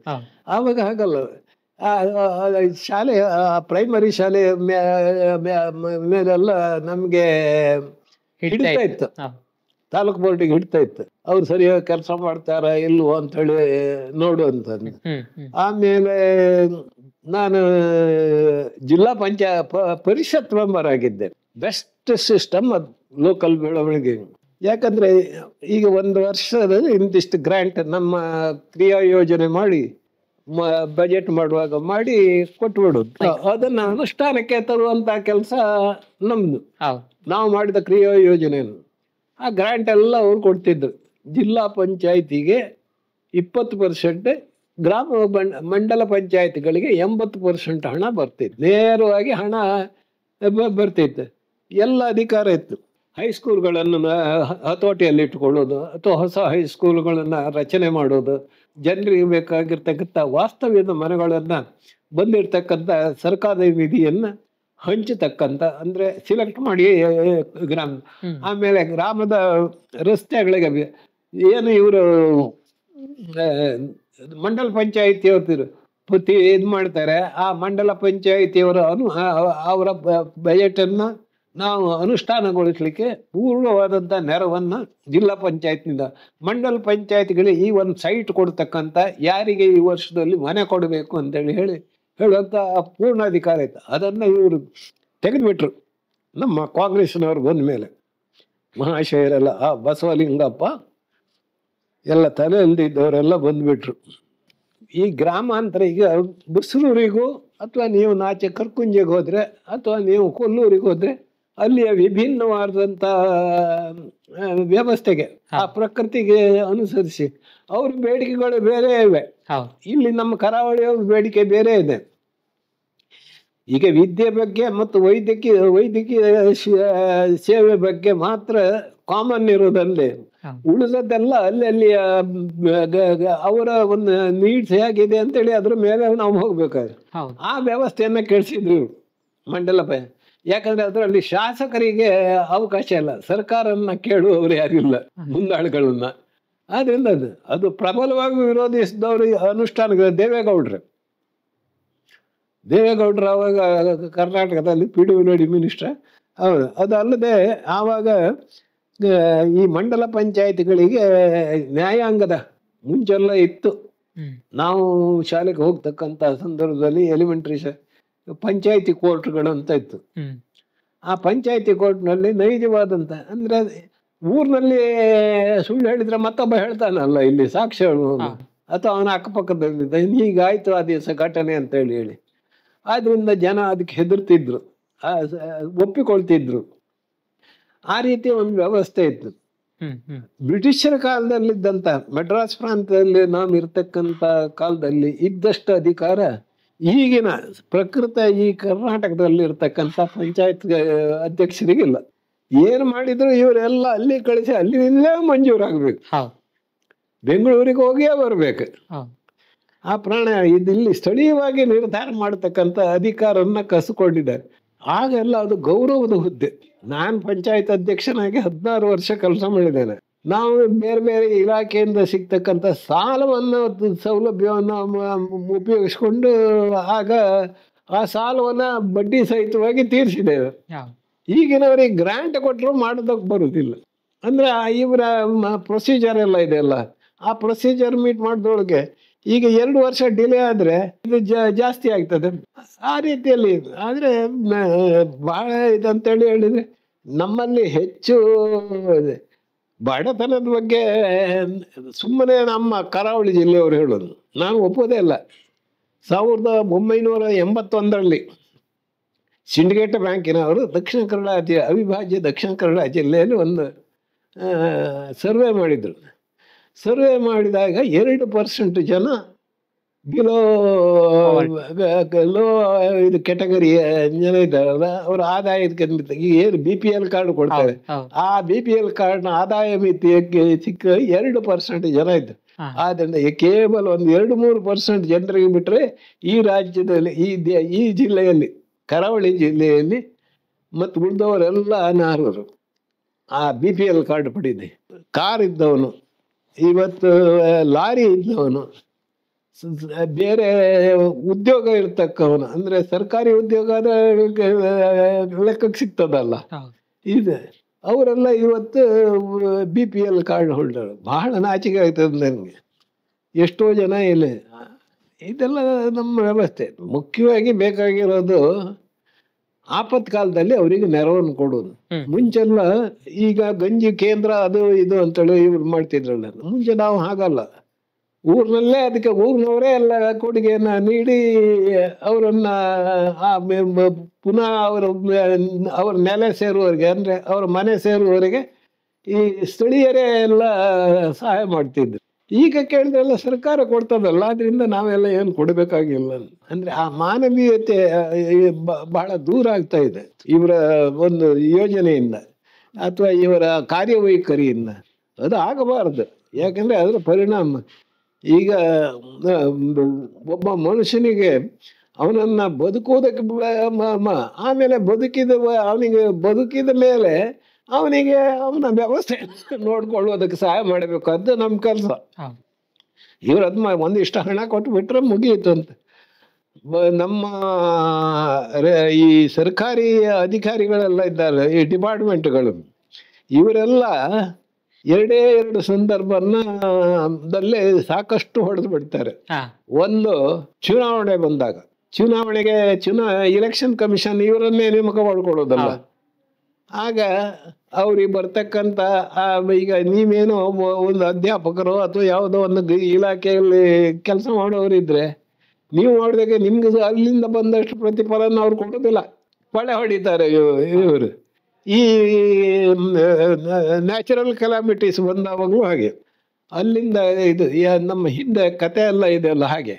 ಆವಾಗ ಹಾಗಲ್ಲ, ಶಾಲೆ ಪ್ರೈಮರಿ ಶಾಲೆ ಮೇಲೆಲ್ಲ ನಮ್ಗೆ ಹಿಡಿತಾ ಇತ್ತು, ತಾಲೂಕು ಬೋರ್ಡಿಗೆ ಹಿಡ್ತಾ ಇತ್ತು. ಅವ್ರು ಸರಿಯಾಗಿ ಕೆಲಸ ಮಾಡ್ತಾರ ಇಲ್ವೋ ಅಂತ ಹೇಳಿ ನೋಡುವಂಥದ್ದು. ಆಮೇಲೆ ನಾನು ಜಿಲ್ಲಾ ಪರಿಷತ್ ಮೆಂಬರ್ ಆಗಿದ್ದೆ. ಬೆಸ್ಟ್ ಸಿಸ್ಟಮ್ ಅದು ಲೋಕಲ್ ಬೆಳವಣಿಗೆ. ಯಾಕಂದ್ರೆ ಈಗ ಒಂದು ವರ್ಷದಲ್ಲಿ ಇಂತಿಷ್ಟು ಗ್ರಾಂಟ್ ನಮ್ಮ ಕ್ರಿಯಾ ಯೋಜನೆ ಮಾಡಿ ಬಜೆಟ್ ಮಾಡುವಾಗ ಮಾಡಿ ಕೊಟ್ಬಿಡೋದು, ಅದನ್ನ ಅನುಷ್ಠಾನಕ್ಕೆ ತರುವಂತ ಕೆಲಸ ನಮ್ದು. ನಾವು ಮಾಡಿದ ಕ್ರಿಯಾ ಯೋಜನೆಯನ್ನು ಆ ಗ್ರಾಂಟ್ ಎಲ್ಲ ಅವ್ರು ಕೊಡ್ತಿದ್ರು. ಜಿಲ್ಲಾ ಪಂಚಾಯತಿಗೆ 20%, ಮಂಡಲ ಪಂಚಾಯತ್ಗಳಿಗೆ 80% ಹಣ ಬರ್ತಿತ್ತು, ನೇರವಾಗಿ ಹಣ ಬರ್ತಿತ್ತು. ಎಲ್ಲ ಅಧಿಕಾರ ಇತ್ತು. ಹೈಸ್ಕೂಲ್ಗಳನ್ನು ಹತೋಟಿಯಲ್ಲಿ ಇಟ್ಕೊಳ್ಳೋದು ಅಥವಾ ಹೊಸ ಹೈಸ್ಕೂಲ್ಗಳನ್ನು ರಚನೆ ಮಾಡೋದು, ಜನರಿಗೆ ಬೇಕಾಗಿರ್ತಕ್ಕಂಥ ವಾಸ್ತವ್ಯದ ಮನೆಗಳನ್ನು ಬಂದಿರತಕ್ಕಂಥ ಸರ್ಕಾರದ ನಿಧಿಯನ್ನು ಹಂಚತಕ್ಕಂಥ, ಅಂದರೆ ಸಿಲೆಕ್ಟ್ ಮಾಡಿ ಗ್ರಾಮ. ಆಮೇಲೆ ಗ್ರಾಮದ ರಸ್ತೆಗಳಿಗೆ ಏನು ಇವರು ಮಂಡಲ ಪಂಚಾಯಿತಿಯವರು ಇದು ಮಾಡ್ತಾರೆ, ಆ ಮಂಡಲ ಪಂಚಾಯಿತಿಯವರ ಅವರ ಬಜೆಟನ್ನು ನಾವು ಅನುಷ್ಠಾನಗೊಳಿಸಲಿಕ್ಕೆ ಪೂರ್ಣವಾದಂಥ ನೆರವನ್ನು ಜಿಲ್ಲಾ ಪಂಚಾಯತ್ನಿಂದ ಮಂಡಲ ಪಂಚಾಯತ್ಗಳಿಗೆ ಈ ಒಂದು ಸೈಟ್ ಕೊಡ್ತಕ್ಕಂಥ, ಯಾರಿಗೆ ಈ ವರ್ಷದಲ್ಲಿ ಮನೆ ಕೊಡಬೇಕು ಅಂತೇಳಿ ಹೇಳುವಂಥ ಪೂರ್ಣ ಅಧಿಕಾರ ಇತ್ತು. ಅದನ್ನು ಇವರು ತೆಗೆದುಬಿಟ್ರು ನಮ್ಮ ಕಾಂಗ್ರೆಸ್ನವ್ರು ಬಂದ ಮೇಲೆ. ಮಹಾಶಯರೆಲ್ಲ ಆ ಬಸವಲಿಂಗಪ್ಪ ಎಲ್ಲ ತಲೆಯಲ್ಲಿದ್ದವರೆಲ್ಲ ಬಂದುಬಿಟ್ರು. ಈ ಗ್ರಾಮಾಂತರ ಈಗ ಬಸ್ರೂರಿಗೂ ಅಥವಾ ನೀವು ನಾಚೆ ಕರ್ಕುಂಜೆಗೆ ಹೋದರೆ ಅಥವಾ ನೀವು ಕೊಲ್ಲೂರಿಗೆ ಹೋದರೆ ಅಲ್ಲಿಯ ವಿಭಿನ್ನವಾದಂಥ ವ್ಯವಸ್ಥೆಗೆ, ಆ ಪ್ರಕೃತಿಗೆ ಅನುಸರಿಸಿ ಅವ್ರ ಬೇಡಿಕೆಗಳು ಬೇರೆ ಇವೆ. ಇಲ್ಲಿ ನಮ್ಮ ಕರಾವಳಿಯ ಬೇಡಿಕೆ ಬೇರೆ ಇದೆ. ಈಗ ವಿದ್ಯೆ ಬಗ್ಗೆ ಮತ್ತು ವೈದ್ಯಕೀಯ ಸೇವೆ ಬಗ್ಗೆ ಮಾತ್ರ ಕಾಮನ್ ಇರೋದಲ್ಲಿ ಉಳಿದದ್ದೆಲ್ಲ ಅಲ್ಲಿ ಅವರ ಒಂದು ನೀಡ್ಸ್ ಹೇಗಿದೆ ಅಂತೇಳಿ ಅದ್ರ ಮೇಲೆ ನಾವು ಹೋಗ್ಬೇಕಾದ್ರೆ ಆ ವ್ಯವಸ್ಥೆಯನ್ನ ಕೆಡಿಸಿದ್ರು ಮಂಡಲ. ಯಾಕಂದ್ರೆ ಅದರಲ್ಲಿ ಶಾಸಕರಿಗೆ ಅವಕಾಶ ಇಲ್ಲ, ಸರ್ಕಾರನ್ನ ಕೇಳುವವರು ಯಾರಿಲ್ಲ, ಮುಂದಾಳುಗಳನ್ನ. ಆದ್ರಿಂದ ಅದು ಪ್ರಬಲವಾಗಿ ವಿರೋಧಿಸಿದವರು ಅನುಷ್ಠಾನ ದೇವೇಗೌಡರು ಅವಾಗ ಕರ್ನಾಟಕದಲ್ಲಿ PWD ಮಿನಿಸ್ಟರ್. ಹೌದು, ಅದಲ್ಲದೆ ಆವಾಗ ಈ ಮಂಡಲ ಪಂಚಾಯತ್ಗಳಿಗೆ ನ್ಯಾಯಾಂಗದ ಮುಂಚೆಲ್ಲ ಇತ್ತು. ನಾವು ಶಾಲೆಗೆ ಹೋಗ್ತಕ್ಕಂಥ ಸಂದರ್ಭದಲ್ಲಿ ಎಲಿಮೆಂಟ್ರಿ ಪಂಚಾಯತಿ ಕೋರ್ಟ್ಗಳು ಅಂತ ಇತ್ತು. ಆ ಪಂಚಾಯತಿ ಕೋರ್ಟ್ನಲ್ಲಿ ನೈಜವಾದಂತ, ಅಂದ್ರೆ ಊರಿನಲ್ಲಿ ಸುಳ್ಳು ಹೇಳಿದ್ರೆ ಮತ್ತೊಬ್ಬ ಹೇಳ್ತಾನಲ್ಲ ಇಲ್ಲಿ ಸಾಕ್ಷ್ಯಗಳು, ಅಥವಾ ಅವನ ಅಕ್ಕಪಕ್ಕದಲ್ಲಿದ್ದ ಹೀಗಾಯ್ತು ಆ ದಿವಸ ಘಟನೆ ಅಂತ ಹೇಳಿ. ಆದ್ರಿಂದ ಜನ ಅದಕ್ಕೆ ಹೆದರ್ತಿದ್ರು, ಒಪ್ಪಿಕೊಳ್ತಿದ್ರು. ಆ ರೀತಿ ಒಂದು ವ್ಯವಸ್ಥೆ ಇತ್ತು. ಬ್ರಿಟಿಷರ ಕಾಲದಲ್ಲಿದ್ದಂತ ಮಡ್ರಾಸ್ ಪ್ರಾಂತದಲ್ಲಿ ನಾವು ಇರ್ತಕ್ಕಂಥ ಕಾಲದಲ್ಲಿ ಇದ್ದಷ್ಟು ಅಧಿಕಾರ ಈಗಿನ ಪ್ರಕೃತ ಈ ಕರ್ನಾಟಕದಲ್ಲಿ ಇರ್ತಕ್ಕಂಥ ಪಂಚಾಯತ್ ಅಧ್ಯಕ್ಷರಿಗಿಲ್ಲ. ಏನು ಮಾಡಿದ್ರು ಇವರೆಲ್ಲ ಅಲ್ಲಿ ಕಳಿಸಿ ಅಲ್ಲಿಂದಲೇ ಮಂಜೂರಾಗಬೇಕು, ಬೆಂಗಳೂರಿಗೆ ಹೋಗಿಯೇ ಬರ್ಬೇಕು. ಆ ಪ್ರಾಣ ಇಲ್ಲಿ ಸ್ಥಳೀಯವಾಗಿ ನಿರ್ಧಾರ ಮಾಡತಕ್ಕಂಥ ಅಧಿಕಾರನ್ನ ಕಸ್ಕೊಂಡಿದ್ದಾರೆ. ಆಗೆಲ್ಲ ಅದು ಗೌರವದ ಹುದ್ದೆ. ನಾನು ಪಂಚಾಯತ್ ಅಧ್ಯಕ್ಷನಾಗಿ 16 ವರ್ಷ ಕೆಲಸ ಮಾಡಿದ್ದೇನೆ. ನಾವು ಬೇರೆ ಬೇರೆ ಇಲಾಖೆಯಿಂದ ಸಿಗ್ತಕ್ಕಂಥ ಸಾಲವನ್ನು ಸೌಲಭ್ಯವನ್ನು ಉಪಯೋಗಿಸ್ಕೊಂಡು ಆಗ ಆ ಸಾಲವನ್ನ ಬಡ್ಡಿ ಸಹಿತವಾಗಿ ತೀರಿಸಿದ್ದೇವೆ. ಈಗಿನವರಿಗೆ ಗ್ರಾಂಟ್ ಕೊಟ್ಟರು ಮಾಡೋದಕ್ಕೆ ಬರುವುದಿಲ್ಲ. ಅಂದ್ರೆ ಇವರ ಪ್ರೊಸೀಜರ್ ಎಲ್ಲ ಇದೆಯಲ್ಲ, ಆ ಪ್ರೊಸೀಜರ್ ಮೀಟ್ ಮಾಡಿದೊಳಗೆ ಈಗ 2 ವರ್ಷ ಡಿಲೇ ಆದ್ರೆ ಇದು ಜಾಸ್ತಿ ಆಗ್ತದೆ. ಆ ರೀತಿಯಲ್ಲಿ ಆದ್ರೆ ಬಹಳ ಇದಂತೇಳಿ ಹೇಳಿದ್ರೆ ನಮ್ಮಲ್ಲಿ ಹೆಚ್ಚು ಬಡತನದ ಬಗ್ಗೆ ಸುಮ್ಮನೆ ನಮ್ಮ ಕರಾವಳಿ ಜಿಲ್ಲೆಯವರು ಹೇಳೋದು, ನಾನು ಒಪ್ಪೋದೇ ಇಲ್ಲ. 1981ರಲ್ಲಿ ಸಿಂಡಿಕೇಟ್ ಬ್ಯಾಂಕಿನವರು ದಕ್ಷಿಣ ಕನ್ನಡ ಅವಿಭಾಜ್ಯ ದಕ್ಷಿಣ ಕನ್ನಡ ಜಿಲ್ಲೆಯಲ್ಲಿ ಒಂದು ಸರ್ವೆ ಮಾಡಿದರು. ಸರ್ವೆ ಮಾಡಿದಾಗ 2% ಜನ ಬಿಲೋ ಲೋ ಇದು ಕೆಟಗರಿಯ ಜನ ಇದ್ದಾರಲ್ಲ, ಅವ್ರ ಆದಾಯಕ್ಕೆ ಈಗ ಏನು BPL ಕಾರ್ಡ್ ಕೊಡ್ತಾರೆ, ಹೌದು. ಆ BPL ಕಾರ್ಡ್ನ ಆದಾಯ ಮಿತಿಗೆ ಸಿಕ್ಕ 2% ಜನ ಇದ್ರು. ಹಾ. ಆದ್ರಿಂದ ಕೇವಲ ಒಂದು 2-3% ಜನರಿಗೆ ಬಿಟ್ರೆ ಈ ರಾಜ್ಯದಲ್ಲಿ ಈ ಜಿಲ್ಲೆಯಲ್ಲಿ, ಕರಾವಳಿ ಜಿಲ್ಲೆಯಲ್ಲಿ ಮತ್ತು ಉಳಿದವರೆಲ್ಲ ಅನರ್ಹರು ಆ BPL ಕಾರ್ಡ್ ಪಡೆದಿದೆ. ಕಾರ್ ಇದ್ದವನು, ಇವತ್ತು ಲಾರಿ ಇದ್ದವನು, ಬೇರೆ ಉದ್ಯೋಗ ಇರ್ತಕ್ಕವನು, ಅಂದ್ರೆ ಸರ್ಕಾರಿ ಉದ್ಯೋಗ ಲೆಕ್ಕಕ್ಕೆ ಸಿಗ್ತದಲ್ಲ, ಹೌದು. ಇದೆ, ಅವರೆಲ್ಲ ಇವತ್ತು BPL ಕಾರ್ಡ್ ಹೋಲ್ಡರ್. ಬಹಳ ನಾಚಿಕೆ ಆಗ್ತದೆ ನನಗೆ. ಎಷ್ಟೋ ಜನ ಇಲ್ಲ. ಇದೆಲ್ಲ ನಮ್ಮ ವ್ಯವಸ್ಥೆ. ಮುಖ್ಯವಾಗಿ ಬೇಕಾಗಿರೋದು ಆಪತ್ಕಾಲದಲ್ಲಿ ಅವರಿಗೆ ನೆರವನ್ನು ಕೊಡೋದು. ಮುಂಚೆಲ್ಲ ಈಗ ಗಂಜಿ ಕೇಂದ್ರ ಅದು ಇದು ಅಂತೇಳಿ ಇವ್ರು ಮಾಡ್ತಿದ್ರಲ್ಲ, ಮುಂಚೆ ನಾವು ಹಾಗಲ್ಲ. ಊರಿನಲ್ಲೇ ಅದಕ್ಕೆ ಊರಿನವರೇ ಎಲ್ಲ ಕೊಡುಗೆಯನ್ನ ನೀಡಿ ಅವರನ್ನ ಪುನಃ ಅವ್ರ ನೆಲೆ ಸೇರುವವರೆಗೆ, ಅಂದ್ರೆ ಅವ್ರ ಮನೆ ಸೇರುವವರೆಗೆ ಈ ಸ್ಥಳೀಯರೇ ಎಲ್ಲ ಸಹಾಯ ಮಾಡ್ತಿದ್ರು. ಈಗ ಕೇಳಿದ್ರೆಲ್ಲ ಸರ್ಕಾರ ಕೊಡ್ತದಲ್ಲ, ಅದರಿಂದ ನಾವೆಲ್ಲ ಏನು ಕೊಡಬೇಕಾಗಿಲ್ಲ. ಅಂದ್ರೆ ಆ ಮಾನವೀಯತೆ ಬಹಳ ದೂರ ಆಗ್ತಾ ಇದೆ ಇವರ ಒಂದು ಯೋಜನೆಯಿಂದ ಅಥವಾ ಇವರ ಕಾರ್ಯವೈಖರಿಯಿಂದ. ಅದು ಆಗಬಾರದು. ಯಾಕಂದ್ರೆ ಅದರ ಪರಿಣಾಮ ಈಗ ಒಬ್ಬ ಮನುಷ್ಯನಿಗೆ ಅವನನ್ನ ಬದುಕುವುದಕ್ಕೆ ಆಮೇಲೆ ಅವನಿಗೆ ಬದುಕಿದ ಮೇಲೆ ಅವನಿಗೆ ಅವನ ವ್ಯವಸ್ಥೆ ನೋಡ್ಕೊಳ್ಳೋದಕ್ಕೆ ಸಹಾಯ ಮಾಡಬೇಕು. ಅದು ನಮ್ಮ ಕೆಲಸ. ಇವ್ರು ಒಂದಿಷ್ಟು ಹಣ ಕೊಟ್ಟು ಬಿಟ್ರೆ ಮುಗಿಯಿತು ಅಂತ. ನಮ್ಮ ಈ ಸರ್ಕಾರಿ ಅಧಿಕಾರಿಗಳೆಲ್ಲ ಇದ್ದಾರೆ, ಈ ಡಿಪಾರ್ಟ್ಮೆಂಟ್ಗಳು, ಇವರೆಲ್ಲ 2 ಸಂದರ್ಭದಲ್ಲಿ ಸಾಕಷ್ಟು ಹೊಡೆದು ಬಿಡ್ತಾರೆ. ಒಂದು, ಚುನಾವಣೆ ಬಂದಾಗ, ಚುನಾವಣೆಗೆ ಇಲೆಕ್ಷನ್ ಕಮಿಷನ್ ಇವರನ್ನೇ ನೇಮಕ ಮಾಡ್ಕೊಳ್ಳೋದಲ್ಲ. ಆಗ ಅವ್ರಿಗೆ ಬರ್ತಕ್ಕಂಥ ಈಗ ನೀವೇನೋ ಒಂದು ಅಧ್ಯಾಪಕರು ಅಥವಾ ಯಾವುದೋ ಒಂದು ಇಲಾಖೆಯಲ್ಲಿ ಕೆಲಸ ಮಾಡೋರಿದ್ರೆ, ನೀವು ಮಾಡಿದಾಗ ನಿಮ್ಗೆ ಅಲ್ಲಿಂದ ಬಂದಷ್ಟು ಪ್ರತಿಫಲನ ಅವ್ರು ಕೊಡೋದಿಲ್ಲ, ಹೊಳೆ ಹೊಡಿತಾರೆ ಇವರು. ಈ ನ್ಯಾಚುರಲ್ ಕೆಲಾಮಿಟೀಸ್ ಬಂದಾವಾಗಲೂ ಹಾಗೆ. ಅಲ್ಲಿಂದ ಇದು ನಮ್ಮ ಹಿಂದೆ ಕತೆ ಎಲ್ಲ ಇದೆಲ್ಲ ಹಾಗೆ.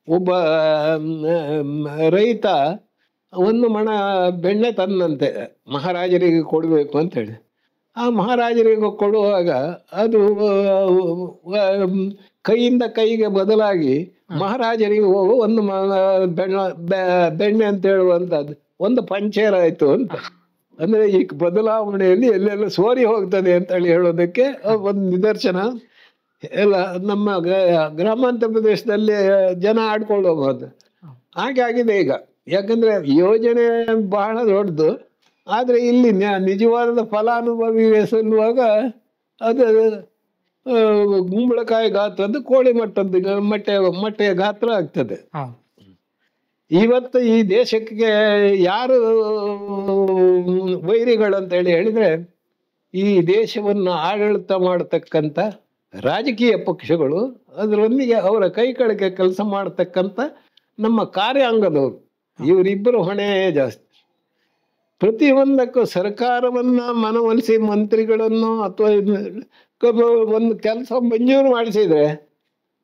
ಒಬ್ಬ ರೈತ 1 ಮಣ ಬೆಣ್ಣೆ ತಂದಂತೆ ಮಹಾರಾಜರಿಗೆ ಕೊಡಬೇಕು ಅಂತೇಳಿ. ಆ ಮಹಾರಾಜರಿಗೆ ಕೊಡುವಾಗ ಅದು ಕೈಯಿಂದ ಕೈಗೆ ಬದಲಾಗಿ ಮಹಾರಾಜರಿಗೆ ಹೋಗೋ 1 ಮಣ ಬೆಣ್ಣೆ ಅಂತ ಹೇಳುವಂಥದ್ದು ಒಂದು ಪಂಚೇರ ಆಯ್ತು ಅಂತ. ಅಂದ್ರೆ ಈ ಬದಲಾವಣೆಯಲ್ಲಿ ಎಲ್ಲೆಲ್ಲ ಸೋರಿ ಹೋಗ್ತದೆ ಅಂತೇಳಿ ಹೇಳೋದಕ್ಕೆ ಒಂದು ನಿದರ್ಶನ. ಎಲ್ಲ ನಮ್ಮ ಗ್ರಾಮಾಂತರ ಪ್ರದೇಶದಲ್ಲಿ ಜನ ಆಡ್ಕೊಳ್ಳೋಬಹುದು. ಹಾಗೆ ಆಗಿದೆ ಈಗ. ಯಾಕಂದ್ರೆ ಯೋಜನೆ ಬಹಳ ದೊಡ್ಡದು, ಆದ್ರೆ ಇಲ್ಲಿ ನಿಜವಾದ ಫಲಾನುಭವಿ ಸಲ್ಲುವಾಗ ಅದು ಗುಂಬಳಕಾಯಿ ಗಾತ್ರದ ಕೋಳಿ ಮೊಟ್ಟೆಯ ಗಾತ್ರ ಆಗ್ತದೆ. ಇವತ್ತು ಈ ದೇಶಕ್ಕೆ ಯಾರು ವೈರಿಗಳಂತ ಹೇಳಿದ್ರೆ, ಈ ದೇಶವನ್ನು ಆಡಳಿತ ಮಾಡತಕ್ಕಂಥ ರಾಜಕೀಯ ಪಕ್ಷಗಳು, ಅದರೊಂದಿಗೆ ಅವರ ಕೈ ಕೆಳಗೆ ಕೆಲಸ ಮಾಡತಕ್ಕಂಥ ನಮ್ಮ ಕಾರ್ಯಾಂಗದವರು, ಇವರಿಬ್ಬರು ಹೊಣೆ ಜಾಸ್ತಿ. ಪ್ರತಿಯೊಂದಕ್ಕೂ ಸರ್ಕಾರವನ್ನ ಮನವೊಲಿಸಿ ಮಂತ್ರಿಗಳನ್ನು ಅಥವಾ ಒಂದು ಕೆಲಸ ಮಂಜೂರು ಮಾಡಿಸಿದ್ರೆ,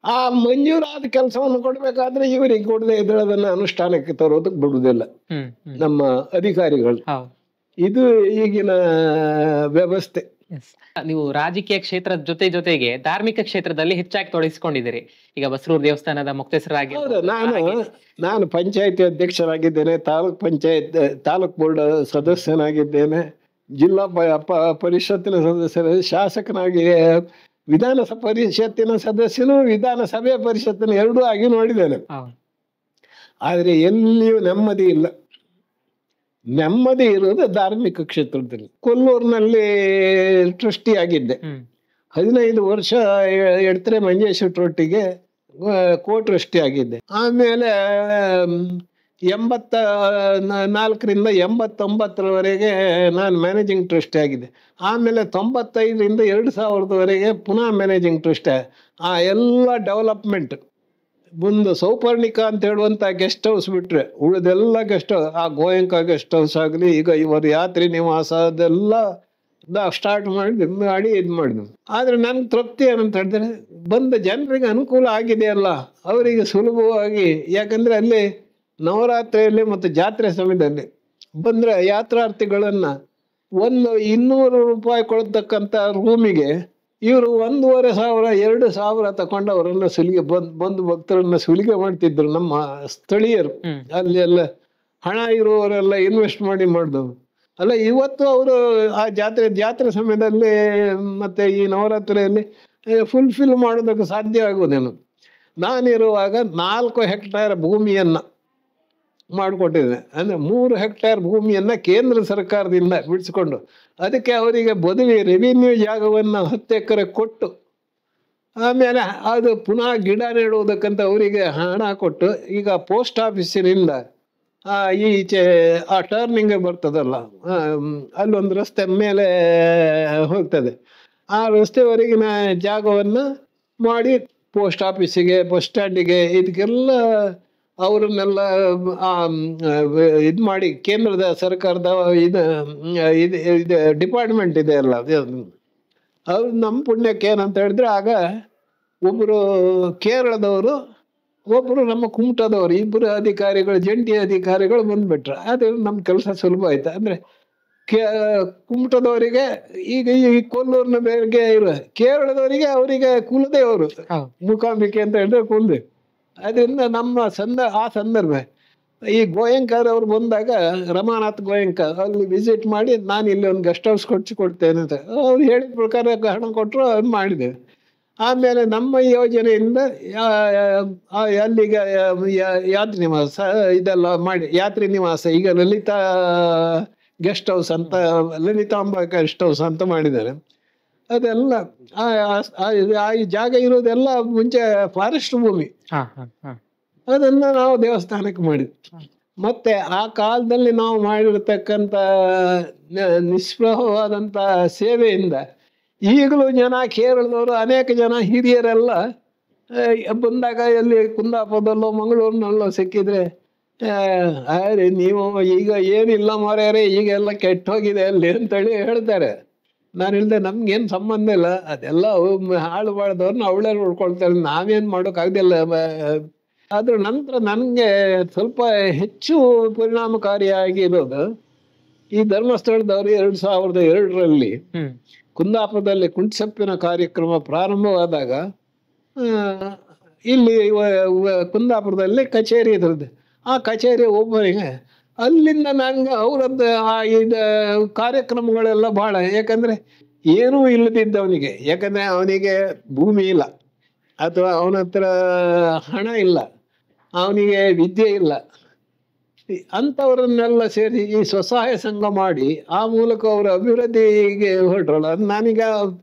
ಆ ಮಂಜೂರಾದ ಕೆಲಸವನ್ನು ಕೊಡ್ಬೇಕಾದ್ರೆ ಇವರಿಗೆ ಕೊಡದೆ ಇದ್ರೆ ಅದನ್ನ ಅನುಷ್ಠಾನಕ್ಕೆ ತರೋದಕ್ಕೆ ಬಿಡುವುದಿಲ್ಲ ನಮ್ಮ ಅಧಿಕಾರಿಗಳು. ಇದು ಈಗಿನ ವ್ಯವಸ್ಥೆ. ನೀವು ರಾಜಕೀಯ ಕ್ಷೇತ್ರದ ಜೊತೆಗೆ ಧಾರ್ಮಿಕ ಕ್ಷೇತ್ರದಲ್ಲಿ ಹೆಚ್ಚಾಗಿ ತೊಡಗಿಸಿಕೊಂಡಿದ್ದೀರಿ. ಈಗ ಬಸರೂರು ದೇವಸ್ಥಾನದ ಮುಕ್ತೇಸರಾಗಿ. ನಾನು ಪಂಚಾಯತಿ ಅಧ್ಯಕ್ಷರಾಗಿದ್ದೇನೆ, ತಾಲೂಕ್ ಬೋರ್ಡ್ ಸದಸ್ಯನಾಗಿದ್ದೇನೆ, ಜಿಲ್ಲಾ ಪರಿಷತ್ತಿನ ಸದಸ್ಯರ, ಶಾಸಕನಾಗಿ ವಿಧಾನಸಭಾ ಪರಿಷತ್ತಿನ ಸದಸ್ಯನು, ವಿಧಾನಸಭೆ ಪರಿಷತ್ತಿನ 2 ಆಗಿ ನೋಡಿದ್ದೇನೆ. ಆದ್ರೆ ಎಲ್ಲಿಯೂ ನೆಮ್ಮದಿ ಇಲ್ಲ. ನೆಮ್ಮದಿ ಇರೋದು ಧಾರ್ಮಿಕ ಕ್ಷೇತ್ರದಲ್ಲಿ. ಕೊಲ್ಲೂರಿನಲ್ಲಿ ಟ್ರಸ್ಟಿ ಆಗಿದ್ದೆ 15 ವರ್ಷ. ಎಡ್ತ್ರೆ ಮಂಜೇಶ್ವರೊಟ್ಟಿಗೆ ಟ್ರಸ್ಟಿ ಆಗಿದ್ದೆ. ಆಮೇಲೆ 84ರಿಂದ 89ರವರೆಗೆ ನಾನು ಮ್ಯಾನೇಜಿಂಗ್ ಟ್ರಸ್ಟಿ ಆಗಿದ್ದೆ. ಆಮೇಲೆ 95ರಿಂದ 2000ರವರೆಗೆ ಪುನಃ ಮ್ಯಾನೇಜಿಂಗ್ ಟ್ರಸ್ಟಿ. ಆ ಎಲ್ಲ ಡೆವಲಪ್ಮೆಂಟ್ ಒಂದು ಸೌಪರ್ಣಿಕ ಅಂತ ಹೇಳುವಂಥ ಗೆಸ್ಟ್ ಹೌಸ್ ಬಿಟ್ರೆ ಉಳಿದೆಲ್ಲ ಗೆಸ್ಟ್ ಹೌಸ್, ಆ ಗೋಯಂಕ ಗೆಸ್ಟ್ ಹೌಸ್ ಆಗಲಿ, ಈಗ ಇವರು ಯಾತ್ರಿ ನಿವಾಸ, ಅದೆಲ್ಲ ಸ್ಟಾರ್ಟ್ ಮಾಡಿ ಇದು ಮಾಡಿದ್ವಿ. ಆದರೆ ನನ್ಗೆ ತೃಪ್ತಿ ಏನಂತ ಹೇಳಿದ್ರೆ, ಬಂದ ಜನರಿಗೆ ಅನುಕೂಲ ಆಗಿದೆಯಲ್ಲ, ಅವರಿಗೆ ಸುಲಭವಾಗಿ. ಯಾಕಂದರೆ ಅಲ್ಲಿ ನವರಾತ್ರಿಯಲ್ಲಿ ಮತ್ತು ಜಾತ್ರೆ ಸಮಯದಲ್ಲಿ ಬಂದರೆ ಯಾತ್ರಾರ್ಥಿಗಳನ್ನು 200 ರೂಪಾಯಿ ಕೊಡ್ತಕ್ಕಂಥ ರೂಮಿಗೆ ಇವರು 1,500 2,000 ತಗೊಂಡು ಅವರನ್ನು ಸುಲಿಗೆ ಬಂದು ಭಕ್ತರನ್ನ ಸುಲಿಗೆ ಮಾಡ್ತಿದ್ರು ನಮ್ಮ ಸ್ಥಳೀಯರು. ಅಲ್ಲಿ ಎಲ್ಲ ಹಣ ಇರುವವರೆಲ್ಲ ಇನ್ವೆಸ್ಟ್ ಮಾಡಿದವು ಅಲ್ಲ. ಇವತ್ತು ಅವರು ಆ ಜಾತ್ರೆ ಸಮಯದಲ್ಲಿ ಮತ್ತೆ ಈ ನವರಾತ್ರಿಯಲ್ಲಿ ಫುಲ್ಫಿಲ್ ಮಾಡೋದಕ್ಕೆ ಸಾಧ್ಯ ಆಗೋದೇನು. ನಾನಿರುವಾಗ 4 ಹೆಕ್ಟೇರ್ ಭೂಮಿಯನ್ನು ಮಾಡಿಕೊಟ್ಟಿದ್ದೆ. ಅಂದರೆ 3 ಹೆಕ್ಟೇರ್ ಭೂಮಿಯನ್ನು ಕೇಂದ್ರ ಸರ್ಕಾರದಿಂದ ಬಿಡಿಸ್ಕೊಂಡು ಅದಕ್ಕೆ ಅವರಿಗೆ ಬದಲಿ ರೆವಿನ್ಯೂ ಜಾಗವನ್ನು 10 ಎಕರೆ ಕೊಟ್ಟು, ಆಮೇಲೆ ಅದು ಪುನಃ ಗಿಡ ನೆಡುವುದಕ್ಕಂತ ಅವರಿಗೆ ಹಣ ಕೊಟ್ಟು, ಈಗ ಪೋಸ್ಟ್ ಆಫೀಸಿನಿಂದ ಈಚೆ ಆ ಟರ್ನಿಂಗ್ ಬರ್ತದಲ್ಲ, ಅಲ್ಲೊಂದು ರಸ್ತೆ ಮೇಲೆ ಹೋಗ್ತದೆ, ಆ ರಸ್ತೆವರೆಗಿನ ಜಾಗವನ್ನು ಮಾಡಿ ಪೋಸ್ಟ್ ಆಫೀಸಿಗೆ, ಬಸ್ ಸ್ಟ್ಯಾಂಡಿಗೆ, ಇದಕ್ಕೆಲ್ಲ ಅವರನ್ನೆಲ್ಲ ಇದು ಮಾಡಿ ಕೇಂದ್ರದ ಸರ್ಕಾರದ ಇದು ಡಿಪಾರ್ಟ್ಮೆಂಟ್ ಇದೆ ಅಲ್ಲ, ಅವ್ರು ನಮ್ಮ ಪುಣ್ಯಕ್ಕೆ ಏನಂತ ಹೇಳಿದ್ರೆ, ಆಗ ಒಬ್ಬರು ಕೇರಳದವರು, ಒಬ್ಬರು ನಮ್ಮ ಕುಮಟದವರು, 2 ಅಧಿಕಾರಿಗಳು, ಜಂಟಿ ಅಧಿಕಾರಿಗಳು ಬಂದ್ಬಿಟ್ರು. ಅದು ನಮ್ಮ ಕೆಲಸ ಸುಲಭ ಆಯ್ತು. ಅಂದರೆ ಕುಮಟದವರಿಗೆ ಈಗ ಈ ಕೊಲ್ಲೂರಿನ ಬೇರೆ ಇರುವ, ಕೇರಳದವರಿಗೆ ಅವರಿಗೆ ಕುಲದೇವರು ಮೂಕಾಂಬಿಕೆ ಅಂತ ಹೇಳಿದ್ರೆ ಕುಲದೇವ್. ಅದರಿಂದ ನಮ್ಮ ಆ ಸಂದರ್ಭ ಈ ಗೋಯಂಕರ್ ಅವರು ಬಂದಾಗ, ರಮಾನಾಥ್ ಗೋಯಂಕರ್ ಅಲ್ಲಿ ವಿಸಿಟ್ ಮಾಡಿ, ನಾನು ಇಲ್ಲಿ ಒಂದು ಗೆಸ್ಟ್ ಹೌಸ್ ಕೊಡ್ತೇನೆ ಅಂತ ಅವ್ರು ಹೇಳಿದ ಪ್ರಕಾರ ಹಣ ಕೊಟ್ಟರು, ಅದು ಮಾಡಿದ್ದೇವೆ. ಆಮೇಲೆ ನಮ್ಮ ಯೋಜನೆಯಿಂದ ಅಲ್ಲಿಗೆ ಯಾತ್ರಿ ನಿವಾಸ ಇದೆಲ್ಲ ಮಾಡಿ, ಯಾತ್ರಿ ನಿವಾಸ ಈಗ ಲಲಿತಾ ಗೆಸ್ಟ್ ಹೌಸ್ ಅಂತ, ಲಲಿತಾಂಬ ಗೆಸ್ಟ್ ಹೌಸ್ ಅಂತ ಮಾಡಿದ್ದಾರೆ. ಅದೆಲ್ಲ ಆ ಜಾಗ ಇರೋದೆಲ್ಲ ಮುಂಚೆ ಫಾರೆಸ್ಟ್ ಭೂಮಿ, ಅದನ್ನ ನಾವು ದೇವಸ್ಥಾನಕ್ಕೆ ಮಾಡಿದ್ವಿ. ಮತ್ತೆ ಆ ಕಾಲದಲ್ಲಿ ನಾವು ಮಾಡಿರ್ತಕ್ಕಂಥ ನಿಷ್ಪ್ರಭವಾದಂಥ ಸೇವೆಯಿಂದ ಈಗಲೂ ಜನ, ಕೇರಳದವರು ಅನೇಕ ಜನ ಹಿರಿಯರೆಲ್ಲ ಬಂದಾಗ ಎಲ್ಲಿ ಕುಂದಾಪುರದಲ್ಲೋ ಮಂಗಳೂರಿನಲ್ಲೋ ಸಿಕ್ಕಿದ್ರೆ, ಅರೆ ನೀವು ಈಗ ಏನಿಲ್ಲ ಮಾರ್ಯಾರೆ, ಈಗೆಲ್ಲ ಕೆಟ್ಟ ಹೋಗಿದೆ ಅಲ್ಲಿ ಅಂತೇಳಿ ಹೇಳ್ತಾರೆ. ನಾನು ಹೇಳಿದೆ, ನಮ್ಗೇನು ಸಂಬಂಧ ಇಲ್ಲ, ಅದೆಲ್ಲ ಹಾಳು ಬಾಳ್ದವ್ರನ್ನ ಅವಳೇ ನೋಡ್ಕೊಳ್ತಾರೆ, ನಾವೇನು ಮಾಡೋಕ್ಕಾಗ್ದಿಲ್ಲ. ಅದ್ರ ನಂತರ ನನಗೆ ಸ್ವಲ್ಪ ಹೆಚ್ಚು ಪರಿಣಾಮಕಾರಿಯಾಗಿರೋದು, ಈ ಧರ್ಮಸ್ಥಳದವರು 2002ರಲ್ಲಿ ಕುಂದಾಪುರದಲ್ಲಿ ಕುಂಟಸಪ್ಪಿನ ಕಾರ್ಯಕ್ರಮ ಪ್ರಾರಂಭವಾದಾಗ, ಇಲ್ಲಿ ಕುಂದಾಪುರದಲ್ಲಿ ಕಚೇರಿ ಇದ್ರದ್ದು. ಆ ಕಚೇರಿ ಒಬ್ಬರಿಗೆ ಅಲ್ಲಿಂದ ನನಗೆ ಅವರದ್ದು ಇದು ಕಾರ್ಯಕ್ರಮಗಳೆಲ್ಲ ಭಾಳ, ಯಾಕಂದರೆ ಏನೂ ಇಲ್ಲದಿದ್ದವನಿಗೆ, ಯಾಕಂದರೆ ಅವನಿಗೆ ಭೂಮಿ ಇಲ್ಲ, ಅಥವಾ ಅವನ ಹತ್ರ ಹಣ ಇಲ್ಲ, ಅವನಿಗೆ ವಿದ್ಯೆ ಇಲ್ಲ, ಅಂಥವರನ್ನೆಲ್ಲ ಸೇರಿ ಈ ಸ್ವಸಹಾಯ ಸಂಘ ಮಾಡಿ ಆ ಮೂಲಕ ಅವರ ಅಭಿವೃದ್ಧಿಗೆ ಹೊರಟ್ರಲ್ಲ. ಅದು ನಾನೀಗ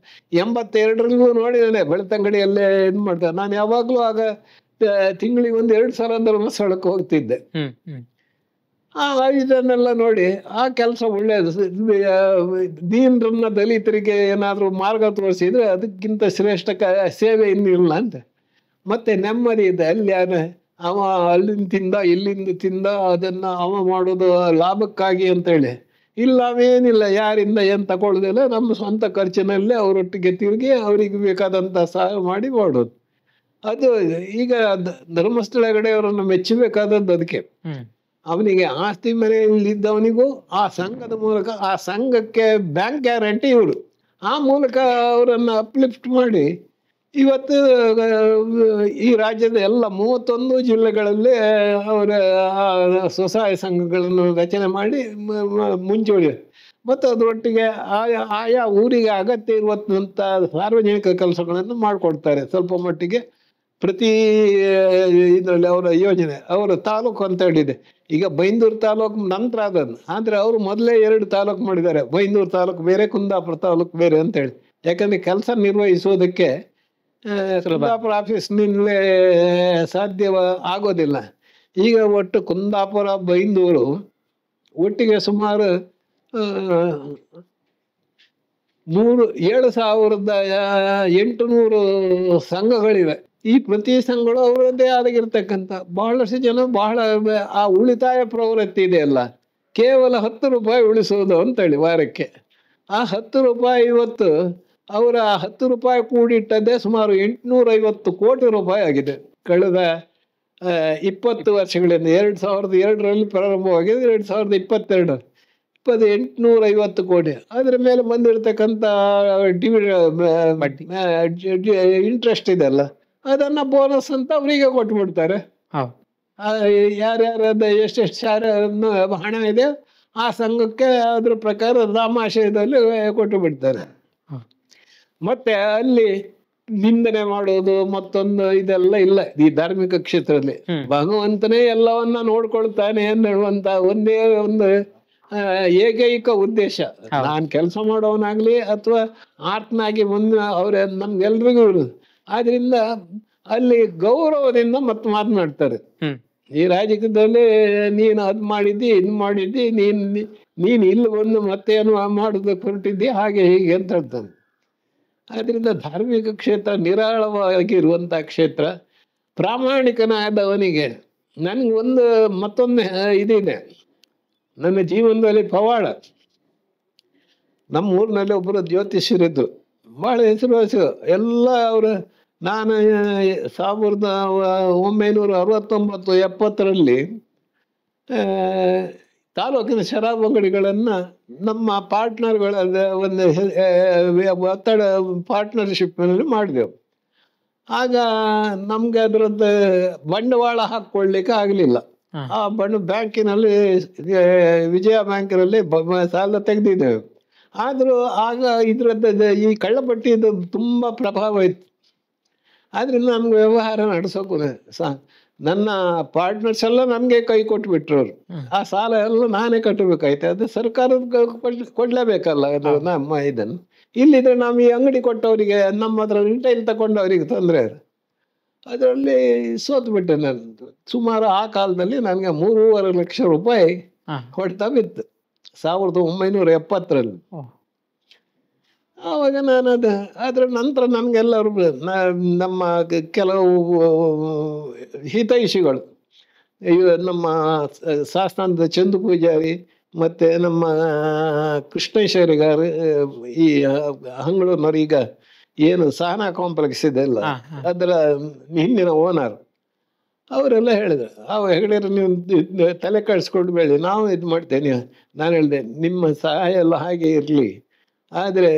82ರಲ್ಲೂ ನೋಡಿದ್ದೇನೆ, ಬೆಳ್ತಂಗಡಿಯಲ್ಲೇ ಇದು ಮಾಡ್ತಾರೆ. ನಾನು ಯಾವಾಗಲೂ ಆಗ ತಿಂಗಳಿಗೆ 1-2 ಸಲ ಧರ್ಮಸ್ಥಳಕ್ಕೆ ಹೋಗ್ತಿದ್ದೆ. ಇದನ್ನೆಲ್ಲ ನೋಡಿ ಆ ಕೆಲಸ ಒಳ್ಳೆಯದು. ದೀನರನ್ನ, ದಲಿತರಿಗೆ ಏನಾದರೂ ಮಾರ್ಗ ತೋರಿಸಿದ್ರೆ ಅದಕ್ಕಿಂತ ಶ್ರೇಷ್ಠ ಸೇವೆ ಇನ್ನಿಲ್ಲ ಅಂತ. ಮತ್ತೆ ನೆಮ್ಮದಿ ಇದೆ. ಅಲ್ಲಿ ಅವ ಅಲ್ಲಿಂದ ತಿಂದ, ಇಲ್ಲಿಂದ ತಿಂದ, ಅದನ್ನು ಅವ ಮಾಡೋದು ಲಾಭಕ್ಕಾಗಿ ಅಂತೇಳಿ ಇಲ್ಲ, ಅವೇನಿಲ್ಲ, ಯಾರಿಂದ ಏನು ತಗೊಳ್ಳೋದಿಲ್ಲ, ನಮ್ಮ ಸ್ವಂತ ಖರ್ಚಿನಲ್ಲೇ ಅವರೊಟ್ಟಿಗೆ ತಿರುಗಿ ಅವರಿಗೆ ಬೇಕಾದಂಥ ಸಹಾಯ ಮಾಡಿ ಮಾಡೋದು. ಅದು ಈಗ ಧರ್ಮಸ್ಥಳ ಕಡೆಯವರನ್ನು ಮೆಚ್ಚಬೇಕಾದದ್ದು ಅದಕ್ಕೆ. ಅವನಿಗೆ ಆಸ್ತಿ ಮನೆಯಲ್ಲಿದ್ದವನಿಗೂ ಆ ಸಂಘದ ಮೂಲಕ, ಆ ಸಂಘಕ್ಕೆ ಬ್ಯಾಂಕ್ ಗ್ಯಾರಂಟಿ ಇವರು, ಆ ಮೂಲಕ ಅವರನ್ನು ಅಪ್ಲಿಫ್ಟ್ ಮಾಡಿ ಇವತ್ತು ಈ ರಾಜ್ಯದ ಎಲ್ಲ 31 ಜಿಲ್ಲೆಗಳಲ್ಲಿ ಅವರ ಸ್ವಸಹಾಯ ಸಂಘಗಳನ್ನು ರಚನೆ ಮಾಡಿ ಮುಂಚೂಣಿ, ಮತ್ತು ಅದರೊಟ್ಟಿಗೆ ಆಯಾ ಊರಿಗೆ ಅಗತ್ಯ ಇರುವಂಥ ಸಾರ್ವಜನಿಕ ಕೆಲಸಗಳನ್ನು ಮಾಡಿಕೊಡ್ತಾರೆ ಸ್ವಲ್ಪ ಮಟ್ಟಿಗೆ. ಪ್ರತಿ ಇದರಲ್ಲಿ ಅವರ ಯೋಜನೆ, ಅವರ ತಾಲೂಕು ಅಂತ ಹೇಳಿದೆ. ಈಗ ಬೈಂದೂರು ತಾಲೂಕು ನಂತರ ಅದನ್ನು, ಆದರೆ ಅವರು ಮೊದಲೇ 2 ತಾಲೂಕು ಮಾಡಿದ್ದಾರೆ. ಬೈಂದೂರು ತಾಲೂಕು ಬೇರೆ, ಕುಂದಾಪುರ ತಾಲೂಕು ಬೇರೆ ಅಂತೇಳಿ. ಯಾಕಂದರೆ ಕೆಲಸ ನಿರ್ವಹಿಸೋದಕ್ಕೆ ಕುಂದಾಪುರ ಆಫೀಸ್ನಿಂದಲೇ ಸಾಧ್ಯ ಆಗೋದಿಲ್ಲ. ಈಗ ಒಟ್ಟು ಕುಂದಾಪುರ, ಬೈಂದೂರು ಒಟ್ಟಿಗೆ ಸುಮಾರು 7,800 ಸಂಘಗಳಿವೆ. ಈ ಪ್ರತಿ ಸಂಘಗಳು ಅವರದ್ದೇ ಆಗಿರ್ತಕ್ಕಂಥ ಬಹಳಷ್ಟು ಜನ ಬಹಳ ಆ ಉಳಿತಾಯ ಪ್ರವೃತ್ತಿ ಇದೆಯಲ್ಲ, ಕೇವಲ 10 ರೂಪಾಯಿ ಉಳಿಸೋದು ಅಂತೇಳಿ ವಾರಕ್ಕೆ. ಆ 10 ರೂಪಾಯಿ ಇವತ್ತು ಅವರ 10 ರೂಪಾಯಿ ಕೂಡಿಟ್ಟದ್ದೇ ಸುಮಾರು 850 ಕೋಟಿ ರೂಪಾಯಿ ಆಗಿದೆ ಕಳೆದ 20 ವರ್ಷಗಳಿಂದ. 2002ರಲ್ಲಿ ಪ್ರಾರಂಭವಾಗಿದೆ, 2022 850 ಕೋಟಿ. ಅದರ ಮೇಲೆ ಬಂದಿರತಕ್ಕಂಥ ಇಂಟ್ರೆಸ್ಟ್ ಇದೆಲ್ಲ, ಅದನ್ನ ಬೋನಸ್ ಅಂತ ಅವರಿಗೆ ಕೊಟ್ಬಿಡ್ತಾರೆ. ಯಾರ್ಯಾರದ ಎಷ್ಟೆಷ್ಟು ಶಾರ ಹಣ ಇದೆ ಆ ಸಂಘಕ್ಕೆ ಅದ್ರ ಪ್ರಕಾರ ರಾಮಾಶಯದಲ್ಲಿ ಕೊಟ್ಟು ಬಿಡ್ತಾರೆ. ಮತ್ತೆ ಅಲ್ಲಿ ನಿಂದನೆ ಮಾಡೋದು ಮತ್ತೊಂದು ಇದೆಲ್ಲ ಇಲ್ಲ ಈ ಧಾರ್ಮಿಕ ಕ್ಷೇತ್ರದಲ್ಲಿ. ಭಗವಂತನೇ ಎಲ್ಲವನ್ನ ನೋಡ್ಕೊಳ್ತಾನೆ ಅನ್ನುವಂತ ಒಂದೇ ಒಂದು ಏಕೈಕ ಉದ್ದೇಶ. ನಾನ್ ಕೆಲಸ ಮಾಡೋವನಾಗ್ಲಿ ಅಥವಾ ಆರ್ಟ್ನಾಗಿ ಮುಂದೆ ಅವ್ರ ನಮ್ಗೆಲ್ರಿಗೂ ಇರುದು. ಆದ್ರಿಂದ ಅಲ್ಲಿ ಗೌರವದಿಂದ ಮತ್ತೆ ಮಾತನಾಡ್ತಾರೆ. ಈ ರಾಜಕೀಯದಲ್ಲಿ ನೀನು ಅದ್ ಮಾಡಿದ್ದಿ ಇದ್ ಮಾಡಿದ್ದಿ, ನೀನ್ ಇಲ್ಲಿ ಬಂದು ಮತ್ತೇನು ಮಾಡೋದಕ್ಕೆ ಹೊರಟಿದ್ದಿ, ಹಾಗೆ ಹೀಗೆ ಅಂತ ಹೇಳ್ತಾನೆ. ಆದ್ರಿಂದ ಧಾರ್ಮಿಕ ಕ್ಷೇತ್ರ ನಿರಾಳವಾಗಿರುವಂತ ಕ್ಷೇತ್ರ. ಪ್ರಾಮಾಣಿಕನಾದವನಿಗೆ ನನ್ಗೆ ಮತ್ತೊಂದು ಇದಿದೆ ನನ್ನ ಜೀವನದಲ್ಲಿ ಪವಾಡ. ನಮ್ಮ ಊರಿನಲ್ಲಿ ಒಬ್ಬರು ಜ್ಯೋತಿಷ್ಯರಿದ್ರು, ಬಹಳ ಹೆಸರುವಾಸಿ. ಎಲ್ಲ ಅವರು ನಾನು 1969-70ರಲ್ಲಿ ತಾಲೂಕಿನ ಶರಾಬ್ ಅಂಗಡಿಗಳನ್ನು ನಮ್ಮ ಪಾರ್ಟ್ನರ್ಗಳ ಒಂದು ಒತ್ತಡ ಪಾರ್ಟ್ನರ್ಶಿಪ್ನಲ್ಲಿ ಮಾಡಿದೆವು. ಆಗ ನಮ್ಗೆ ಅದರದ್ದು ಬಂಡವಾಳ ಹಾಕ್ಕೊಳ್ಳಿಕ್ಕೆ ಆಗಲಿಲ್ಲ. ಆ ಬ್ಯಾಂಕಿನಲ್ಲಿ ವಿಜಯ ಬ್ಯಾಂಕಿನಲ್ಲಿ ಸಾಲ ತೆಗೆದಿದ್ದೇವೆ. ಆದರೂ ಆಗ ಇದ್ರದ್ದು ಈ ಕಳ್ಳಪಟ್ಟಿದು ತುಂಬ ಪ್ರಭಾವ ಇತ್ತು. ಆದ್ರಿಂದ ನಮ್ಗೆ ವ್ಯವಹಾರ ನಡೆಸೋಕು ನನ್ನ ಪಾರ್ಟ್ನರ್ಸ್ ಎಲ್ಲ ನನಗೆ ಕೈ ಕೊಟ್ಬಿಟ್ರು. ಅವರು ಆ ಸಾಲ ಎಲ್ಲ ನಾನೇ ಕಟ್ಟಬೇಕಾಯ್ತು. ಅದು ಸರ್ಕಾರದ ಕೊಡ್ಲೇಬೇಕಲ್ಲ ಅದು ನಮ್ಮ ಇದನ್ನು. ಇಲ್ಲಿದ್ರೆ ನಾವು ಈ ಅಂಗಡಿ ಕೊಟ್ಟವರಿಗೆ ನಮ್ಮ ಹತ್ರ ರಿಟೈಲ್ ತಗೊಂಡವರಿಗೆ ತೊಂದರೆ. ಅದರಲ್ಲಿ ಸೋತ್ಬಿಟ್ಟೆ ನಾನು. ಸುಮಾರು ಆ ಕಾಲದಲ್ಲಿ ನನಗೆ 3.5 ಲಕ್ಷ ರೂಪಾಯಿ ಹೊಡ್ತಾ ಬಿತ್ತು 1970ರಲ್ಲಿ. ಆವಾಗ ನಾನು ಅದರ ನಂತರ ನನಗೆಲ್ಲರೂ ನಮ್ಮ ಕೆಲವು ಹಿತೈಷಿಗಳು, ನಮ್ಮ ಶಾಸ್ತ್ರಾಂತ ಚಂದು ಪೂಜಾರಿ ಮತ್ತು ನಮ್ಮ ಕೃಷ್ಣೇಶ್ವರಿಗಾರು, ಈ ಹಂಗಳೂರಿನವ್ರು ಈಗ ಏನು ಸಹನಾ ಕಾಂಪ್ಲೆಕ್ಸ್ ಇದೆ ಅಲ್ಲ ಅದರ ಹಿಂದಿನ ಓನರ್, ಅವರೆಲ್ಲ ಹೇಳಿದ್ರು, ಹೆಗಡೆಯರು ನೀವು ತಲೆ ಕಳಿಸ್ಕೊಡ್ಬೇಡಿ, ನಾವು ಇದು ಮಾಡ್ತೇನೆ. ನಾನು ಹೇಳಿದೆ ನಿಮ್ಮ ಸಹಾಯ ಎಲ್ಲ ಹಾಗೆ ಇರಲಿ, ಆದರೆ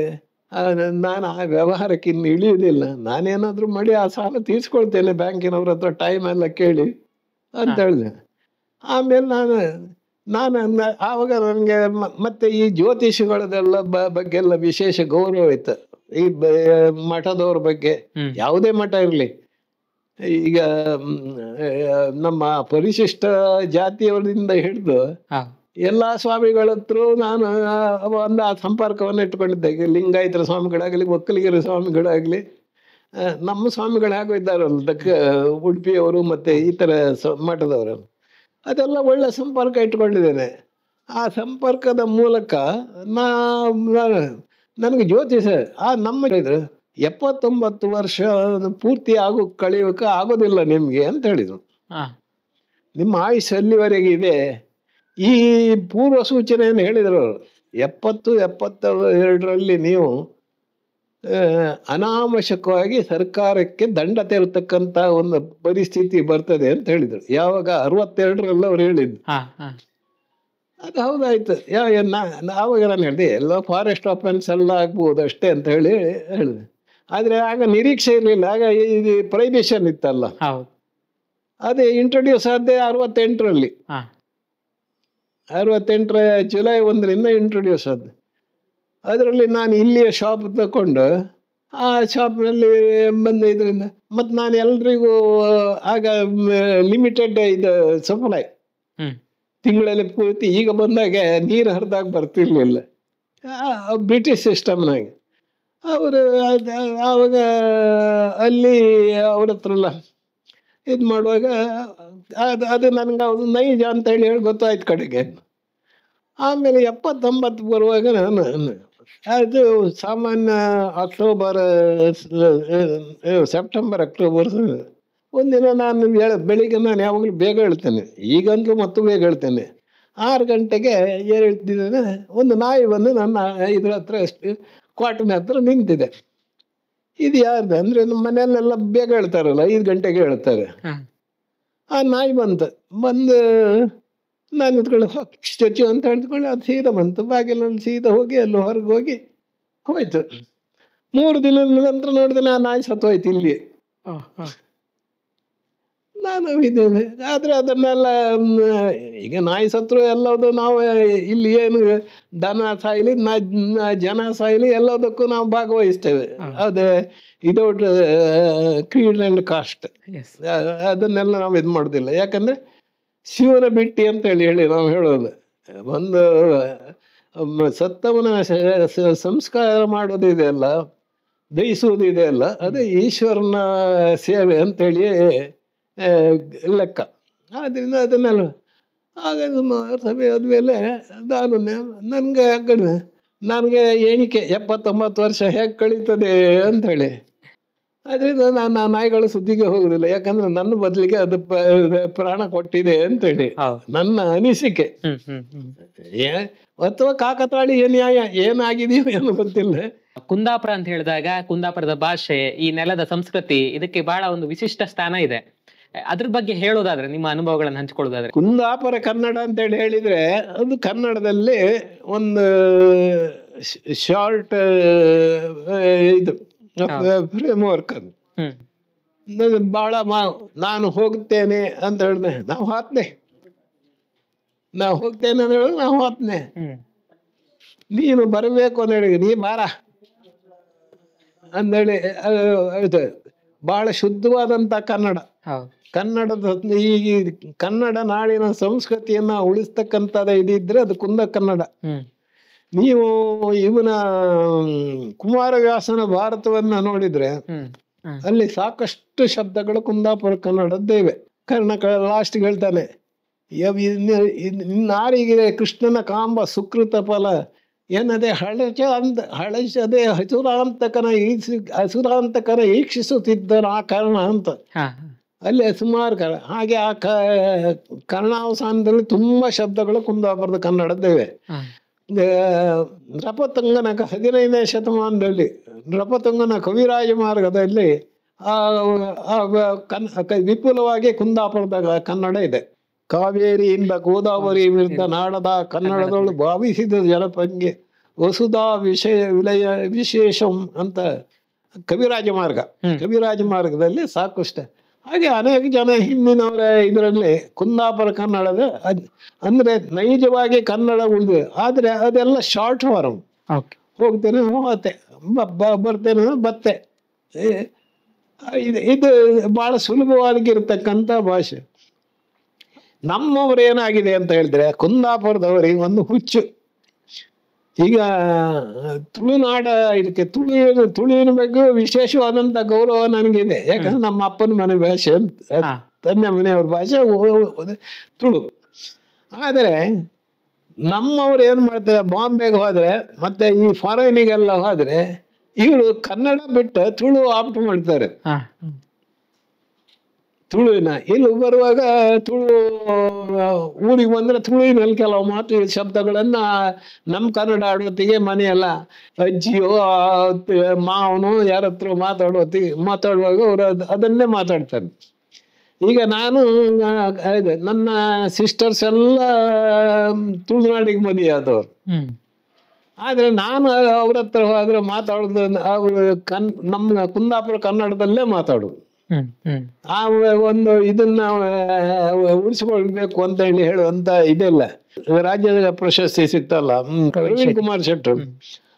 ನಾನು ಆ ವ್ಯವಹಾರಕ್ಕೆ ಇನ್ನು ಇಳಿಯುವುದಿಲ್ಲ. ನಾನೇನಾದರೂ ಮಾಡಿ ಆ ಸಾಲ ತೀರ್ಸ್ಕೊಳ್ತೇನೆ ಬ್ಯಾಂಕಿನವ್ರ ಹತ್ರ ಟೈಮ್ ಎಲ್ಲ ಕೇಳಿ ಅಂತ ಹೇಳಿದೆ. ಆಮೇಲೆ ನಾನು ಆವಾಗ ನನಗೆ ಮತ್ತೆ ಈ ಜ್ಯೋತಿಷಿಗಳದೆಲ್ಲ ಬಗ್ಗೆ ಎಲ್ಲ ವಿಶೇಷ ಗೌರವ ಇತ್ತು. ಈ ಮಠದವ್ರ ಬಗ್ಗೆ, ಯಾವುದೇ ಮಠ ಇರಲಿ, ಈಗ ನಮ್ಮ ಪರಿಶಿಷ್ಟ ಜಾತಿಯವರಿಂದ ಹಿಡಿದು ಎಲ್ಲಾ ಸ್ವಾಮಿಗಳ ಹತ್ರ ನಾನು ಒಂದು ಆ ಸಂಪರ್ಕವನ್ನು ಇಟ್ಕೊಂಡಿದ್ದೆ. ಲಿಂಗಾಯತರ ಸ್ವಾಮಿಗಳಾಗಲಿ, ಒಕ್ಕಲಿಗರ ಸ್ವಾಮಿಗಳಾಗಲಿ, ನಮ್ಮ ಸ್ವಾಮಿಗಳು ಹಾಗೂ ಇದ್ದಾರಲ್ಲ ಉಡುಪಿಯವರು ಮತ್ತೆ ಈ ಥರ ಮಠದವರು, ಅದೆಲ್ಲ ಒಳ್ಳೆ ಸಂಪರ್ಕ ಇಟ್ಕೊಂಡಿದ್ದೇನೆ. ಆ ಸಂಪರ್ಕದ ಮೂಲಕ ನನಗೆ ಜ್ಯೋತಿಷ ನಮ್ಮ 79 ವರ್ಷ ಪೂರ್ತಿ ಕಳೆಯೋಕೆ ಆಗೋದಿಲ್ಲ ನಿಮ್ಗೆ ಅಂತ ಹೇಳಿದ್ರು. ನಿಮ್ಮ ಆಯುಷ್ ಅಲ್ಲಿವರೆಗೆ ಇದೆ. ಈ ಪೂರ್ವ ಸೂಚನೆಯನ್ನು ಹೇಳಿದರು ಅವರು. 70-72ರಲ್ಲಿ ನೀವು ಅನಾವಶ್ಯಕವಾಗಿ ಸರ್ಕಾರಕ್ಕೆ ದಂಡ ತೆರತಕ್ಕಂತ ಒಂದು ಪರಿಸ್ಥಿತಿ ಬರ್ತದೆ ಅಂತ ಹೇಳಿದ್ರು. ಯಾವಾಗ 62ರಲ್ಲಿ ಅವ್ರು ಹೇಳಿದ್ರು. ಅದು ಹೌದಾಯ್ತು. ಆವಾಗ ನಾನು ಹೇಳಿದೆ ಎಲ್ಲ ಫಾರೆಸ್ಟ್ ಆಫೆನ್ಸ್ ಎಲ್ಲ ಆಗ್ಬೋದು ಅಷ್ಟೇ ಅಂತ ಹೇಳಿದೆ. ಆದ್ರೆ ಆಗ ನಿರೀಕ್ಷೆ ಇರಲಿಲ್ಲ. ಆಗ ಇದು ಪ್ರೈಬೇಷನ್ ಇತ್ತಲ್ಲ, ಅದೇ ಇಂಟ್ರೊಡ್ಯೂಸ್ ಆದ್ದೇ 68ರಲ್ಲಿ. 68ರ ಜುಲೈ 1ರಿಂದ ಇಂಟ್ರೊಡ್ಯೂಸ್ ಆದ. ಅದರಲ್ಲಿ ನಾನು ಇಲ್ಲಿಯ ಶಾಪ್ ತಗೊಂಡು ಆ ಶಾಪ್ನಲ್ಲಿ ಬಂದ ಇದರಿಂದ ಮತ್ತು ನಾನು ಎಲ್ರಿಗೂ ಆಗ ಲಿಮಿಟೆಡ್ ಇದು ಸಪ್ಲೈ ತಿಂಗಳಲ್ಲಿ ಪೂರ್ತಿ. ಈಗ ಬಂದಾಗ ನೀರು ಹರಿದಾಗ ಬರ್ತಿರ್ಲಿಲ್ಲ ಬ್ರಿಟಿಷ್ ಸಿಸ್ಟಮ್ನಾಗ. ಅವರು ಆವಾಗ ಅಲ್ಲಿ ಅವ್ರ ಹತ್ರ ಎಲ್ಲ ಇದು ಮಾಡುವಾಗ ಅದು ನನಗೆ ಅದು ನೈಜ ಅಂತ ಹೇಳಿ ಗೊತ್ತಾಯ್ತು ಕಡೆಗೆ. ಆಮೇಲೆ 79 ಬರುವಾಗ ನಾನು ಅದು ಸಾಮಾನ್ಯ ಸೆಪ್ಟೆಂಬರ್ ಅಕ್ಟೋಬರ್ ಒಂದಿನ ನಾನು ಬೆಳಿಗ್ಗೆ ನಾನು ಯಾವಾಗಲೂ ಬೇಗ ಹೇಳ್ತೇನೆ, ಈಗಂತೂ ಮತ್ತು ಬೇಗ ಹೇಳ್ತೇನೆ. 6 ಗಂಟೆಗೆ ಹೇಳ್ತಿದ್ದೇನೆ, ಒಂದು ನಾಯಿ ಬಂದು ನನ್ನ ಇದ್ರ ಹತ್ರ ಕ್ವಾರ್ಟರ್ನ ಹತ್ರ ನಿಂತಿದೆ. ಇದು ಯಾರ್ದು ಅಂದರೆ ನಮ್ಮ ಮನೆಯಲ್ಲೆಲ್ಲ ಬೇಗ ಹೇಳ್ತಾರಲ್ಲ, 5 ಗಂಟೆಗೆ ಹೇಳ್ತಾರೆ. ಆ ನಾಯಿ ಬಂತು. ಬಂದು ನಾನು ನಿಂತ್ಕೊಂಡು ಸ್ಟ್ಯಾಚ್ಯೂ ಅಂತ ಹೇಳ್ಕೊಂಡು ಅದು ಸೀದಾ ಬಂತು. ಬಾಗಿಲಲ್ಲಿ ಸೀದಾ ಹೋಗಿ ಅಲ್ಲಿ ಹೊರಗೆ ಹೋಗಿ ಹೋಯ್ತು. 3 ದಿನದ ನಂತರ ನೋಡಿದ್ರೆ ಆ ನಾಯಿ ಸತ್ತೋಯ್ತು ಇಲ್ಲಿ. ನಾನು ಇದ್ದೇನೆ. ಆದರೆ ಅದನ್ನೆಲ್ಲ ಈಗ ನಾಯಿ ಸತ್ರು ಎಲ್ಲದು ನಾವು ಇಲ್ಲಿ ಏನು ದನ ಸಾಯಲಿ ಜನ ಸಾಯಲಿ ಎಲ್ಲದಕ್ಕೂ ನಾವು ಭಾಗವಹಿಸ್ತೇವೆ. ಅದೇ ವಿದೌಟ್ ಕ್ರೀಡ್ ಆ್ಯಂಡ್ ಕಾಸ್ಟ್ ಅದನ್ನೆಲ್ಲ ನಾವು ಇದು ಮಾಡೋದಿಲ್ಲ. ಯಾಕಂದರೆ ಶಿವನ ಬಿಟ್ಟಿ ಅಂತ ಹೇಳಿ ನಾವು ಹೇಳೋದು. ಒಂದು ಸತ್ತವನ ಸಂಸ್ಕಾರ ಮಾಡೋದಿದೆ ಅಲ್ಲ, ದಹಿಸುವುದಿದೆ ಅಲ್ಲ, ಅದೇ ಈಶ್ವರನ ಸೇವೆ ಅಂತೇಳಿ ಲೆಕ್ಕ. ಆದ್ದರಿಂದ ಅದನ್ನೆಲ್ಲ ಆಗ ಸಭೆ ಆದಮೇಲೆ ನನಗೆ ಎಣಿಕೆ 79 ವರ್ಷ ಹೇಗೆ ಕಳೀತದೆ ಅಂಥೇಳಿ. ಅದರಿಂದ ನಾನು ಆ ನಾಯಿಗಳ ಸುದ್ದಿಗೆ ಹೋಗುದಿಲ್ಲ. ಯಾಕಂದ್ರೆ ನನ್ನ ಬದಲಿಗೆ ಅದು ಪ್ರಾಣ ಕೊಟ್ಟಿದೆ ಅಂತೇಳಿ ನನ್ನ ಅನಿಸಿಕೆ. ಅಥವಾ ಕಾಕತಾಳಿ ನ್ಯಾಯ ಏನಾಗಿದೆಯೋ ಏನೋ ಗೊತ್ತಿಲ್ಲ. ಕುಂದಾಪುರ ಅಂತ ಹೇಳಿದಾಗ ಕುಂದಾಪುರದ ಭಾಷೆ, ಈ ನೆಲದ ಸಂಸ್ಕೃತಿ, ಇದಕ್ಕೆ ಬಹಳ ಒಂದು ವಿಶಿಷ್ಟ ಸ್ಥಾನ ಇದೆ. ಅದ್ರ ಬಗ್ಗೆ ಹೇಳೋದಾದ್ರೆ, ನಿಮ್ಮ ಅನುಭವಗಳನ್ನು ಹಂಚಿಕೊಳ್ಳೋದಾದ್ರೆ. ಕುಂದಾಪುರ ಕನ್ನಡ ಅಂತೇಳಿ ಹೇಳಿದ್ರೆ ಅದು ಕನ್ನಡದಲ್ಲಿ ಒಂದು ಶಾರ್ಟ್ ಇದು ಫ್ರೇಮ್ ವರ್ಕ್. ಅದು ಬಹಳ ನಾನು ಹೋಗ್ತೇನೆ ಅಂತ ಹೇಳಿದೆ, ನಾವು ಹೋಗ್ತೇನೆ ಅಂತ ಹೇಳಿದ್ರೆ ನಾವು ಹೋಗ್ತೇನೆ. ನೀನು ಬರಬೇಕು ಅಂತ ಹೇಳಿ ನೀ ಬಾರ ಅಂದೇಳಿ ಬಹಳ ಶುದ್ಧವಾದಂತ ಕನ್ನಡ. ಕನ್ನಡದ ಈ ಕನ್ನಡ ನಾಡಿನ ಸಂಸ್ಕೃತಿಯನ್ನ ಉಳಿಸ್ತಕ್ಕಂಥದ್ದು ಇದಿದ್ರೆ ಅದು ಕನ್ನಡ. ನೀವು ಇವನ ಕುಮಾರವ್ಯಾಸನ ಭಾರತವನ್ನ ನೋಡಿದ್ರೆ ಅಲ್ಲಿ ಸಾಕಷ್ಟು ಶಬ್ದಗಳು ಕುಂದಾಪುರ ಕನ್ನಡದ್ದೇ. ಲಾಸ್ಟ್ ಹೇಳ್ತಾನೆ, ನಾರಿಗೆ ಕೃಷ್ಣನ ಕಾಂಬ ಸುಕೃತ ಫಲ ಏನದೇ ಹಳಚದೆ ಹಸುರಾಂತಕನ ಈಕ್ಷಿಸುತ್ತಿದ್ದನ ಆ ಕರ್ಣ ಅಂತ. ಅಲ್ಲಿ ಸುಮಾರು ಹಾಗೆ ಆ ಕರ್ಣಾವಸಾನದಲ್ಲಿ ತುಂಬಾ ಶಬ್ದಗಳು ಕುಂದಾಪುರದ ಕನ್ನಡದ್ದೇವೆ. ನೃಪತುಂಗನ 15ನೇ ಶತಮಾನದಲ್ಲಿ ನೃಪತುಂಗನ ಕವಿರಾಜ ಮಾರ್ಗದಲ್ಲಿ ವಿಪುಲವಾಗಿ ಕುಂದಾಪುರದ ಕನ್ನಡ ಇದೆ. ಕಾವೇರಿಯಿಂದ ಗೋದಾವರಿ ವಿರುದ್ಧ ನಾಡದ ಕನ್ನಡದೊಳು ಭಾವಿಸಿದ ಜನಪಂಗೆ ವಸುಧಾ ವಿಶೇಷಂ ಅಂತ ಕವಿರಾಜ ಮಾರ್ಗದಲ್ಲಿ ಸಾಕಷ್ಟು. ಹಾಗೆ ಅನೇಕ ಜನ ಹಿಂದಿನವರ ಇದರಲ್ಲಿ ಕುಂದಾಪುರ ಕನ್ನಡದ ಅಂದ್ರೆ ನೈಜವಾಗಿ ಕನ್ನಡ ಉಳಿದು, ಆದ್ರೆ ಅದೆಲ್ಲ ಶಾರ್ಟ್ ಫಾರ್ಮ್. ಹೋಗ್ತೇನೆ ಹೋತೆ, ಬರ್ತೇನೆ ಬತ್ತೆ. ಇದು ಬಹಳ ಸುಲಭವಾಗಿರ್ತಕ್ಕಂಥ ಭಾಷೆ. ನಮ್ಮವ್ರು ಏನಾಗಿದೆ ಅಂತ ಹೇಳಿದ್ರೆ ಕುಂದಾಪುರದವರಿಗೆ ಒಂದು ಹುಚ್ಚು. ಈಗ ತುಳುನಾಡ ಇದಕ್ಕೆ ತುಳುವಿನ ಬಗ್ಗೆ ವಿಶೇಷವಾದಂತ ಗೌರವ ನನಗಿದೆ. ಯಾಕಂದ್ರೆ ನಮ್ಮ ಅಪ್ಪನ ಮನೆ ಭಾಷೆ, ತಂದೆ ಮನೆಯವ್ರ ಭಾಷೆ ತುಳು. ಆದರೆ ನಮ್ಮವ್ರು ಏನ್ ಮಾಡ್ತಾರೆ, ಬಾಂಬೆಗೆ ಹೋದ್ರೆ ಮತ್ತೆ ಈ ಫಾರಿನಿಗೆಲ್ಲ ಹೋದ್ರೆ ಇವರು ಕನ್ನಡ ಬಿಟ್ಟು ತುಳು ಆಪ್ಟ್ ಮಾಡ್ತಾರೆ. ತುಳುವಿನ ಇಲ್ಲಿ ಬರುವಾಗ ತುಳು ಊರಿಗೆ ಬಂದ್ರೆ ತುಳುವಿನಲ್ಲಿ ಕೆಲವು ಮಾತು ಶಬ್ದಗಳನ್ನ ನಮ್ಮ ಕನ್ನಡ ಆಡೋತ್ತಿಗೆ ಮನೆಯೆಲ್ಲ ಅಜ್ಜಿಯೋ ಮಾವನು ಯಾರ ಹತ್ರ ಮಾತಾಡುವಾಗ ಅವರು ಅದನ್ನೇ ಮಾತಾಡ್ತಾರೆ. ಈಗ ನಾನು ನನ್ನ ಸಿಸ್ಟರ್ಸ್ ಎಲ್ಲ ತುಳುನಾಡಿಗೆ ಮದುವೆಯಾದವರು. ಆದ್ರೆ ನಾನು ಅವ್ರ ಹತ್ರ ಹೋದ್ರೆ ಮಾತಾಡೋದು ಅವರು ನಮ್ಮ ಕುಂದಾಪುರ ಕನ್ನಡದಲ್ಲೇ ಮಾತಾಡೋದು. ಆ ಒಂದು ಇದನ್ನ ಉಳಿಸ್ಕೊಳ್ಬೇಕು ಅಂತ ಹೇಳುವಂತ ಇದೆಲ್ಲ. ರಾಜ್ಯದ ಪ್ರಶಸ್ತಿ ಸಿಕ್ತಲ್ಲ ಪ್ರವೀಣ್ ಕುಮಾರ್ ಶೆಟ್ಟರ್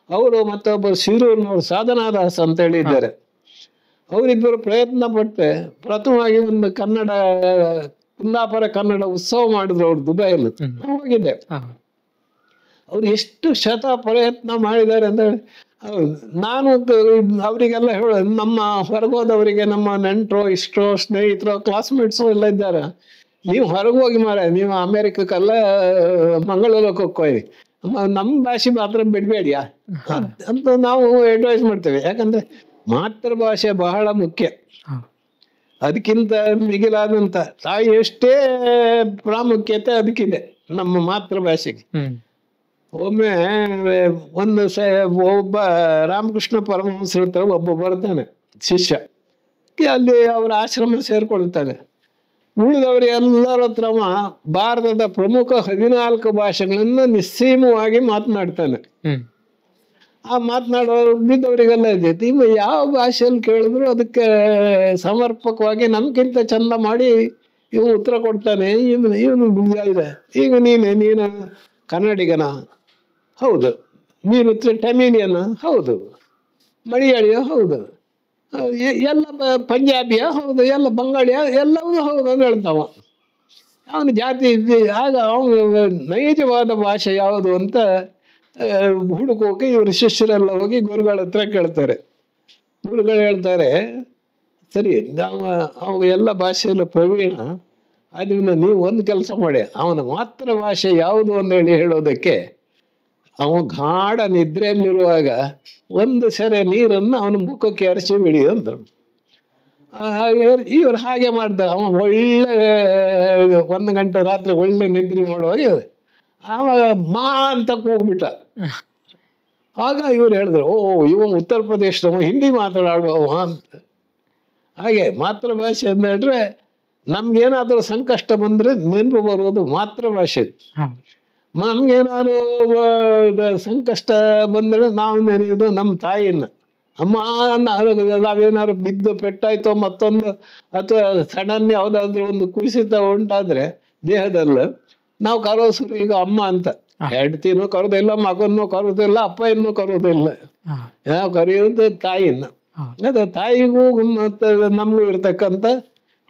ಅವರು, ಮತ್ತೊಬ್ಬರು ಶಿರೂರ್ನವರು ಸಾಧನಾದಾಸ್ ಅಂತ ಹೇಳಿದ್ದಾರೆ. ಅವರಿಬ್ಬರು ಪ್ರಯತ್ನ ಪಟ್ಟೆ ಪ್ರಥಮವಾಗಿ ಒಂದು ಕುಂದಾಪುರ ಕನ್ನಡ ಉತ್ಸವ ಮಾಡಿದ್ರು ಅವರು ದುಬೈಯಲ್ಲಿ. ಹೋಗಿದ್ದೆ. ಅವ್ರು ಎಷ್ಟು ಪ್ರಯತ್ನ ಮಾಡಿದ್ದಾರೆ ಅಂದ್ರೆ, ನಾನು ಅವರಿಗೆಲ್ಲ ಹೇಳ, ನಮ್ಮ ಹೊರಗೋದವರಿಗೆ ನಮ್ಮ ನೆಂಟರು ಇಷ್ಟೋ ಸ್ನೇಹಿತರು ಕ್ಲಾಸ್ಮೇಟ್ಸು ಎಲ್ಲ ಇದ್ದಾರೆ, ನೀವು ಹೊರಗೆ ಹೋಗಿ ನೀವು ಅಮೇರಿಕಕ್ಕೆಲ್ಲ ಮಂಗಳೂರಕ್ಕೆ ಹೋಗ್ಕೋರಿ, ನಮ್ಮ ಭಾಷೆ ಮಾತ್ರ ಬಿಡಬೇಡಿಯಾ ಅಂತ ನಾವು ಅಡ್ವೈಸ್ ಮಾಡ್ತೇವೆ. ಯಾಕಂದ್ರೆ ಮಾತೃಭಾಷೆ ಬಹಳ ಮುಖ್ಯ. ಅದಕ್ಕಿಂತ ಮಿಗಿಲಾದಂತ ತಾಯಿ ಎಷ್ಟೇ ಪ್ರಾಮುಖ್ಯತೆ ಅದಕ್ಕಿದೆ. ನಮ್ಮ ಮಾತೃಭಾಷೆಗೆ. ಹ್ಮ್ ಒಮ್ಮೆ ಒಂದು ಒಬ್ಬ ರಾಮಕೃಷ್ಣ ಪರಮಹಂಸರ ಹತ್ರ ಒಬ್ಬ ಬರ್ತಾನೆ ಶಿಷ್ಯ, ಅಲ್ಲಿ ಅವರ ಆಶ್ರಮ ಸೇರ್ಕೊಳ್ತಾನೆ. ಉಳಿದವರು ಎಲ್ಲರ ಹತ್ರ ಭಾರತದ ಪ್ರಮುಖ 14 ಭಾಷೆಗಳನ್ನ ನಿಸ್ಸೀಮವಾಗಿ ಮಾತನಾಡ್ತಾನೆ. ಹ್ಮ್ ಆ ಮಾತನಾಡೋರು ಬಿದ್ದವರಿಗೆಲ್ಲ ಇದೈತಿ, ಇವ ಯಾವ ಭಾಷೆಯಲ್ಲಿ ಕೇಳಿದ್ರು ಅದಕ್ಕೆ ಸಮರ್ಪಕವಾಗಿ ನಮ್ಗಿಂತ ಚಂದ ಮಾಡಿ ಇವನು ಉತ್ತರ ಕೊಡ್ತಾನೆ. ಇವನು ಇದೆ. ಈಗ ನೀನು ಕನ್ನಡಿಗನ? ಹೌದು. ನೀನು ಟಮಿಲಿಯನ? ಹೌದು. ಮಲಯಾಳಿಯ? ಹೌದು. ಎಲ್ಲ ಪಂಜಾಬಿಯ? ಹೌದು. ಎಲ್ಲ ಬಂಗಾಳಿಯ? ಎಲ್ಲವೂ ಹೌದು ಅಂತ ಹೇಳ್ತಾವ. ಅವನು ಜಾತಿ ಆಗ ಅವನು ನೈಜವಾದ ಭಾಷೆ ಯಾವುದು ಅಂತ ಹುಡುಕೋಕೆ ಇವರು ಶಿಷ್ಯರೆಲ್ಲ ಹೋಗಿ ಗುರುಗಳ ಹತ್ರ ಕೇಳ್ತಾರೆ. ಗುರುಗಳು ಹೇಳ್ತಾರೆ, ಸರಿ ಅವ ಎಲ್ಲ ಭಾಷೆಯಲ್ಲ ಪ್ರವೀಣ, ಅದನ್ನ ನೀವು ಒಂದು ಕೆಲಸ ಮಾಡಿ, ಅವನ ಮಾತೃ ಭಾಷೆ ಯಾವುದು ಅಂತ ಹೇಳೋದಕ್ಕೆ ಅವ ಗಾಢ ನಿದ್ರೆಯಲ್ಲಿರುವಾಗ ಒಂದು ಸೆರೆ ನೀರನ್ನು ಅವನ ಮುಖಕ್ಕೆ ಎರಚಿ ಬಿಡಿ ಅಂದರು. ಇವ್ರು ಹಾಗೆ ಮಾಡ್ತಾರೆ. ಅವ ಒಳ್ಳೆ 1 ಗಂಟೆ ರಾತ್ರಿ ಒಳ್ಳೆ ನಿದ್ರೆ ಮಾಡುವಾಗ ಆವಾಗ ಮಾ ಅಂತ ಹೋಗ್ಬಿಟ್ಟ. ಆಗ ಇವ್ರು ಹೇಳಿದ್ರು, ಓ ಇವ ಉತ್ತರ ಪ್ರದೇಶದವ, ಹಿಂದಿ ಮಾತನಾಡುವವ ಅಂತ. ಹಾಗೆ ಮಾತೃಭಾಷೆ ಅಂತ ಹೇಳಿದ್ರೆ ನಮ್ಗೇನಾದ್ರೂ ಸಂಕಷ್ಟ ಬಂದ್ರೆ ನೆನಪು ಬರೋದು ಮಾತೃಭಾಷೆ. ನಮ್ಗೇನಾದ್ರು ಸಂಕಷ್ಟ ಬಂದ್ರೆ ನಾವು ನೆನೆಯೋದು ನಮ್ಮ ತಾಯಿನ. ಅಮ್ಮ ನಾವೇನಾದ್ರು ಬಿದ್ದು ಪೆಟ್ಟಾಯ್ತೋ ಮತ್ತೊಂದು ಅಥವಾ ಸಡನ್ ಯಾವ್ದಾದ್ರು ಒಂದು ಕುಸಿತ ಉಂಟಾದ್ರೆ ದೇಹದಲ್ಲಿ ನಾವು ಕರೋಸರು ಈಗ ಅಮ್ಮ ಅಂತ. ಹೆಂಡತಿನೂ ಕರೋದಿಲ್ಲ, ಮಗನ್ನೂ ಕರೋದಿಲ್ಲ, ಅಪ್ಪ ಇನ್ನೂ ಕರೋದಿಲ್ಲ. ನಾವು ಕರೆಯೋದು ತಾಯಿನ. ಅದ ತಾಯಿಗೂ ಮತ್ತೆ ನಮಗೂ ಇರ್ತಕ್ಕಂಥ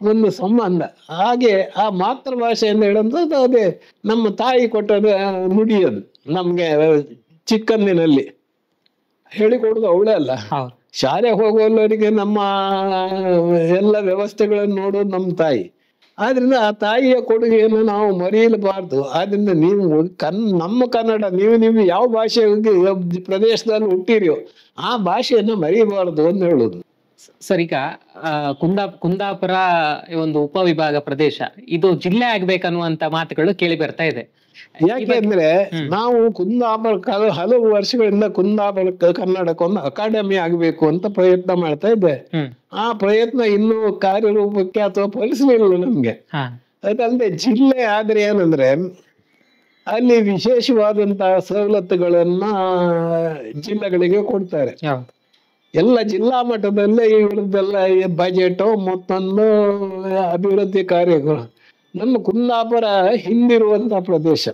ಒಂದು ಸಂಬಂಧ. ಹಾಗೆ ಆ ಮಾತೃಭಾಷೆ ಅಂತ ಹೇಳೋದು ಅದೇ ನಮ್ಮ ತಾಯಿ ಕೊಟ್ಟದ ನುಡಿಯೋದು ನಮ್ಗೆ ಚಿಕ್ಕಂದಿನಲ್ಲಿ ಹೇಳಿಕೊಡುದು ಅವಳೇ ಅಲ್ಲ. ಶಾಲೆ ಹೋಗುವವರಿಗೆ ನಮ್ಮ ಎಲ್ಲ ವ್ಯವಸ್ಥೆಗಳನ್ನು ನೋಡೋದು ನಮ್ಮ ತಾಯಿ. ಆದ್ರಿಂದ ಆ ತಾಯಿಯ ಕೊಡುಗೆಯನ್ನು ನಾವು ಮರೆಯಲಬಾರ್ದು. ಆದ್ರಿಂದ ನೀವು ನಮ್ಮ ಕನ್ನಡ, ನೀವು ಯಾವ ಭಾಷೆ ಪ್ರದೇಶದಲ್ಲಿ ಹುಟ್ಟಿರಿಯೋ ಆ ಭಾಷೆಯನ್ನು ಮರೆಯಬಾರ್ದು ಅಂತ ಹೇಳುದು. ಸರ್, ಈಗ ಕುಂದಾಪುರ ಒಂದು ಉಪವಿಭಾಗ ಪ್ರದೇಶ, ಇದು ಜಿಲ್ಲೆ ಆಗ್ಬೇಕನ್ನುವಂತ ಮಾತುಗಳು ಕೇಳಿ ಬರ್ತಾ ಇದೆ. ಯಾಕೆಂದ್ರೆ ನಾವು ಕುಂದಾಪುರ ಹಲವು ವರ್ಷಗಳಿಂದ ಕುಂದಾಪುರ ಕನ್ನಡಕ್ಕೊಂದು ಅಕಾಡೆಮಿ ಆಗ್ಬೇಕು ಅಂತ ಪ್ರಯತ್ನ ಮಾಡ್ತಾ ಇದ್ದೆ. ಆ ಪ್ರಯತ್ನ ಇನ್ನೂ ಕಾರ್ಯರೂಪಕ್ಕೆ ಅಥವಾ ಫಲಿಸಲಿಲ್ಲ ನಮ್ಗೆ. ಅದಲ್ಲದೆ ಜಿಲ್ಲೆ ಆದ್ರೆ ಏನಂದ್ರೆ ಅಲ್ಲಿ ವಿಶೇಷವಾದಂತಹ ಸವಲತ್ತುಗಳನ್ನ ಜಿಲ್ಲೆಗಳಿಗೆ ಕೊಡ್ತಾರೆ. ಎಲ್ಲ ಜಿಲ್ಲಾ ಮಟ್ಟದಲ್ಲೇ ಇವ್ರದ್ದೆಲ್ಲ ಬಜೆಟ್ ಮತ್ತೊಂದು ಅಭಿವೃದ್ಧಿ ಕಾರ್ಯಗಳು. ನಮ್ಮ ಕುಂದಾಪುರ ಹಿಂದಿರುವಂತ ಪ್ರದೇಶ.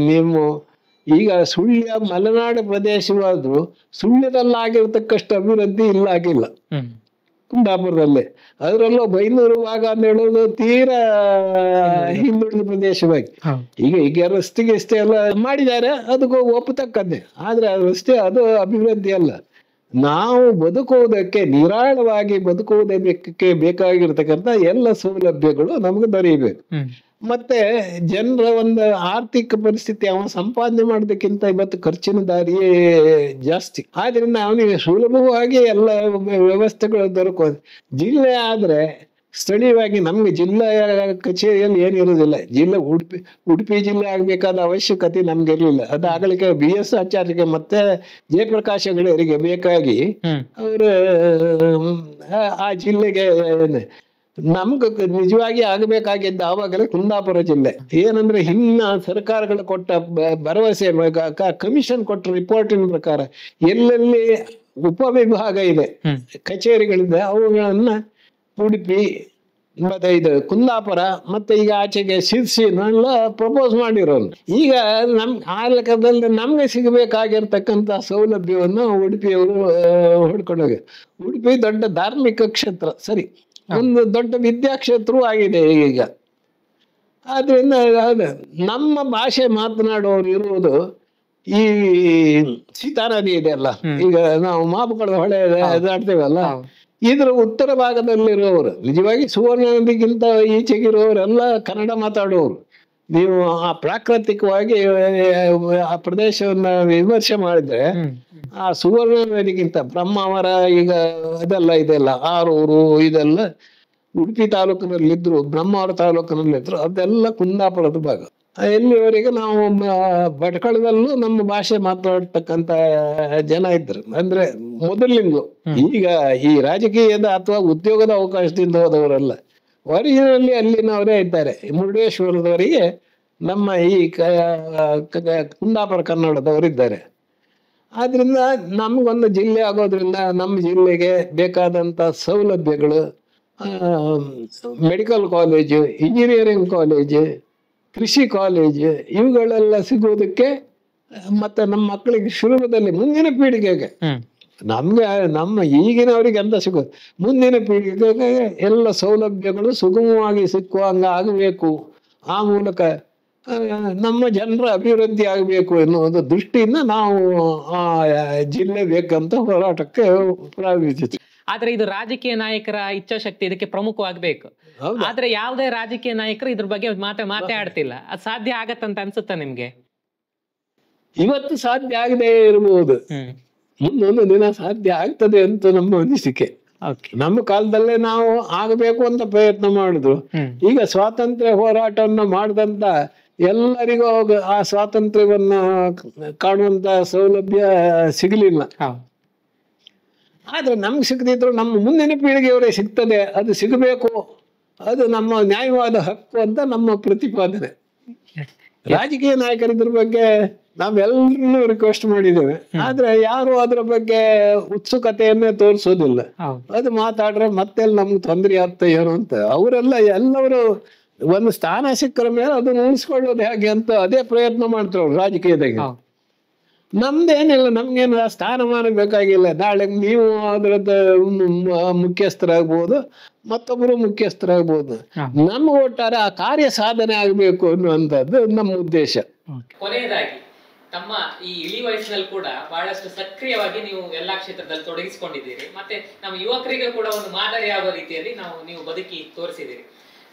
ನೀವು ಈಗ ಸುಳ್ಯ ಮಲೆನಾಡು ಪ್ರದೇಶವಾದ್ರು ಸುಳ್ಯದಲ್ಲಾಗಿರ್ತಕ್ಕಷ್ಟು ಅಭಿವೃದ್ಧಿ ಆಗಿಲ್ಲ ಕುಂದಾಪುರದಲ್ಲಿ. ಅದರಲ್ಲೂ ಬೈಂದೂರು ಭಾಗ ಅಂತ ಹೇಳೋದು ತೀರಾ ಹಿಂದುಳಿದ ಪ್ರದೇಶವಾಗಿ. ಈಗ ರಸ್ತೆಗೆ ಎಲ್ಲ ಮಾಡಿದ್ದಾರೆ, ಅದಕ್ಕೂ ಒಪ್ಪತಕ್ಕದ್ದೇ. ಆದ್ರೆ ಆ ರಸ್ತೆ ಅದು ಅಭಿವೃದ್ಧಿ ಅಲ್ಲ. ನಾವು ಬದುಕುವುದಕ್ಕೆ ನಿರಾಳವಾಗಿ ಬದುಕುವುದಕ್ಕೆ ಬೇಕಾಗಿರ್ತಕ್ಕಂಥ ಎಲ್ಲ ಸೌಲಭ್ಯಗಳು ನಮ್ಗೆ ದೊರೆಯಬೇಕು. ಮತ್ತೆ ಜನರ ಒಂದು ಆರ್ಥಿಕ ಪರಿಸ್ಥಿತಿ, ಅವನು ಸಂಪಾದನೆ ಮಾಡೋದಕ್ಕಿಂತ ಇವತ್ತು ಖರ್ಚಿನ ದಾರಿಯೇ ಜಾಸ್ತಿ. ಆದ್ರಿಂದ ಅವನಿಗೆ ಸುಲಭವಾಗಿ ಎಲ್ಲ ವ್ಯವಸ್ಥೆಗಳು ದೊರಕೋದು. ಜಿಲ್ಲೆ ಆದ್ರೆ ಸ್ಥಳೀಯವಾಗಿ ನಮ್ಗೆ ಜಿಲ್ಲೆಯ ಕಚೇರಿಯಲ್ಲಿ ಏನಿರೋದಿಲ್ಲ. ಜಿಲ್ಲೆ ಉಡುಪಿ ಜಿಲ್ಲೆ ಆಗ್ಬೇಕಾದ ಅವಶ್ಯಕತೆ ನಮ್ಗೆ ಇರಲಿಲ್ಲ. ಅದು ಆಗಲಿಕ್ಕೆ BS ಆಚಾರ್ಯರಿಗೆ ಮತ್ತೆ ಜಯಪ್ರಕಾಶ್ ಹೆಗಡೆಯವರಿಗೆ ಬೇಕಾಗಿ ಅವರು ಆ ಜಿಲ್ಲೆಗೆ ನಮ್ಗೆ ನಿಜವಾಗಿ ಆಗಬೇಕಾಗಿದ್ದ ಆವಾಗಲೇ ಕುಂದಾಪುರ ಜಿಲ್ಲೆ. ಏನಂದ್ರೆ ಹಿಂದಿನ ಸರ್ಕಾರಗಳು ಕೊಟ್ಟ ಭರವಸೆ, ಕಮಿಷನ್ ಕೊಟ್ಟ ರಿಪೋರ್ಟಿನ ಪ್ರಕಾರ ಎಲ್ಲೆಲ್ಲಿ ಉಪವಿಭಾಗ ಇದೆ, ಕಚೇರಿಗಳಿದೆ, ಅವುಗಳನ್ನ ಉಡುಪಿ ಮತ್ತೆ ಇದು ಕುಂದಾಪುರ ಮತ್ತೆ ಈಗ ಆಚೆಗೆ ಶಿರ್ಸಿನೆಲ್ಲ ಪ್ರಪೋಸ್ ಮಾಡಿರೋನು. ಈಗ ಆ ಲೆಕ್ಕದಲ್ಲಿ ನಮ್ಗೆ ಸಿಗಬೇಕಾಗಿರ್ತಕ್ಕಂಥ ಸೌಲಭ್ಯವನ್ನು ಉಡುಪಿಯವರು ಹೊಡ್ಕೊಂಡೋಗಿ. ಉಡುಪಿ ದೊಡ್ಡ ಧಾರ್ಮಿಕ ಕ್ಷೇತ್ರ, ಸರಿ, ಒಂದು ದೊಡ್ಡ ವಿದ್ಯಾಕ್ಷೇತ್ರವೂ ಆಗಿದೆ ಈಗ. ಆದ್ರಿಂದ ನಮ್ಮ ಭಾಷೆ ಮಾತನಾಡುವವರು ಇರುವುದು ಈ ಸೀತಾ ನದಿ ಇದೆಯಲ್ಲ, ಈಗ ನಾವು ಮಾಪುಕಳ ಹೊಳೆ ದಾಟ್ತೇವಲ್ಲ, ಇದ್ರ ಉತ್ತರ ಭಾಗದಲ್ಲಿರುವವರು ನಿಜವಾಗಿ ಸುವರ್ಣ ನದಿಗಿಂತ ಈಚೆಗಿರುವವರೆಲ್ಲ ಕನ್ನಡ ಮಾತಾಡುವವರು. ನೀವು ಆ ಪ್ರಾಕೃತಿಕವಾಗಿ ಆ ಪ್ರದೇಶವನ್ನ ವಿಮರ್ಶೆ ಮಾಡಿದ್ರೆ ಆ ಸುವರ್ಣ ನದಿಗಿಂತ ಬ್ರಹ್ಮಾವರ ಈಗ ಇದೆಲ್ಲ ಆರೂರು ಇದೆಲ್ಲ ಉಡುಪಿ ತಾಲೂಕಿನಲ್ಲಿದ್ರು, ಬ್ರಹ್ಮಾವರ ತಾಲೂಕಿನಲ್ಲಿದ್ರು, ಅದೆಲ್ಲ ಕುಂದಾಪುರದ ಭಾಗ. ಎಲ್ಲಿವರೆಗೆ ನಾವು ಭಟ್ಕಳದಲ್ಲೂ ನಮ್ಮ ಭಾಷೆ ಮಾತಾಡ್ತಕ್ಕಂತ ಜನ ಇದ್ರು, ಅಂದ್ರೆ ಮೊದಲಿಂದಲೂ. ಈಗ ಈ ರಾಜಕೀಯದ ಅಥವಾ ಉದ್ಯೋಗದ ಅವಕಾಶದಿಂದ ಹೋದವರಲ್ಲ, ಒರಿಜಿನಲ್ಲಿ ಅಲ್ಲಿನವರೇ ಇದ್ದಾರೆ. ಮುರುಡೇಶ್ವರದವರಿಗೆ ನಮ್ಮ ಈ ಕುಂದಾಪುರ ಕನ್ನಡದವರಿದ್ದಾರೆ. ಆದ್ರಿಂದ ನಮಗೊಂದು ಜಿಲ್ಲೆ ಆಗೋದ್ರಿಂದ ನಮ್ಮ ಜಿಲ್ಲೆಗೆ ಬೇಕಾದಂತ ಸೌಲಭ್ಯಗಳು, ಮೆಡಿಕಲ್ ಕಾಲೇಜು, ಇಂಜಿನಿಯರಿಂಗ್ ಕಾಲೇಜು, ಕೃಷಿ ಕಾಲೇಜು ಇವುಗಳೆಲ್ಲ ಸಿಗೋದಕ್ಕೆ ಮತ್ತೆ ನಮ್ಮ ಮಕ್ಕಳಿಗೆ ಸುಲಭದಲ್ಲಿ ಮುಂದಿನ ಪೀಳಿಗೆಗೆ, ನಮ್ಗೆ ನಮ್ಮ ಈಗಿನವರಿಗೆ ಅಂತ ಸಿಗೋದು, ಮುಂದಿನ ಪೀಳಿಗೆಗೆ ಎಲ್ಲ ಸೌಲಭ್ಯಗಳು ಸುಗಮವಾಗಿ ಸಿಕ್ಕುವಂಗ ಆಗಬೇಕು. ಆ ಮೂಲಕ ನಮ್ಮ ಜನರ ಅಭಿವೃದ್ಧಿ ಆಗಬೇಕು ಎನ್ನುವ ದೃಷ್ಟಿಯಿಂದ ನಾವು ಆ ಜಿಲ್ಲೆ ಬೇಕಂತ ಹೋರಾಟಕ್ಕೆ ಪ್ರಾರಂಭಿಸಿದ್ವಿ. ಆದ್ರೆ ಇದು ರಾಜಕೀಯ ನಾಯಕರ ಇಚ್ಛಾಶಕ್ತಿ ಇದಕ್ಕೆ ಪ್ರಮುಖವಾಗಬೇಕು. ಆದ್ರೆ ಯಾವುದೇ ರಾಜಕೀಯ ನಾಯಕರು ಇದ್ರ ಬಗ್ಗೆ ಮಾತಾಡ್ತಿಲ್ಲ. ಅದು ಸಾಧ್ಯ ಆಗತ್ತಂತ ಅನ್ಸುತ್ತಾ ನಿಮ್ಗೆ? ಇವತ್ತು ಸಾಧ್ಯ ಆಗದೆ ಇರಬಹುದು, ಮುಂದೊಂದು ದಿನ ಸಾಧ್ಯ ಆಗ್ತದೆ ಅಂತ ನಮ್ಮ ಅನಿಸಿಕೆ. ನಮ್ಮ ಕಾಲದಲ್ಲೇ ನಾವು ಆಗಬೇಕು ಅಂತ ಪ್ರಯತ್ನ ಮಾಡಿದ್ರು. ಈಗ ಸ್ವಾತಂತ್ರ್ಯ ಹೋರಾಟವನ್ನು ಮಾಡಿದಂತ ಎಲ್ಲರಿಗೂ ಆ ಸ್ವಾತಂತ್ರ್ಯವನ್ನ ಕಾಣುವಂತ ಸೌಲಭ್ಯ ಸಿಗಲಿಲ್ಲ. ಆದ್ರೆ ನಮ್ಗೆ ಸಿಗದಿದ್ರು ನಮ್ಮ ಮುಂದಿನ ಪೀಳಿಗೆಯವರೇ ಸಿಗ್ತದೆ, ಅದು ಸಿಗಬೇಕು, ಅದು ನಮ್ಮ ನ್ಯಾಯವಾದ ಹಕ್ಕು ಅಂತ ನಮ್ಮ ಪ್ರತಿಪಾದನೆ. ರಾಜಕೀಯ ನಾಯಕರ ಇದ್ರ ಬಗ್ಗೆ ನಾವೆಲ್ಲರೂ ರಿಕ್ವೆಸ್ಟ್ ಮಾಡಿದ್ದೇವೆ, ಆದ್ರೆ ಯಾರು ಅದ್ರ ಬಗ್ಗೆ ಉತ್ಸುಕತೆಯನ್ನೇ ತೋರಿಸೋದಿಲ್ಲ. ಅದು ಮಾತಾಡ್ರೆ ಮತ್ತೆ ನಮ್ಗೆ ತೊಂದರೆ ಆಗ್ತಾ ಏನೋ ಅಂತ. ಅವರೆಲ್ಲ ಎಲ್ಲವರು ಒಂದು ಸ್ಥಾನ ಸಿಕ್ಕರ ಮೇಲೆ ಅದನ್ನ ಉಳಿಸ್ಕೊಳ್ಳೋದು ಹೇಗೆ ಅಂತ ಅದೇ ಪ್ರಯತ್ನ ಮಾಡ್ತಾರೆ ರಾಜಕೀಯದಾಗ. ನಮ್ದೇನಿಲ್ಲ, ನಮ್ಗೇನು ಸ್ಥಾನಮಾನ ಬೇಕಾಗಿಲ್ಲ. ನಾಳೆ ನೀವು ಅದ್ರದ್ದು ಮುಖ್ಯಸ್ಥರಾಗ್ಬೋದು, ಮತ್ತೊಬ್ಬರು ಮುಖ್ಯಸ್ಥರಾಗ್ಬೋದು. ನಮ್ಮ ಒಟ್ಟಾರೆ ಆ ಕಾರ್ಯ ಸಾಧನೆ ಆಗ್ಬೇಕು ಅನ್ನುವಂಥದ್ದು ನಮ್ಮ ಉದ್ದೇಶ. ಕೊನೆಯದಾಗಿ ತಮ್ಮ ಈ ಇಳಿ ವಯಸ್ಸಿನಲ್ಲಿ ಕೂಡ ಬಹಳಷ್ಟು ಸಕ್ರಿಯವಾಗಿ ನೀವು ಎಲ್ಲಾ ಕ್ಷೇತ್ರದಲ್ಲಿ ತೊಡಗಿಸಿಕೊಂಡಿದ್ದೀರಿ. ಮತ್ತೆ ನಮ್ಮ ಯುವಕರಿಗೆ ಕೂಡ ಒಂದು ಮಾದರಿಯಾಗುವ ರೀತಿಯಲ್ಲಿ ನೀವು ಬದುಕಿ ತೋರಿಸಿದ್ದೀರಿ.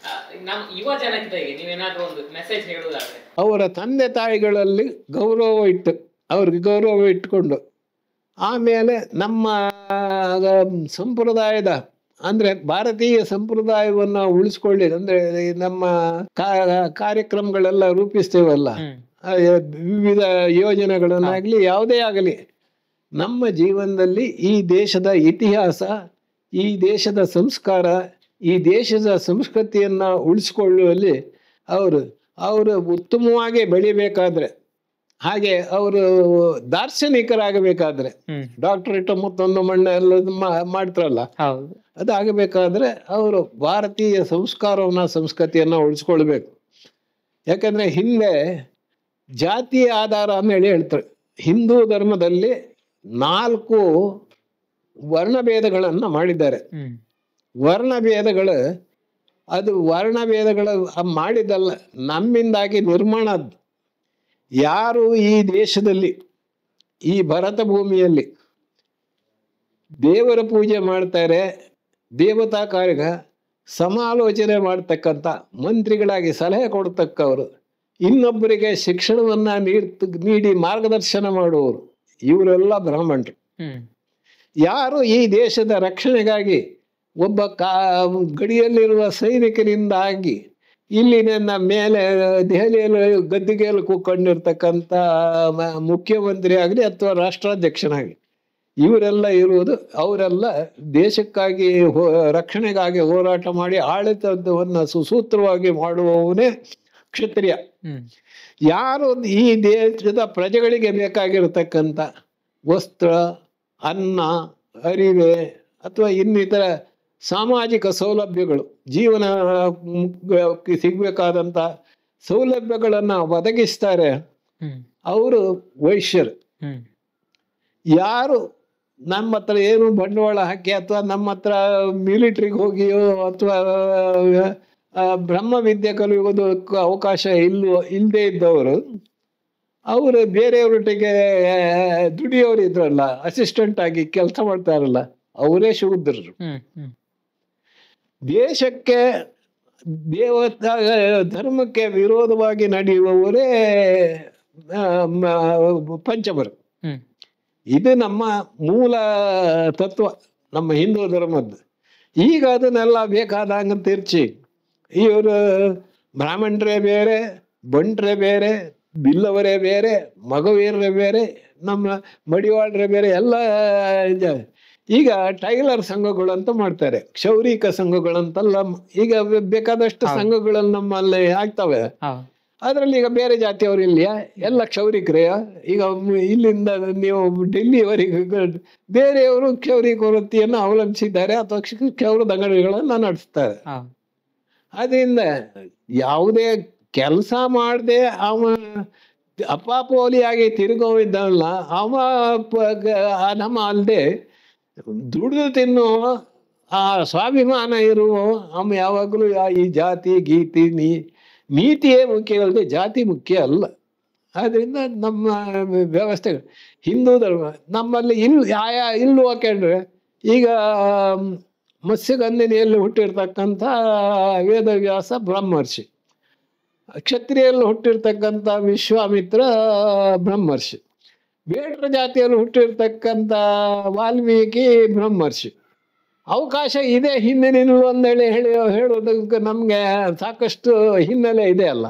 ನಮ್ಮ ಯುವ ಜನತೆಗೆ ನೀವೇನಾದ್ರೂ ಒಂದು ಮೆಸೇಜ್ ಹೇಳುವುದಾದ್ರೆ? ಅವರ ತಂದೆ ತಾಯಿಗಳಲ್ಲಿ ಅವ್ರಿಗೆ ಗೌರವ ಇಟ್ಕೊಂಡು, ಆಮೇಲೆ ನಮ್ಮ ಸಂಪ್ರದಾಯದ ಅಂದ್ರೆ ಭಾರತೀಯ ಸಂಪ್ರದಾಯವನ್ನ ಉಳಿಸ್ಕೊಳ್ಳಿ, ಅಂದ್ರೆ ನಮ್ಮ ಕಾರ್ಯಕ್ರಮಗಳೆಲ್ಲ ರೂಪಿಸ್ತೇವಲ್ಲ, ವಿವಿಧ ಯೋಜನೆಗಳನ್ನಾಗ್ಲಿ ಯಾವುದೇ ಆಗಲಿ, ನಮ್ಮ ಜೀವನದಲ್ಲಿ ಈ ದೇಶದ ಇತಿಹಾಸ, ಈ ದೇಶದ ಸಂಸ್ಕಾರ, ಈ ದೇಶದ ಸಂಸ್ಕೃತಿಯನ್ನ ಉಳಿಸ್ಕೊಳ್ಳುವಲ್ಲಿ ಅವರು ಉತ್ತಮವಾಗಿ ಬೆಳಿಬೇಕಾದ್ರೆ, ಹಾಗೆ ಅವರು ದಾರ್ಶನಿಕರಾಗಬೇಕಾದ್ರೆ, ಡಾಕ್ಟರೇಟ್ ಮತ್ತೊಂದು ಮಣ್ಣ ಎಲ್ಲ ಮಾಡ್ತಾರಲ್ಲ, ಅದಾಗಬೇಕಾದ್ರೆ ಅವರು ಭಾರತೀಯ ಸಂಸ್ಕೃತಿಯನ್ನ ಉಳಿಸ್ಕೊಳ್ಬೇಕು. ಯಾಕಂದ್ರೆ ಹಿಂದೆ ಜಾತಿಯ ಆಧಾರ ಅಂತ ಹೇಳ್ತಾರೆ. ಹಿಂದೂ ಧರ್ಮದಲ್ಲಿ 4 ವರ್ಣಭೇದಗಳನ್ನ ಮಾಡಿದ್ದಾರೆ. ವರ್ಣಭೇದಗಳು ಮಾಡಿದಲ್ಲ, ನಮ್ಮಿಂದಾಗಿ ನಿರ್ಮಾಣ. ಯಾರು ಈ ದೇಶದಲ್ಲಿ, ಈ ಭರತ ಭೂಮಿಯಲ್ಲಿ ದೇವರ ಪೂಜೆ ಮಾಡ್ತಾರೆ, ದೇವತಾ ಕಾರ್ಯ ಸಮಾಲೋಚನೆ ಮಾಡ್ತಕ್ಕಂಥ, ಮಂತ್ರಿಗಳಾಗಿ ಸಲಹೆ ಕೊಡ್ತಕ್ಕವರು, ಇನ್ನೊಬ್ಬರಿಗೆ ಶಿಕ್ಷಣವನ್ನ ನೀಡಿ ಮಾರ್ಗದರ್ಶನ ಮಾಡುವವರು, ಇವರೆಲ್ಲ ಬ್ರಾಹ್ಮಣರು. ಯಾರು ಈ ದೇಶದ ರಕ್ಷಣೆಗಾಗಿ ಒಬ್ಬ ಗಡಿಯಲ್ಲಿರುವ ಸೈನಿಕರಿಂದಾಗಿ ಇಲ್ಲಿನ ಮೇಲೆ ದೆಹಲಿಯಲ್ಲಿ ಗದ್ದಿಗೆಯಲ್ಲಿ ಕೂತ್ಕೊಂಡಿರ್ತಕ್ಕಂಥ ಮುಖ್ಯಮಂತ್ರಿ ಆಗಲಿ ಅಥವಾ ರಾಷ್ಟ್ರಾಧ್ಯಕ್ಷನಾಗಲಿ, ಇವರೆಲ್ಲ ಇರುವುದು, ಅವರೆಲ್ಲ ದೇಶಕ್ಕಾಗಿ ರಕ್ಷಣೆಗಾಗಿ ಹೋರಾಟ ಮಾಡಿ ಆಡಳಿತವನ್ನ ಸುಸೂತ್ರವಾಗಿ ಮಾಡುವವನೇ ಕ್ಷತ್ರಿಯ. ಯಾರು ಈ ದೇಶದ ಪ್ರಜೆಗಳಿಗೆ ಬೇಕಾಗಿರತಕ್ಕಂಥ ವಸ್ತ್ರ, ಅನ್ನ, ಅರಿವೆ ಅಥವಾ ಇನ್ನಿತರ ಸಾಮಾಜಿಕ ಸೌಲಭ್ಯಗಳು, ಜೀವನ ಸಿಗ್ಬೇಕಾದಂತ ಸೌಲಭ್ಯಗಳನ್ನ ಒದಗಿಸ್ತಾರೆ, ಅವರು ವೈಶ್ಯರು. ಯಾರು ನಮ್ಮ ಹತ್ರ ಏನು ಬಂಡವಾಳ ಹಾಕಿ ಅಥವಾ ನಮ್ಮ ಹತ್ರ ಮಿಲಿಟ್ರಿಗೆ ಹೋಗಿಯೋ ಅಥವಾ ಬ್ರಹ್ಮ ವಿದ್ಯೆ ಕಲಿಯೋದಕ್ಕೆ ಅವಕಾಶ ಇಲ್ಲದೆ ಇದ್ದವರು, ಅವರು ಬೇರೆಯವ್ರೊಟ್ಟಿಗೆ ದುಡಿಯೋರು ಇದ್ರಲ್ಲ, ಅಸಿಸ್ಟೆಂಟ್ ಆಗಿ ಕೆಲಸ ಮಾಡ್ತಾರಲ್ಲ, ಅವರೇ ಶೂದ್ರರು. ದೇಶಕ್ಕೆ ಧರ್ಮಕ್ಕೆ ವಿರೋಧವಾಗಿ ನಡೆಯುವವರೇ ಪಂಚಮರು. ಇದು ನಮ್ಮ ಮೂಲ ತತ್ವ, ನಮ್ಮ ಹಿಂದೂ ಧರ್ಮದ್ದು. ಈಗ ಅದನ್ನೆಲ್ಲ ಬೇಕಾದಂಗ ತಿರ್ಚಿ ಇವರು ಬ್ರಾಹ್ಮಣರೇ ಬೇರೆ, ಬಂಟ್ರೆ ಬೇರೆ, ಬಿಲ್ಲವರೇ ಬೇರೆ, ಮಗವೀರರೇ ಬೇರೆ, ನಮ್ಮ ಮಡಿವಾಳರೇ ಬೇರೆ, ಎಲ್ಲ ಈಗ ಟೈಲರ್ ಸಂಘಗಳು ಅಂತ ಮಾಡ್ತಾರೆ, ಕ್ಷೌರಿಕ ಸಂಘಗಳಂತಲ್ಲ. ಈಗ ಬೇಕಾದಷ್ಟು ಸಂಘಗಳು ನಮ್ಮಲ್ಲಿ ಆಗ್ತವೆ. ಅದರಲ್ಲಿ ಈಗ ಬೇರೆ ಜಾತಿಯವರು ಇಲ್ಲಿಯಾ? ಎಲ್ಲ ಕ್ಷೌರಿಕರೇ. ಈಗ ಇಲ್ಲಿಂದ ನೀವು ಡೆಲ್ಲಿಯವರೆಗೆ ಬೇರೆಯವರು ಕ್ಷೌರಿಕ ವೃತ್ತಿಯನ್ನು ಅವಲಂಬಿಸಿದ್ದಾರೆ ಅಥವಾ ಕ್ಷೌರದ ಅಂಗಡಿಗಳನ್ನು ನಡೆಸ್ತಾರೆ. ಅದರಿಂದ ಯಾವುದೇ ಕೆಲಸ ಮಾಡದೆ ಅವ ಅಪ್ಪಾಪೋಲಿಯಾಗಿ ತಿರುಗೋವಿದ್ದಲ್ಲ, ಅವ ನಮ್ಮ ಅಲ್ಲದೆ ದುಡಿದು ತಿನ್ನುವ ಆ ಸ್ವಾಭಿಮಾನ ಇರುವ ಅವ ಯಾವಾಗಲೂ ಈ ಜಾತಿ ಗೀತಿ ನೀತಿಯೇ ಮುಖ್ಯ ಅಲ್ಲದೆ ಜಾತಿ ಮುಖ್ಯ ಅಲ್ಲ. ಆದ್ದರಿಂದ ನಮ್ಮ ವ್ಯವಸ್ಥೆಗಳು ಹಿಂದೂ ಧರ್ಮ ನಮ್ಮಲ್ಲಿ ಇಲ್ಲು ಹಾಕೊಂಡ್ರೆ, ಈಗ ಮತ್ಸ್ಯಗಂಧಿನಿಯಲ್ಲಿ ಹುಟ್ಟಿರ್ತಕ್ಕಂಥ ವೇದವ್ಯಾಸ ಬ್ರಹ್ಮರ್ಷಿ, ಕ್ಷತ್ರಿಯಲ್ಲಿ ಹುಟ್ಟಿರ್ತಕ್ಕಂಥ ವಿಶ್ವಾಮಿತ್ರ ಬ್ರಹ್ಮರ್ಷಿ, ಬೇಡ್ರ ಜಾತಿಯಲ್ಲಿ ಹುಟ್ಟಿರ್ತಕ್ಕಂಥ ವಾಲ್ಮೀಕಿ ಬ್ರಹ್ಮರ್ಷಿ. ಅವಕಾಶ ಇದೆ ಹಿಂದಿನಿಂದ ಒಂದೇಳಿ ಹೇಳೋದಕ್ಕೆ ನಮಗೆ ಸಾಕಷ್ಟು ಹಿನ್ನೆಲೆ ಇದೆ ಅಲ್ಲ.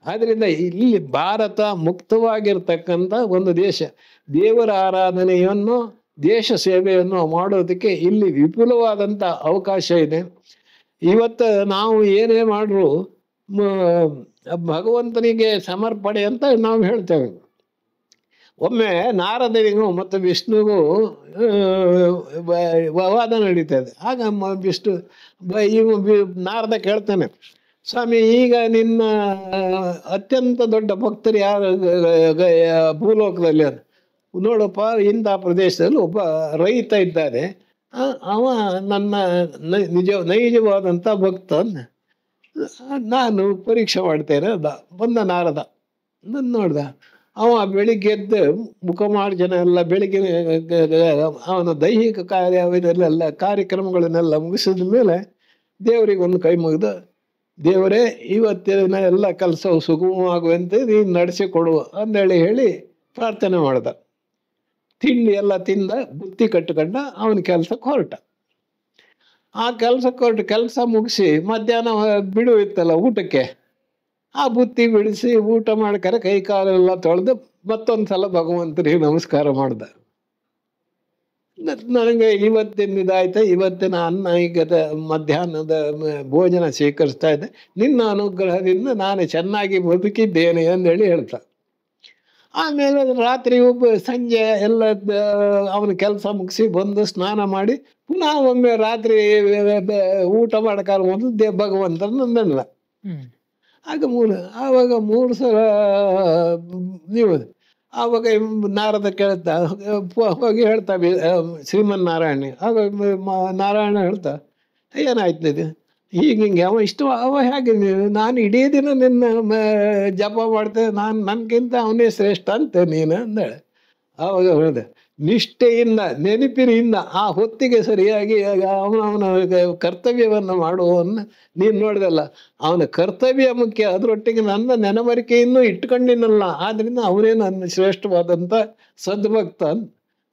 ಆದ್ರಿಂದ ಇಲ್ಲಿ ಭಾರತ ಮುಕ್ತವಾಗಿರ್ತಕ್ಕಂಥ ಒಂದು ದೇಶ. ದೇವರ ಆರಾಧನೆಯನ್ನು, ದೇಶ ಸೇವೆಯನ್ನು ಮಾಡೋದಕ್ಕೆ ಇಲ್ಲಿ ವಿಪುಲವಾದಂಥ ಅವಕಾಶ ಇದೆ. ಇವತ್ತು ನಾವು ಏನೇ ಮಾಡ್ರು ಭಗವಂತನಿಗೆ ಸಮರ್ಪಣೆ ಅಂತ ನಾವು ಹೇಳ್ತೇವೆ. ಒಮ್ಮೆ ನಾರದನಿಗೂ ಮತ್ತು ವಿಷ್ಣುಗೂ ವಾದ ನಡೀತದೆ. ಆಗ ವಿಷ್ಣು ನಾರದ ಕೇಳ್ತಾನೆ, ಸ್ವಾಮಿ, ಈಗ ನಿನ್ನ ಅತ್ಯಂತ ದೊಡ್ಡ ಭಕ್ತರು ಯಾರು ಭೂಲೋಕದಲ್ಲಿ? ಅಂತ ನೋಡಪ್ಪ, ಇಂಥ ಪ್ರದೇಶದಲ್ಲಿ ಒಬ್ಬ ರೈತ ಇದ್ದಾನೆ, ಅವ ನನ್ನ ನೈಜವಾದಂಥ ಭಕ್ತ. ನಾನು ಪರೀಕ್ಷೆ ಮಾಡ್ತೇನೆ ಅದ ಬಂದ ನಾರದ ನೋಡ್ದ. ಅವ ಬೆಳಿಗ್ಗೆ ಎದ್ದು ಮುಖಮಾರ್ಜನ ಎಲ್ಲ ಬೆಳಿಗ್ಗೆ ಅವನ ದೈಹಿಕ ಇದನ್ನೆಲ್ಲ ಕಾರ್ಯಕ್ರಮಗಳನ್ನೆಲ್ಲ ಮುಗಿಸಿದ ಮೇಲೆ ದೇವರಿಗೆ ಒಂದು ಕೈ ಮುಗಿದು, ದೇವರೇ, ಇವತ್ತಿನ ಎಲ್ಲ ಕೆಲಸವು ಸುಗಮವಾಗುವಂತೆ ನೀನು ನಡೆಸಿಕೊಡುವ ಹೇಳಿ ಪ್ರಾರ್ಥನೆ ಮಾಡ್ದ. ತಿಂಡಿ ಎಲ್ಲ ತಿಂದ, ಬುತ್ತಿ ಕಟ್ಟಿಕೊಂಡ, ಅವನ ಕೆಲಸಕ್ಕೆ ಹೊರಟ. ಆ ಕೆಲಸಕ್ಕೆ ಹೊರಟು ಕೆಲಸ ಮುಗಿಸಿ ಮಧ್ಯಾಹ್ನ ಬಿಡು ಇತ್ತಲ್ಲ ಊಟಕ್ಕೆ, ಆ ಬುತ್ತಿ ಬಿಡಿಸಿ ಊಟ ಮಾಡ್ಕರೆ ಕೈ ಕಾಲೆಲ್ಲ ತೊಳೆದು ಮತ್ತೊಂದು ಸಲ ಭಗವಂತನಿಗೆ ನಮಸ್ಕಾರ ಮಾಡ್ದ. ನನಗೆ ಇವತ್ತಿನ ಇದಾಯ್ತು, ಇವತ್ತಿನ ಅನ್ನ ಈಗ ಮಧ್ಯಾಹ್ನದ ಭೋಜನ ಸ್ವೀಕರಿಸ್ತಾ ಇದ್ದೆ, ನಿನ್ನ ಅನುಗ್ರಹದಿಂದ ನಾನು ಚೆನ್ನಾಗಿ ಬದುಕಿದ್ದೇನೆ ಅಂದೇಳಿ ಹೇಳ್ತಾ. ಆಮೇಲೆ ರಾತ್ರಿ ಸಂಜೆ ಎಲ್ಲ ಅವನ ಕೆಲಸ ಮುಗಿಸಿ ಬಂದು ಸ್ನಾನ ಮಾಡಿ ಪುನಃ ಒಮ್ಮೆ ರಾತ್ರಿ ಊಟ ಮಾಡಕಾರ ಮೊದಲು ಭಗವಂತನ ಆಗ ಆವಾಗ 3 ಸಲ ನೀವು ಆವಾಗ ನಾರದ ಕೇಳ್ತಾ ಹೋಗಿ ಹೇಳ್ತಾ ಶ್ರೀಮನ್ನಾರಾಯಣ. ಆಗ ನಾರಾಯಣ ಹೇಳ್ತಾ, ಏನಾಯ್ತು ಇದು ಹೀಗೆ? ಅವ ಹೇಗೆ, ನಾನು ಇಡೀ ದಿನ ನಿನ್ನ ಜಪ ಮಾಡ್ತೇನೆ, ನನ್ಗಿಂತ ಅವನೇ ಶ್ರೇಷ್ಠ ಅಂತ ನೀನು ಅಂದೇಳೆ. ಆವಾಗ ಹೇಳಿದೆ, ನಿಷ್ಠೆಯಿಂದ ನೆನಪಿನಿಂದ ಆ ಹೊತ್ತಿಗೆ ಸರಿಯಾಗಿ ಅವನ ಕರ್ತವ್ಯವನ್ನು ಮಾಡುವವನ್ನ ನೀನು ನೋಡಿದಲ್ಲ, ಅವನ ಕರ್ತವ್ಯ ಮುಖ್ಯ, ಅದರೊಟ್ಟಿಗೆ ನನ್ನ ನೆನವರಿಕೆಯನ್ನು ಇಟ್ಕೊಂಡಿನಲ್ಲ, ಆದ್ರಿಂದ ಅವನೇ ನನ್ನ ಶ್ರೇಷ್ಠವಾದಂಥ ಸದ್ಭಕ್ತ.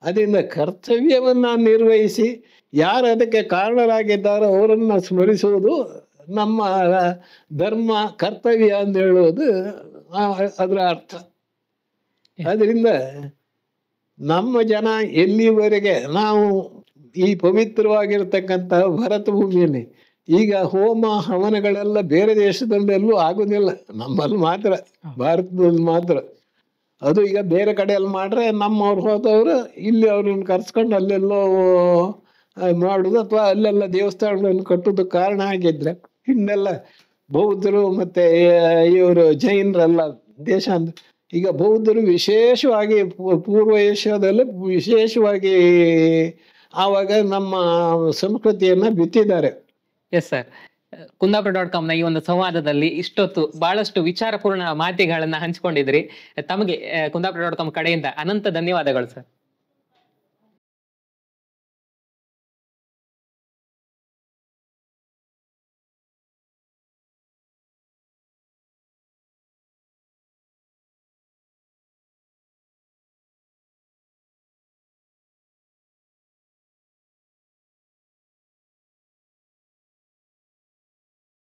ಅದರಿಂದ ಕರ್ತವ್ಯವನ್ನು ನಿರ್ವಹಿಸಿ ಯಾರು ಅದಕ್ಕೆ ಕಾರಣರಾಗಿದ್ದಾರೋ ಅವರನ್ನು ಸ್ಮರಿಸುವುದು ನಮ್ಮ ಧರ್ಮ, ಕರ್ತವ್ಯ ಅಂತ ಹೇಳುವುದು ಅದರ ಅರ್ಥ. ಅದರಿಂದ ನಮ್ಮ ಜನ ಎಲ್ಲಿವರೆಗೆ ನಾವು ಈ ಪವಿತ್ರವಾಗಿರ್ತಕ್ಕಂಥ ಭರತ ಭೂಮಿಯಲ್ಲಿ, ಈಗ ಹೋಮ ಹವನಗಳೆಲ್ಲ ಬೇರೆ ದೇಶದಲ್ಲೆಲ್ಲೂ ಆಗೋದಿಲ್ಲ, ನಮ್ಮಲ್ಲಿ ಮಾತ್ರ, ಭಾರತದಲ್ಲಿ ಮಾತ್ರ. ಅದು ಈಗ ಬೇರೆ ಕಡೆಯಲ್ಲಿ ಮಾಡ್ರೆ ನಮ್ಮವ್ರು ಹೋದವರು ಇಲ್ಲಿ ಅವ್ರನ್ನ ಕರ್ಸ್ಕೊಂಡು ಅಲ್ಲೆಲ್ಲೋ ಮಾಡುದು, ಅಥವಾ ಅಲ್ಲೆಲ್ಲ ದೇವಸ್ಥಾನಗಳನ್ನು ಕಟ್ಟೋದಕ್ಕೆ ಕಾರಣ ಆಗಿದ್ರೆ ಇನ್ನೆಲ್ಲ ಬೌದ್ಧರು ಮತ್ತೆ ಇವರು ಜೈನರೆಲ್ಲ ದೇಶ ಅಂದ್ರೆ ಈಗ ಬೌದ್ಧರು ವಿಶೇಷವಾಗಿ ಪೂರ್ವ ಏಷ್ಯಾದಲ್ಲಿ ವಿಶೇಷವಾಗಿ ಆವಾಗ ನಮ್ಮ ಸಂಸ್ಕೃತಿಯನ್ನ ಬಿತ್ತಿದ್ದಾರೆ. ಎಸ್ ಸರ್, ಕುಂದಾಪುರ.com ನ ಈ ಒಂದು ಸಂವಾದದಲ್ಲಿ ಇಷ್ಟೊತ್ತು ಬಹಳಷ್ಟು ವಿಚಾರಪೂರ್ಣ ಮಾಹಿತಿಗಳನ್ನ ಹಂಚಿಕೊಂಡಿದ್ರಿ. ತಮಗೆ ಕುಂದಾಪುರ.com ಕಡೆಯಿಂದ ಅನಂತ ಧನ್ಯವಾದಗಳು ಸರ್.